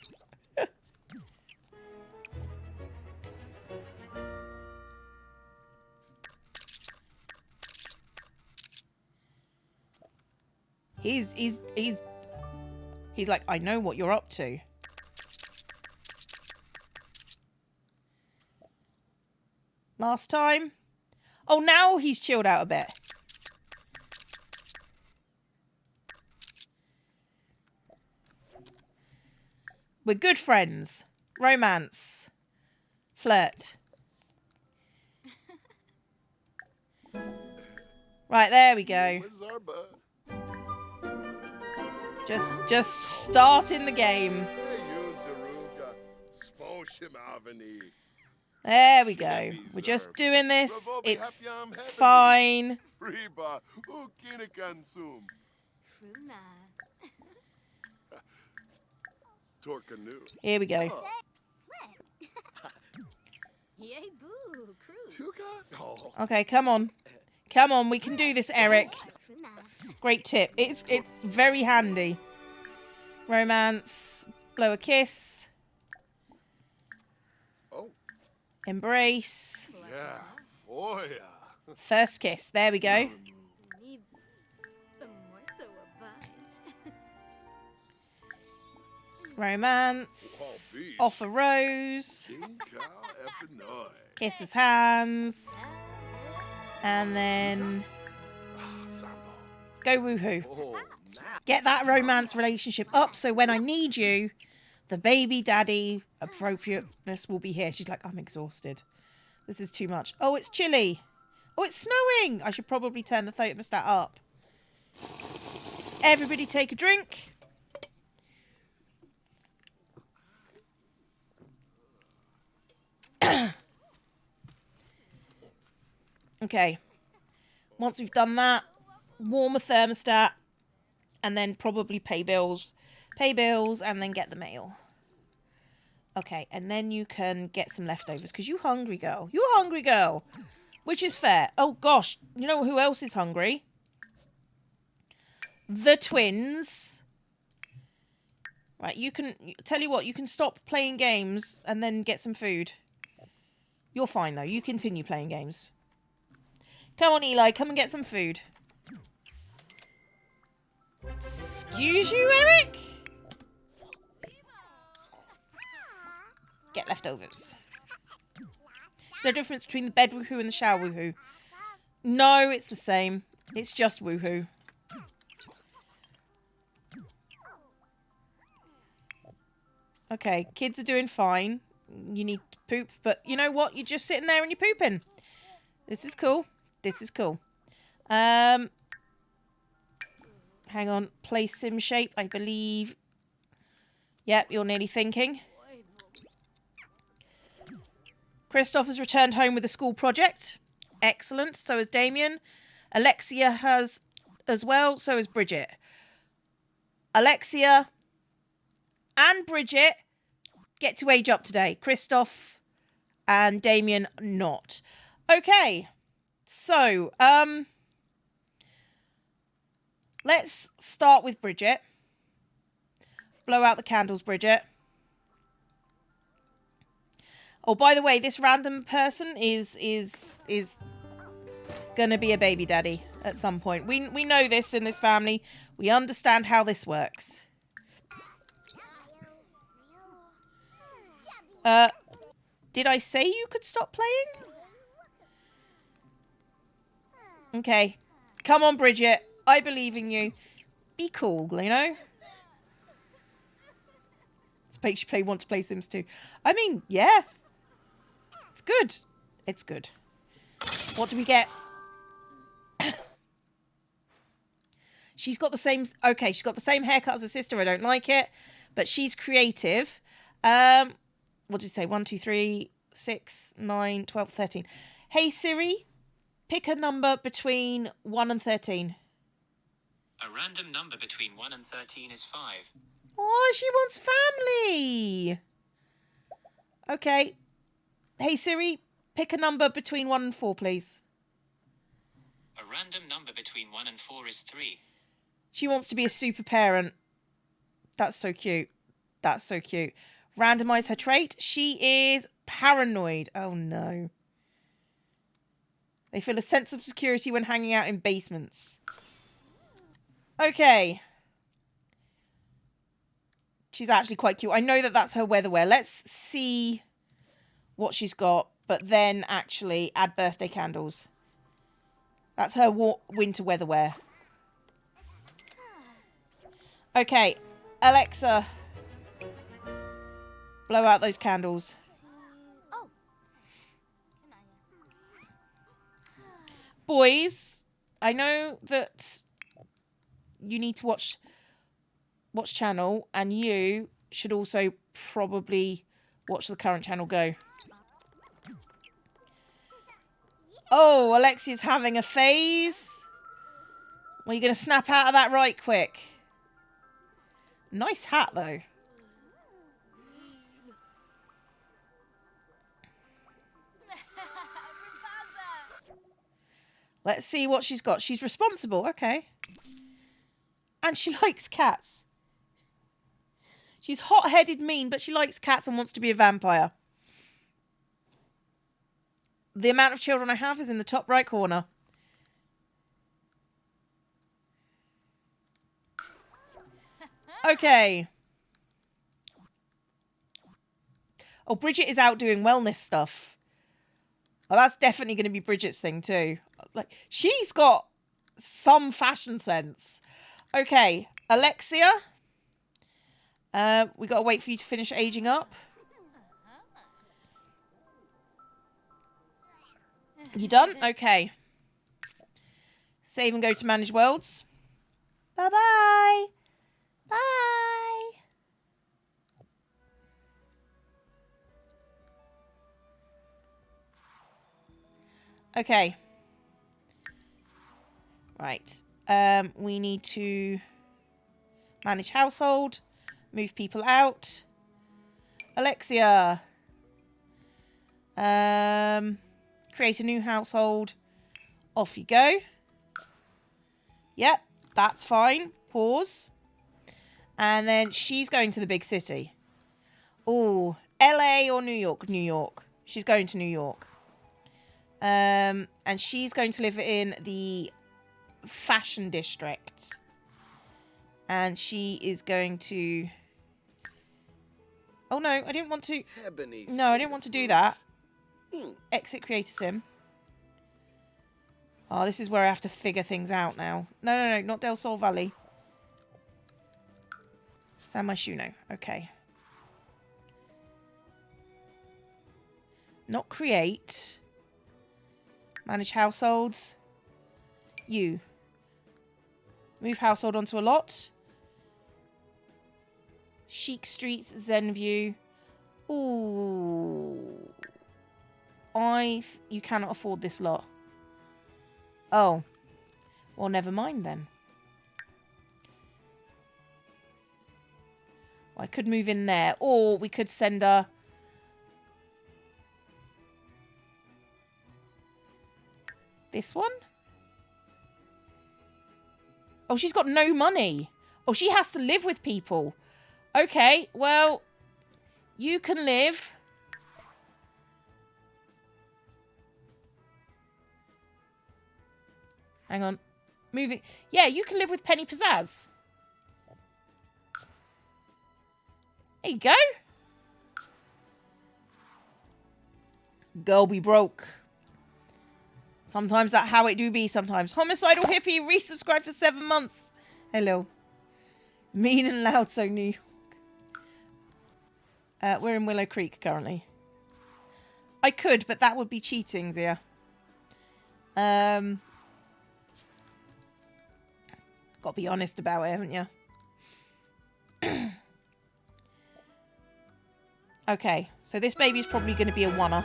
He's like, I know what you're up to. Last time. Oh, now he's chilled out a bit. We're good friends. Romance. Flirt. Right, there we go. Just starting the game. There we go. We're just doing this. It's fine. Here we go. Okay, come on. Come on, we can do this, Eric. Great tip. It's very handy. Romance. Blow a kiss. Embrace. First kiss. There we go. Romance. Offer rose. Kiss his hands. And then go woohoo. Get that romance relationship up so when I need you, the baby daddy appropriateness will be here. She's like, I'm exhausted. This is too much. Oh, it's chilly. Oh, it's snowing. I should probably turn the thermostat up. Everybody take a drink. Okay. Once we've done that, warm a thermostat and then probably pay bills. Pay bills and then get the mail. Okay, and then you can get some leftovers because you hungry girl. You hungry girl. Which is fair. Oh, gosh. You know who else is hungry? The twins. Right, you can... Tell you what, you can stop playing games and then get some food. You're fine, though. You continue playing games. Come on, Eli. Come and get some food. Excuse you, Eric? Get leftovers. Is there a difference between the bed woohoo and the shower woohoo? No, it's the same. It's just woohoo. Okay, kids are doing fine. You need to poop, but you know what? You're just sitting there and you're pooping. This is cool. This is cool. Hang on. Play sim shape, I believe. Yep, you're nearly thinking. Christoph has returned home with a school project. Excellent. So has Damien. Alexia has as well. So has Bridget. Alexia and Bridget get to age up today. Christoph and Damien not. Okay. So, let's start with Bridget. Blow out the candles, Bridget. Oh, by the way, this random person is gonna be a baby daddy at some point. We know this in this family. We understand how this works. Did I say you could stop playing? Okay. Come on, Bridget. I believe in you. Be cool, you know? This makes you want to play Sims 2. I mean, yeah. It's good. It's good. What do we get? She's got the same... Okay, she's got the same haircut as her sister. I don't like it. But she's creative. What did you say? 1, 2, 3, 6, 9, 12, 13. Hey, Siri. Pick a number between 1 and 13. A random number between 1 and 13 is 5. Oh, she wants family. Okay. Hey, Siri, pick a number between 1 and 4, please. A random number between 1 and 4 is 3. She wants to be a super parent. That's so cute. That's so cute. Randomize her trait. She is paranoid. Oh, no. They feel a sense of security when hanging out in basements. Okay. She's actually quite cute. I know that that's her weatherwear. Let's see what she's got. But then actually add birthday candles. That's her winter weatherwear. Okay. Alexa. Blow out those candles. Boys, I know that you need to watch channel, and you should also probably watch the current channel go. Oh, Alexia's having a phase. Well, you're going to snap out of that right quick. Nice hat, though. Let's see what she's got. She's responsible. Okay. And she likes cats. She's hot-headed, mean, but she likes cats and wants to be a vampire. The amount of children I have is in the top right corner. Okay. Oh, Bridget is out doing wellness stuff. Oh, that's definitely going to be Bridget's thing too. Like, she's got some fashion sense. Okay, Alexia. We got to wait for you to finish aging up. You done? Okay. Save and go to manage worlds. Bye-bye. Bye. Okay. Right. We need to manage household. Move people out. Alexia. Come Create a new household. Off you go. Yep, that's fine. Pause. And then she's going to the big city. Oh, LA or New York? New York. She's going to New York. And she's going to live in the fashion district. And she is going to... Oh, no, I didn't want to... No, I didn't want to do that. Exit Creator Sim. Oh, this is where I have to figure things out now. No, not Del Sol Valley. San Myshuno. Okay. Not create. Manage households. You. Move household onto a lot. Chic Streets, Zen View. Ooh. You cannot afford this lot. Oh. Well, never mind then. Well, I could move in there. Or we could send her... This one? Oh, she's got no money. Oh, she has to live with people. Okay, well, you can live. Hang on. Moving. Yeah, you can live with Penny Pizzazz. There you go. Girl be broke. Sometimes that how it do be sometimes. Homicidal Hippie resubscribed for 7 months. Hello. Mean and loud, so New York. We're in Willow Creek currently. I could, but that would be cheating, Zia. Got to be honest about it, haven't you? Okay, so this baby's probably going to be a oneer.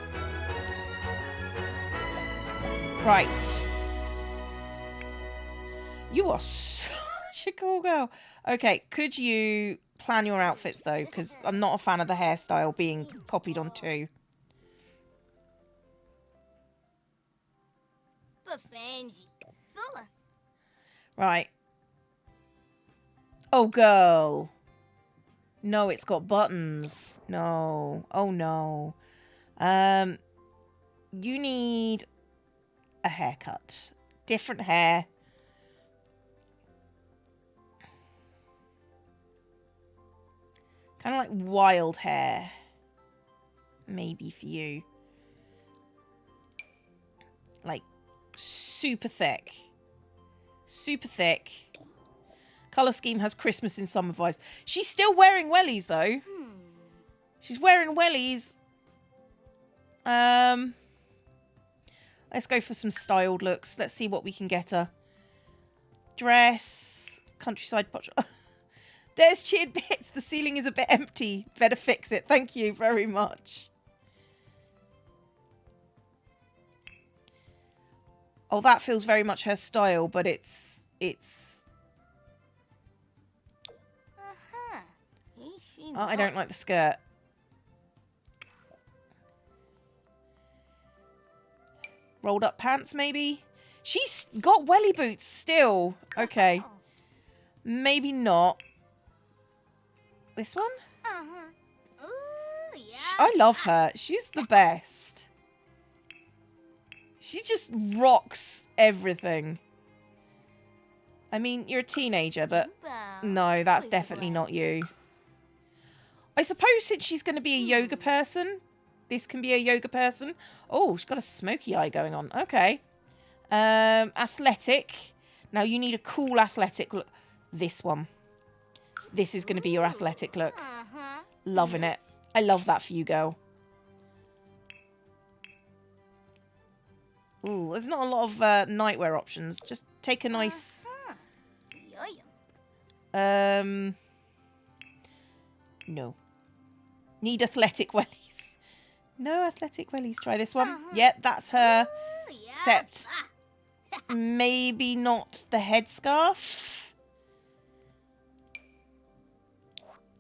Right. You are such a cool girl. Okay, could you plan your outfits, though? Because I'm not a fan of the hairstyle being copied on 2. Right. Oh, girl. No, it's got buttons. No. Oh, no. You need a haircut. Different hair. Kind of like wild hair. Maybe for you. Like super thick. Super thick. Colour scheme has Christmas in summer vibes. She's still wearing wellies though. She's wearing wellies. Let's go for some styled looks. Let's see what we can get her. Dress. Countryside portrait. Des cheered bits. The ceiling is a bit empty. Better fix it. Thank you very much. Oh, that feels very much her style, but it's... Oh, I don't like the skirt. Rolled up pants, maybe? She's got welly boots still. Okay. Maybe not. This one? I love her. She's the best. She just rocks everything. I mean, you're a teenager, but no, that's definitely not you. I suppose since she's going to be a yoga person, this can be a yoga person. Oh, she's got a smoky eye going on. Okay. Athletic. Now, you need a cool athletic look. This one. This is going to be your athletic look. Loving it. I love that for you, girl. Ooh, there's not a lot of nightwear options. Just take a nice... No. Need athletic wellies. No athletic wellies. Try this one. Yep, that's her. Except maybe not the headscarf.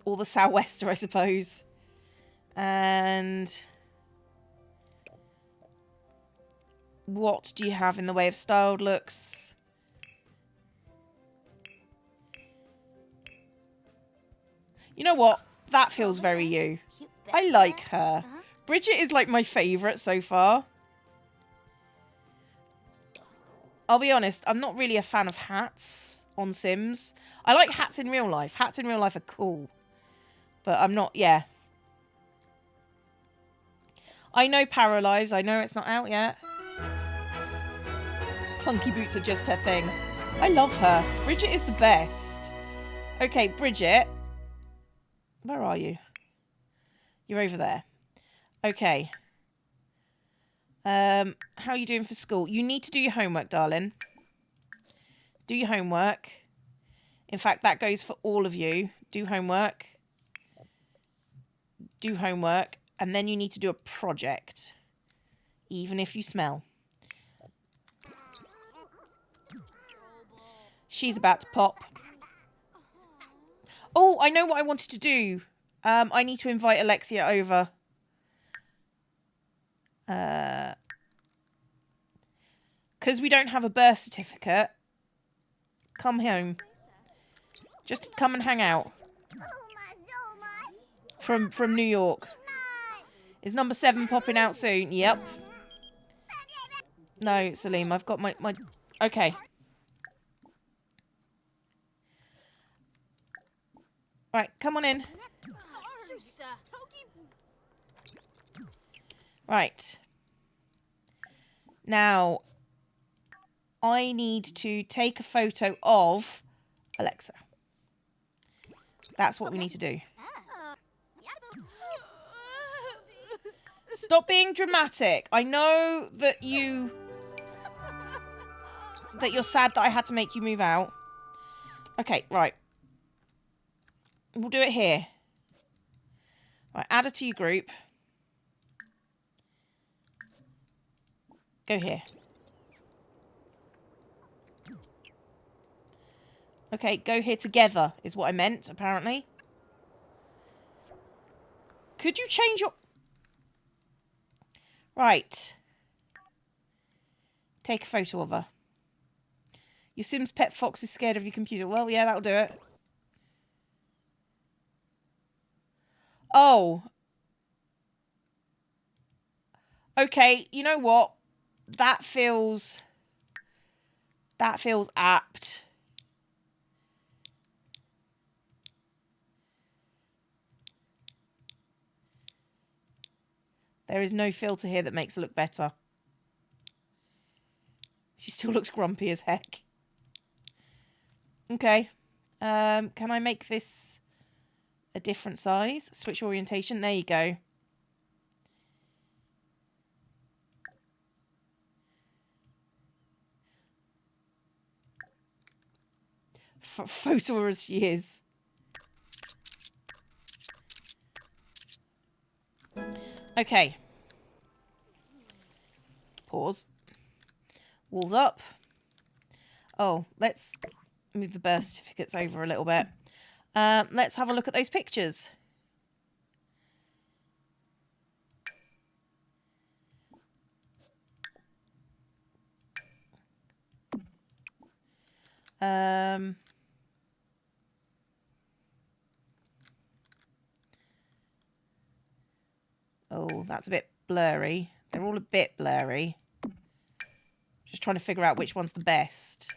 Or the sou'wester, I suppose. And What do you have in the way of styled looks? You know what? That feels very you. I like her. Bridget is like my favourite so far. I'll be honest, I'm not really a fan of hats on Sims. I like hats in real life. Hats in real life are cool. But I'm not, yeah. I know Paralives. I know it's not out yet. Clunky boots are just her thing. I love her. Bridget is the best. Okay, Bridget. Where are you? You're over there. Okay. How are you doing for school? You need to do your homework, darling. Do your homework. In fact, that goes for all of you. Do homework. Do homework. And then you need to do a project. Even if you smell. She's about to pop. Oh, I know what I wanted to do. I need to invite Alexia over. Because we don't have a birth certificate. Come home. Just come and hang out. From New York. Is number 7 popping out soon? Yep. No, Salim, I've got my... Okay. Right, come on in. Right. Now, I need to take a photo of Alexa. That's what we need to do. Stop being dramatic. I know that you're sad that I had to make you move out. Okay, right. We'll do it here. Right, add her to your group. Go here. Okay, go here together is what I meant, apparently. Could you change your... Right. Take a photo of her. Your Sim's pet fox is scared of your computer. Well, yeah, that'll do it. Oh. Okay, you know what? That feels apt. There is no filter here that makes her look better. She still looks grumpy as heck. Okay. Can I make this a different size? Switch orientation. There you go. Photo her as she is. Okay. Pause. Walls up. Oh, let's move the birth certificates over a little bit. Let's have a look at those pictures. Oh, that's a bit blurry. They're all a bit blurry. Just trying to figure out which one's the best.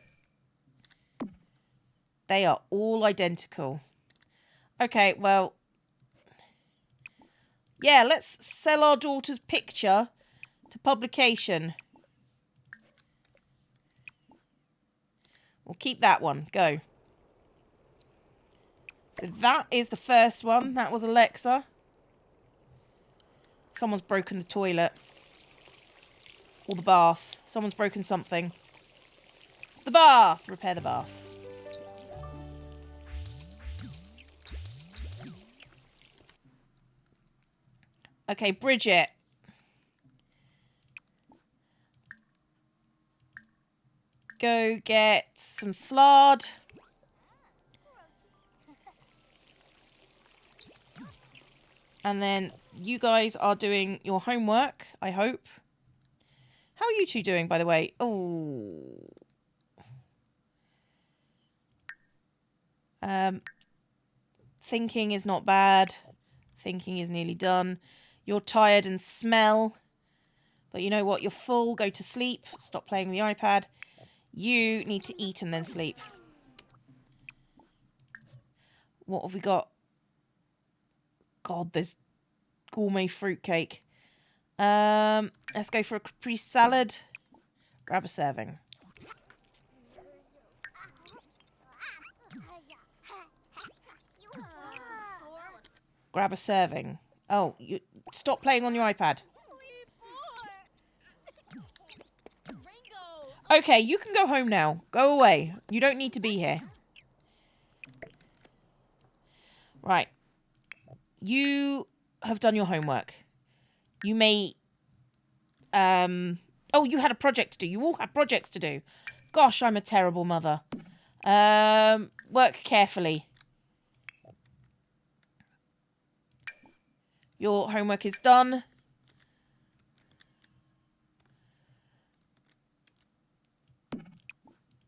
They are all identical. Okay, well... Yeah, let's sell our daughter's picture to publication. We'll keep that one. Go. So that is the first one. That was Alexa. Someone's broken the toilet. Or the bath. Someone's broken something. The bath! Repair the bath. Okay, Bridget. Go get some slard. And then you guys are doing your homework, I hope. How are you two doing, by the way? Oh. Thinking is not bad. Thinking is nearly done. You're tired and smell. But you know what? You're full. Go to sleep. Stop playing with the iPad. You need to eat and then sleep. What have we got? God, there's gourmet fruitcake. Let's go for a caprese salad. Grab a serving. Grab a serving. Oh, you stop playing on your iPad. Okay, you can go home now. Go away. You don't need to be here. Right. You have done your homework. You may... Oh, you had a project to do. You all have projects to do. Gosh, I'm a terrible mother. Work carefully. Your homework is done.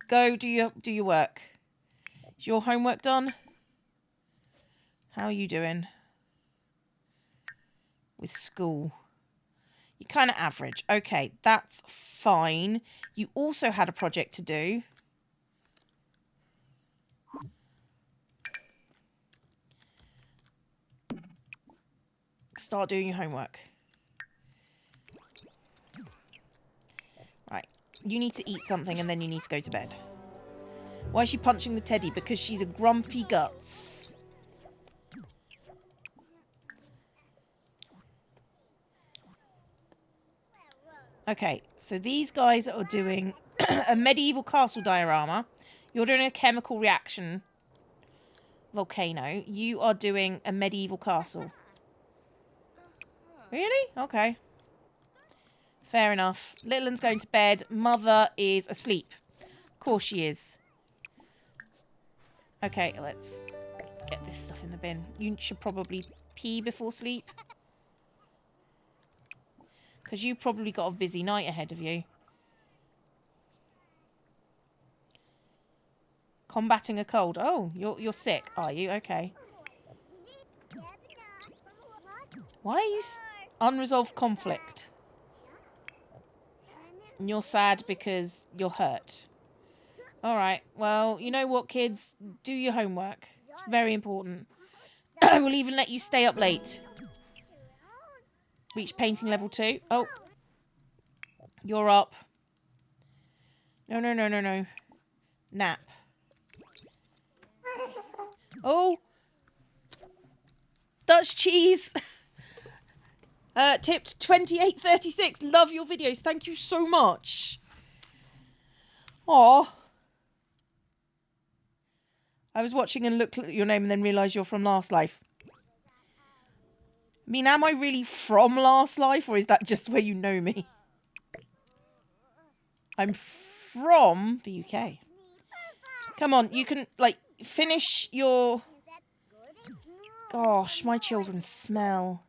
Go do your work. Is your homework done? How are you doing with school? You're kind of average. Okay, that's fine. You also had a project to do. Start doing your homework. Right. You need to eat something and then you need to go to bed. Why is she punching the teddy? Because she's a grumpy guts. Okay, so these guys are doing a medieval castle diorama. You're doing a chemical reaction volcano. You are doing a medieval castle. Really? Okay. Fair enough. Little one's going to bed. Mother is asleep. Of course she is. Okay, let's get this stuff in the bin. You should probably pee before sleep. Because you've probably got a busy night ahead of you. Combating a cold. Oh, you're sick, are you? Okay. Why are you... Unresolved conflict. And you're sad because you're hurt. Alright, well, you know what, kids? Do your homework. It's very important. I will even let you stay up late. Reach painting level 2. Oh. You're up. No, no, no, no, no. Nap. Oh. Dutch cheese. Tipped 2836. Love your videos. Thank you so much. Aw. I was watching and looked at your name and then realised you're from Last Life. I mean, am I really from Last Life, or is that just where you know me? I'm from the UK. Come on, you can, like, finish your... Gosh, my children smell.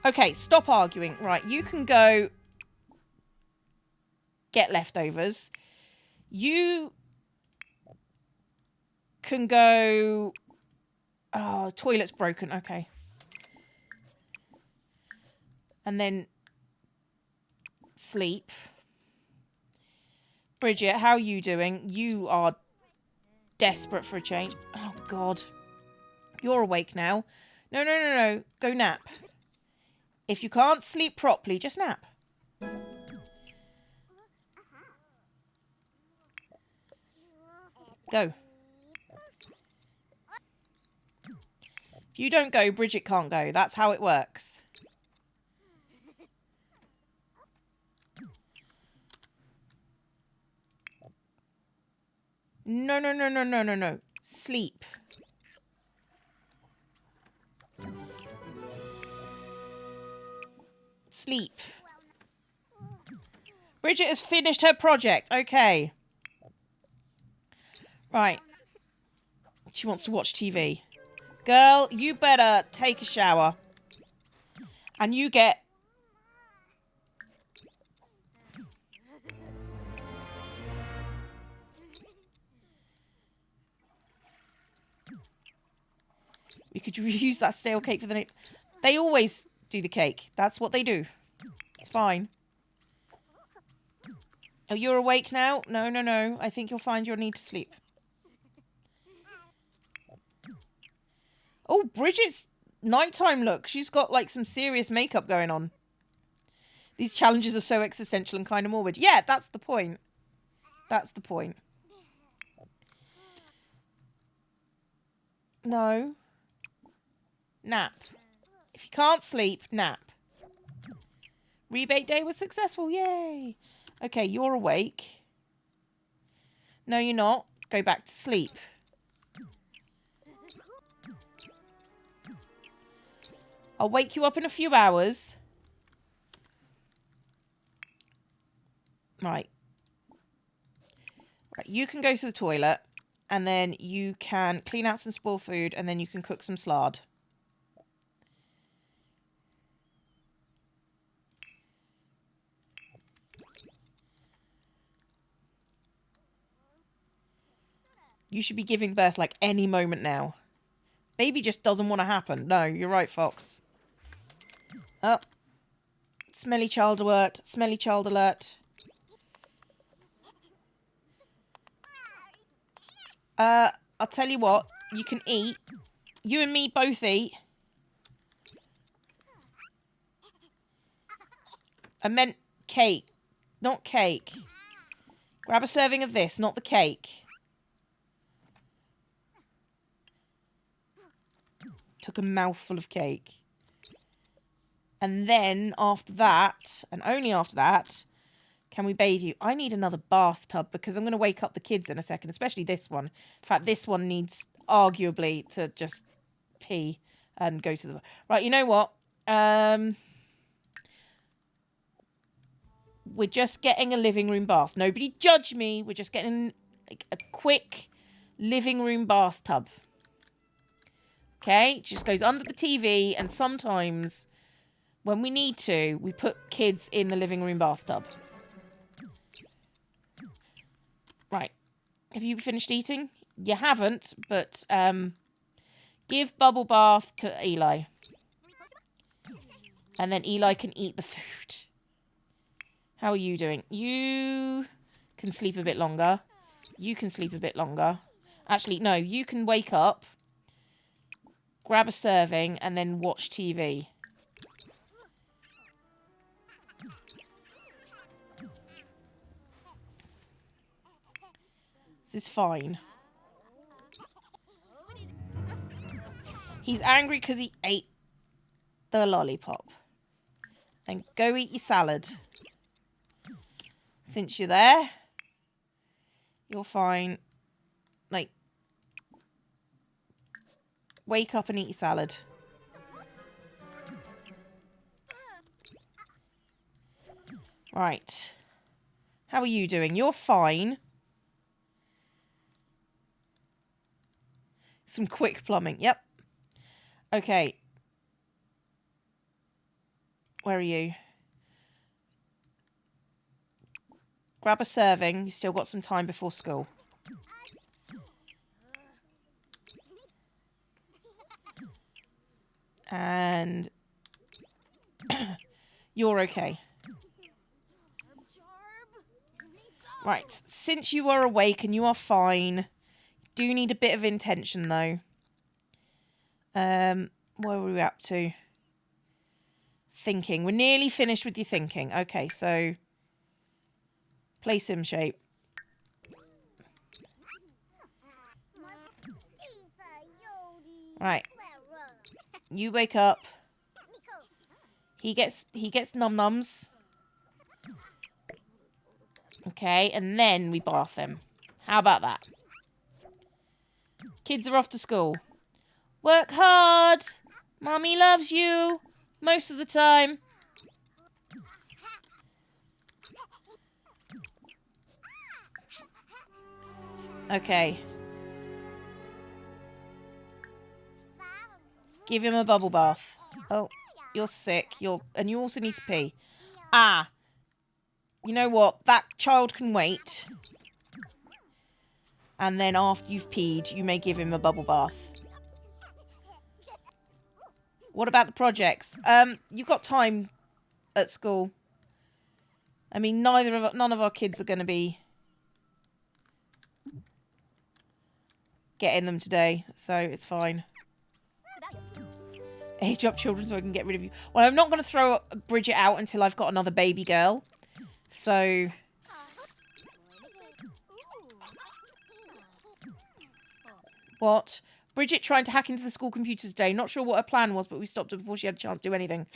Okay, stop arguing. Right, you can go get leftovers. You can go... Oh, toilet's broken. Okay. And then sleep. Bridget, how are you doing? You are desperate for a change. Oh, God. You're awake now. No, no, no, no. Go nap. If you can't sleep properly, just nap. Go. If you don't go, Bridget can't go. That's how it works. No, no, no, no, no, no, no. Sleep. Sleep. Bridget has finished her project. Okay. Right. She wants to watch TV. Girl, you better take a shower. And you get... We could reuse that stale cake for the... They always do the cake. That's what they do. It's fine. Oh, you're awake now? No, no, no. I think you'll find you'll need to sleep. Oh, Bridget's nighttime look. She's got like some serious makeup going on. These challenges are so existential and kind of morbid. Yeah, that's the point. That's the point. No. Nap. If you can't sleep, nap. Rebate day was successful. Yay. Okay, you're awake. No, you're not. Go back to sleep. I'll wake you up in a few hours. Right. Right, you can go to the toilet. And then you can clean out some spoiled food. And then you can cook some slard. You should be giving birth like any moment now. Baby just doesn't want to happen. No, you're right, Fox. Oh. Smelly child alert. Smelly child alert. I'll tell you what. You can eat. You and me both eat. I meant cake. Not cake. Grab a serving of this, not the cake. Took a mouthful of cake. And then after that, and only after that, can we bathe you? I need another bathtub because I'm going to wake up the kids in a second, especially this one. In fact, this one needs arguably to just pee and go to the... Right, you know what? We're just getting a living room bath. Nobody judge me. We're just getting like a quick living room bathtub. Okay? It just goes under the TV, and sometimes when we need to, we put kids in the living room bathtub. Right. Have you finished eating? You haven't, but give bubble bath to Eli. And then Eli can eat the food. How are you doing? You can sleep a bit longer. You can sleep a bit longer. Actually, no, you can wake up, grab a serving, and then watch TV. This is fine. He's angry because he ate the lollipop. Then go eat your salad. Since you're there, you're fine. Like, wake up and eat your salad. Right. How are you doing? You're fine. Some quick plumbing. Yep. Okay. Where are you? Grab a serving. You still got some time before school. And you're okay. Right. Since you are awake and you are fine, do need a bit of intention though. Where were we up to? Thinking. We're nearly finished with your thinking. Okay, so play sim shape. Right. You wake up. He gets num-nums. Okay, and then we bath him. How about that? Kids are off to school. Work hard. Mommy loves you. Most of the time. Okay. Give him a bubble bath. Oh, You're sick. And you also need to pee. Ah. You know what? That child can wait. And then after you've peed, you may give him a bubble bath. What about the projects? You've got time at school. I mean, none of our kids are going to be getting them today, so it's fine. Age up children so I can get rid of you. Well, I'm not going to throw Bridget out until I've got another baby girl. So... What? Bridget trying to hack into the school computer today. Not sure what her plan was, but we stopped her before she had a chance to do anything.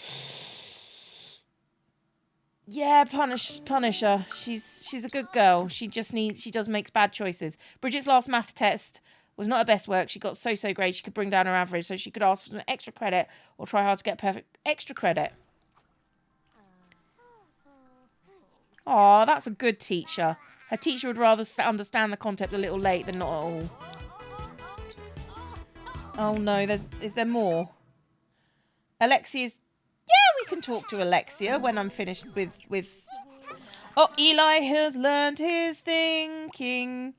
Yeah, punish her. She's a good girl. She does make bad choices. Bridget's last math test was not her best work. She got so grade she could bring down her average, so she could ask for some extra credit or try hard to get perfect extra credit. Oh, that's a good teacher. Her teacher would rather understand the concept a little late than not at all. Oh no, is there more? Alexia's... Yeah, we can talk to Alexia when I'm finished with... Oh, Eli has learned his thinking.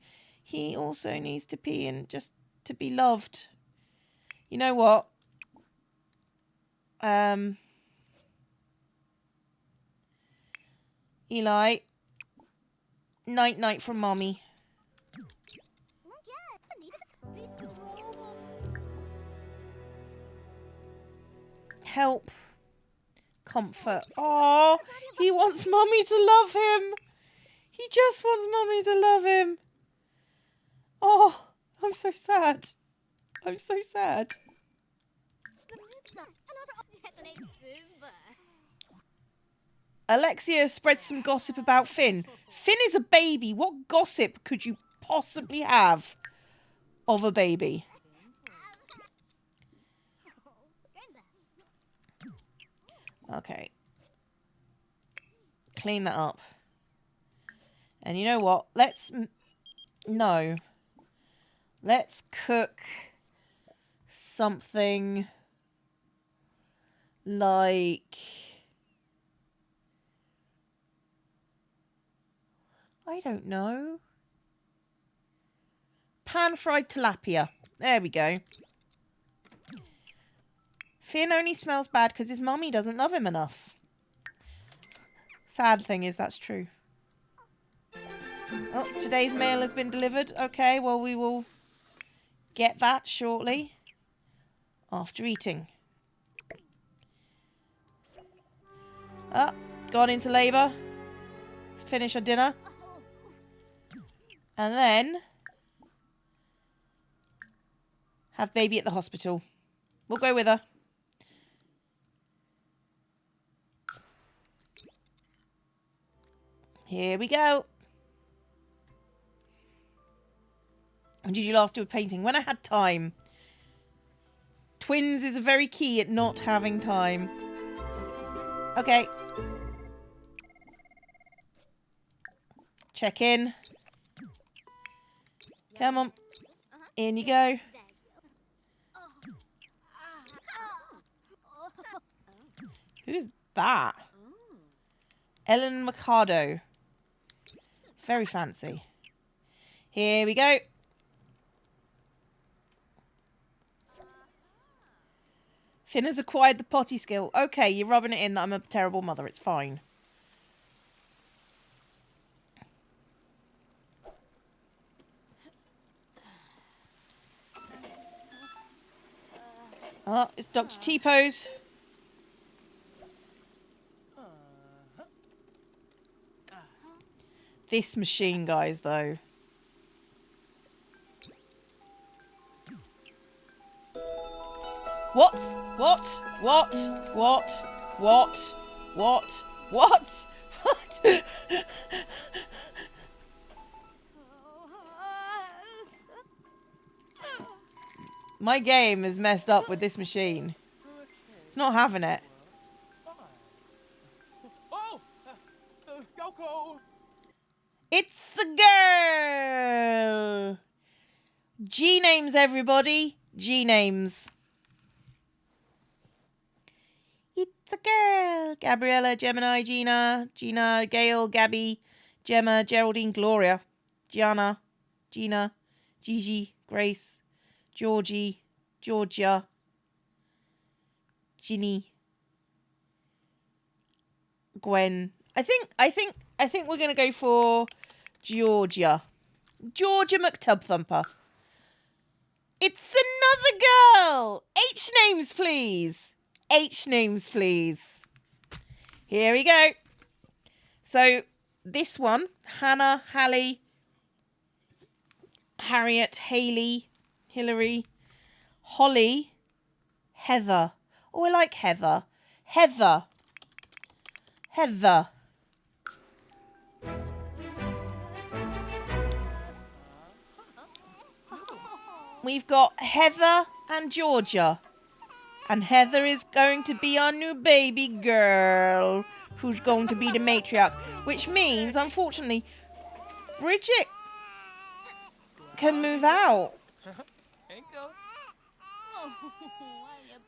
He also needs to pee and just to be loved. You know what? Eli. Night-night from Mommy. Help. Comfort. Oh, he wants Mummy to love him. He just wants Mummy to love him. Oh, I'm so sad. I'm so sad. Alexia spread some gossip about Finn. Finn is a baby. What gossip could you possibly have of a baby? Okay. Clean that up. And you know what? Let's cook something like... I don't know. Pan-fried tilapia. There we go. Finn only smells bad because his mummy doesn't love him enough. Sad thing is, that's true. Oh, today's mail has been delivered. Okay, well, we will get that shortly after eating. Oh, gone into labour. Let's finish our dinner. And then have baby at the hospital. We'll go with her. Here we go. When did you last do a painting? When I had time. Twins is very key at not having time. Okay. Check in. Come on. In you go. Who's that? Ellen Mercado. Very fancy. Here we go. Finn has acquired the potty skill. Okay, you're rubbing it in that I'm a terrible mother. It's fine. Oh, it's Dr. T-Pose. This machine, guys, though. What? What? What? What? What? What? What? What? My game is messed up with this machine. It's not having it. It's the girl! G-names, everybody. G-names. It's Gabriella, Gemini, Gina, Gail, Gabby, Gemma, Geraldine, Gloria, Gianna, Gina, Gigi, Grace, Georgie, Georgia, Ginny, Gwen. I think we're gonna go for Georgia. Georgia McTubthumper. It's another girl! H names, please. H names, please. Here we go. So, this one, Hannah, Hallie, Harriet, Haley, Hillary, Holly, Heather. Oh, I like Heather. Heather. Heather. We've got Heather and Georgia. And Heather is going to be our new baby girl, who's going to be the matriarch. Which means, unfortunately, Bridget can move out.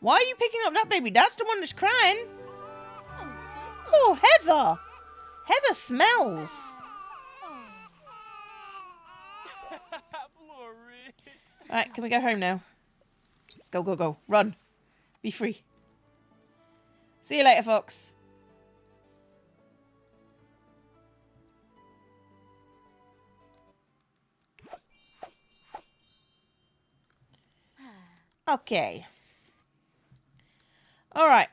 Why are you picking up that baby? That's the one that's crying. Oh, Heather. Heather smells. Right, can we go home now? Go, go, go. Run. Be free. See you later, Fox. Okay. All right.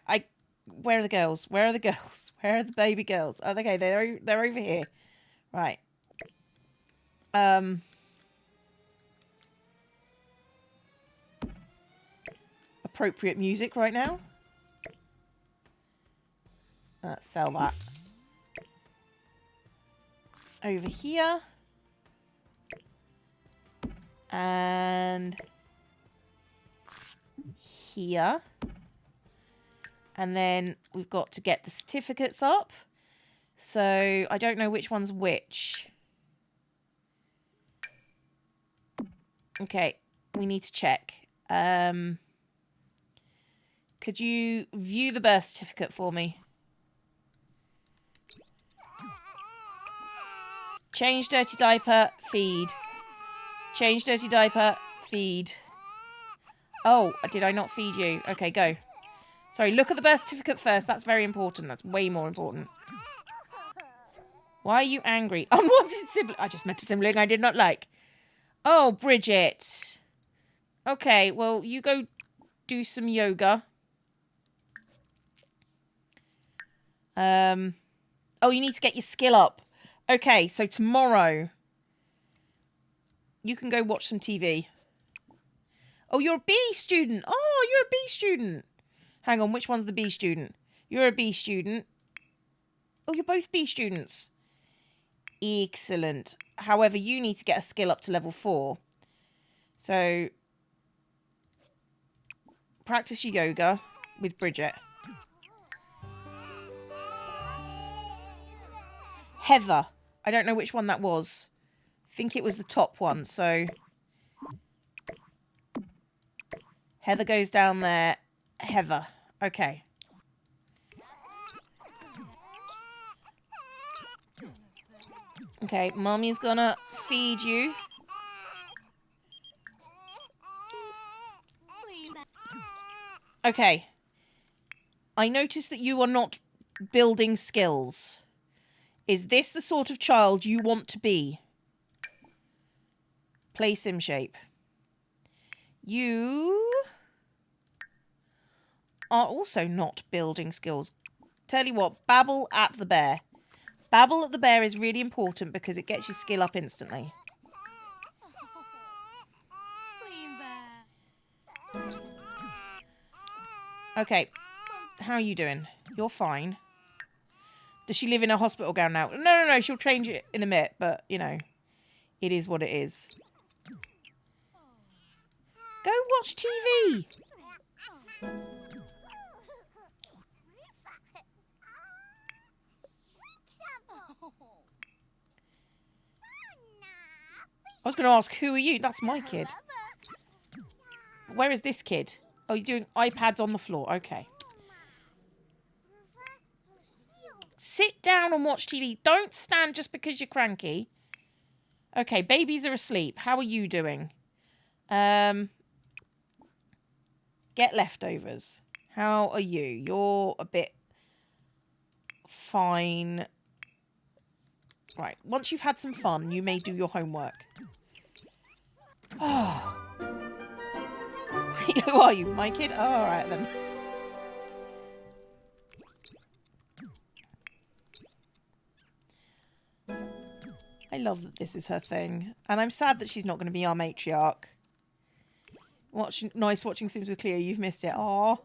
Where are the girls? Where are the girls? Where are the baby girls? Oh, okay, they're over here. Right. Appropriate music right now. Let's sell that. Over here. And here. And then we've got to get the certificates up. So I don't know which one's which. Okay, we need to check. Could you view the birth certificate for me? Change dirty diaper, feed. Change dirty diaper, feed. Oh, did I not feed you? Okay, go. Sorry, look at the birth certificate first. That's very important. That's way more important. Why are you angry? Unwanted sibling. I just met a sibling I did not like. Oh, Bridget. Okay, well, you go do some yoga. Oh, you need to get your skill up. Okay, so tomorrow you can go watch some TV. Oh, you're a B student. Oh, you're a B student. Hang on, which one's the B student? You're a B student. Oh, you're both B students. Excellent. However, you need to get a skill up to level 4. So, practice your yoga with Bridget. Heather. I don't know which one that was. I think it was the top one, so... Heather goes down there. Heather. Okay. Okay, Mummy's gonna feed you. Okay. I noticed that you are not building skills. Is this the sort of child you want to be? Play sim shape. You are also not building skills. Tell you what, babble at the bear. Babble at the bear is really important because it gets your skill up instantly. Okay, how are you doing? You're fine. Does she live in a hospital gown now? No, she'll change it in a minute, but, you know, it is what it is. Go watch TV. I was going to ask, who are you? That's my kid. Where is this kid? Oh, you're doing iPads on the floor. Okay. Sit down and watch TV. Don't stand just because you're cranky. Okay, babies are asleep. How are you doing? Get leftovers. How are you? You're a bit fine. Right, once you've had some fun, you may do your homework. Oh. Who are you, my kid? Oh, all right then. I love that this is her thing. And I'm sad that she's not going to be our matriarch. Nice watching Sims with Cleo. You've missed it. Aw.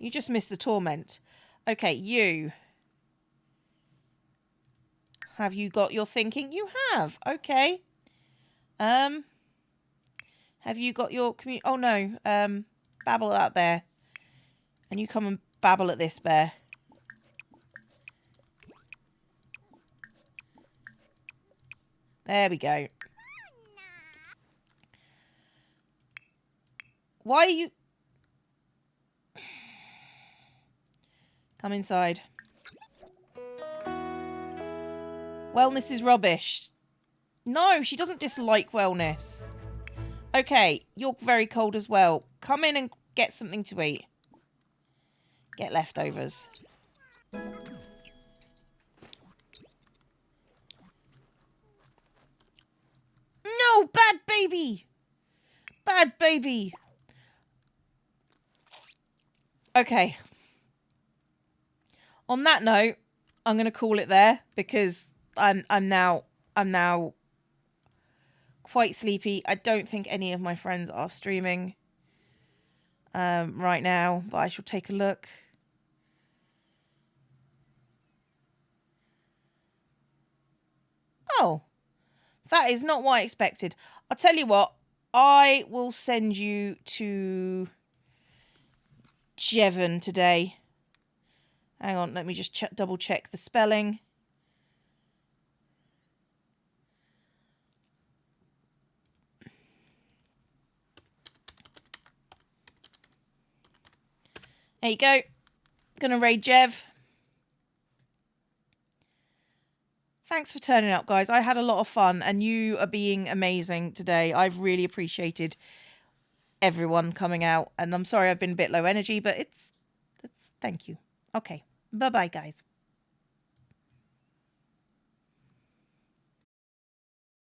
You just missed the torment. Okay, you. Have you got your thinking? You have. Okay. Have you got your oh no. Babble at that bear. And you come and babble at this bear. There we go. Why are you... Come inside. Wellness is rubbish. No, she doesn't dislike wellness. Okay, you're very cold as well. Come in and get something to eat. Get leftovers. No, bad baby. Bad baby. Okay. On that note, I'm going to call it there because I'm now quite sleepy. I don't think any of my friends are streaming right now, but I shall take a look. Oh, that is not what I expected. I'll tell you what, I will send you to Jevon today. Hang on, let me just double check the spelling. There you go. Gonna raid Jev. Thanks for turning up, guys. I had a lot of fun, and you are being amazing today. I've really appreciated everyone coming out, and I'm sorry I've been a bit low energy, but it's thank you. Okay, bye-bye, guys.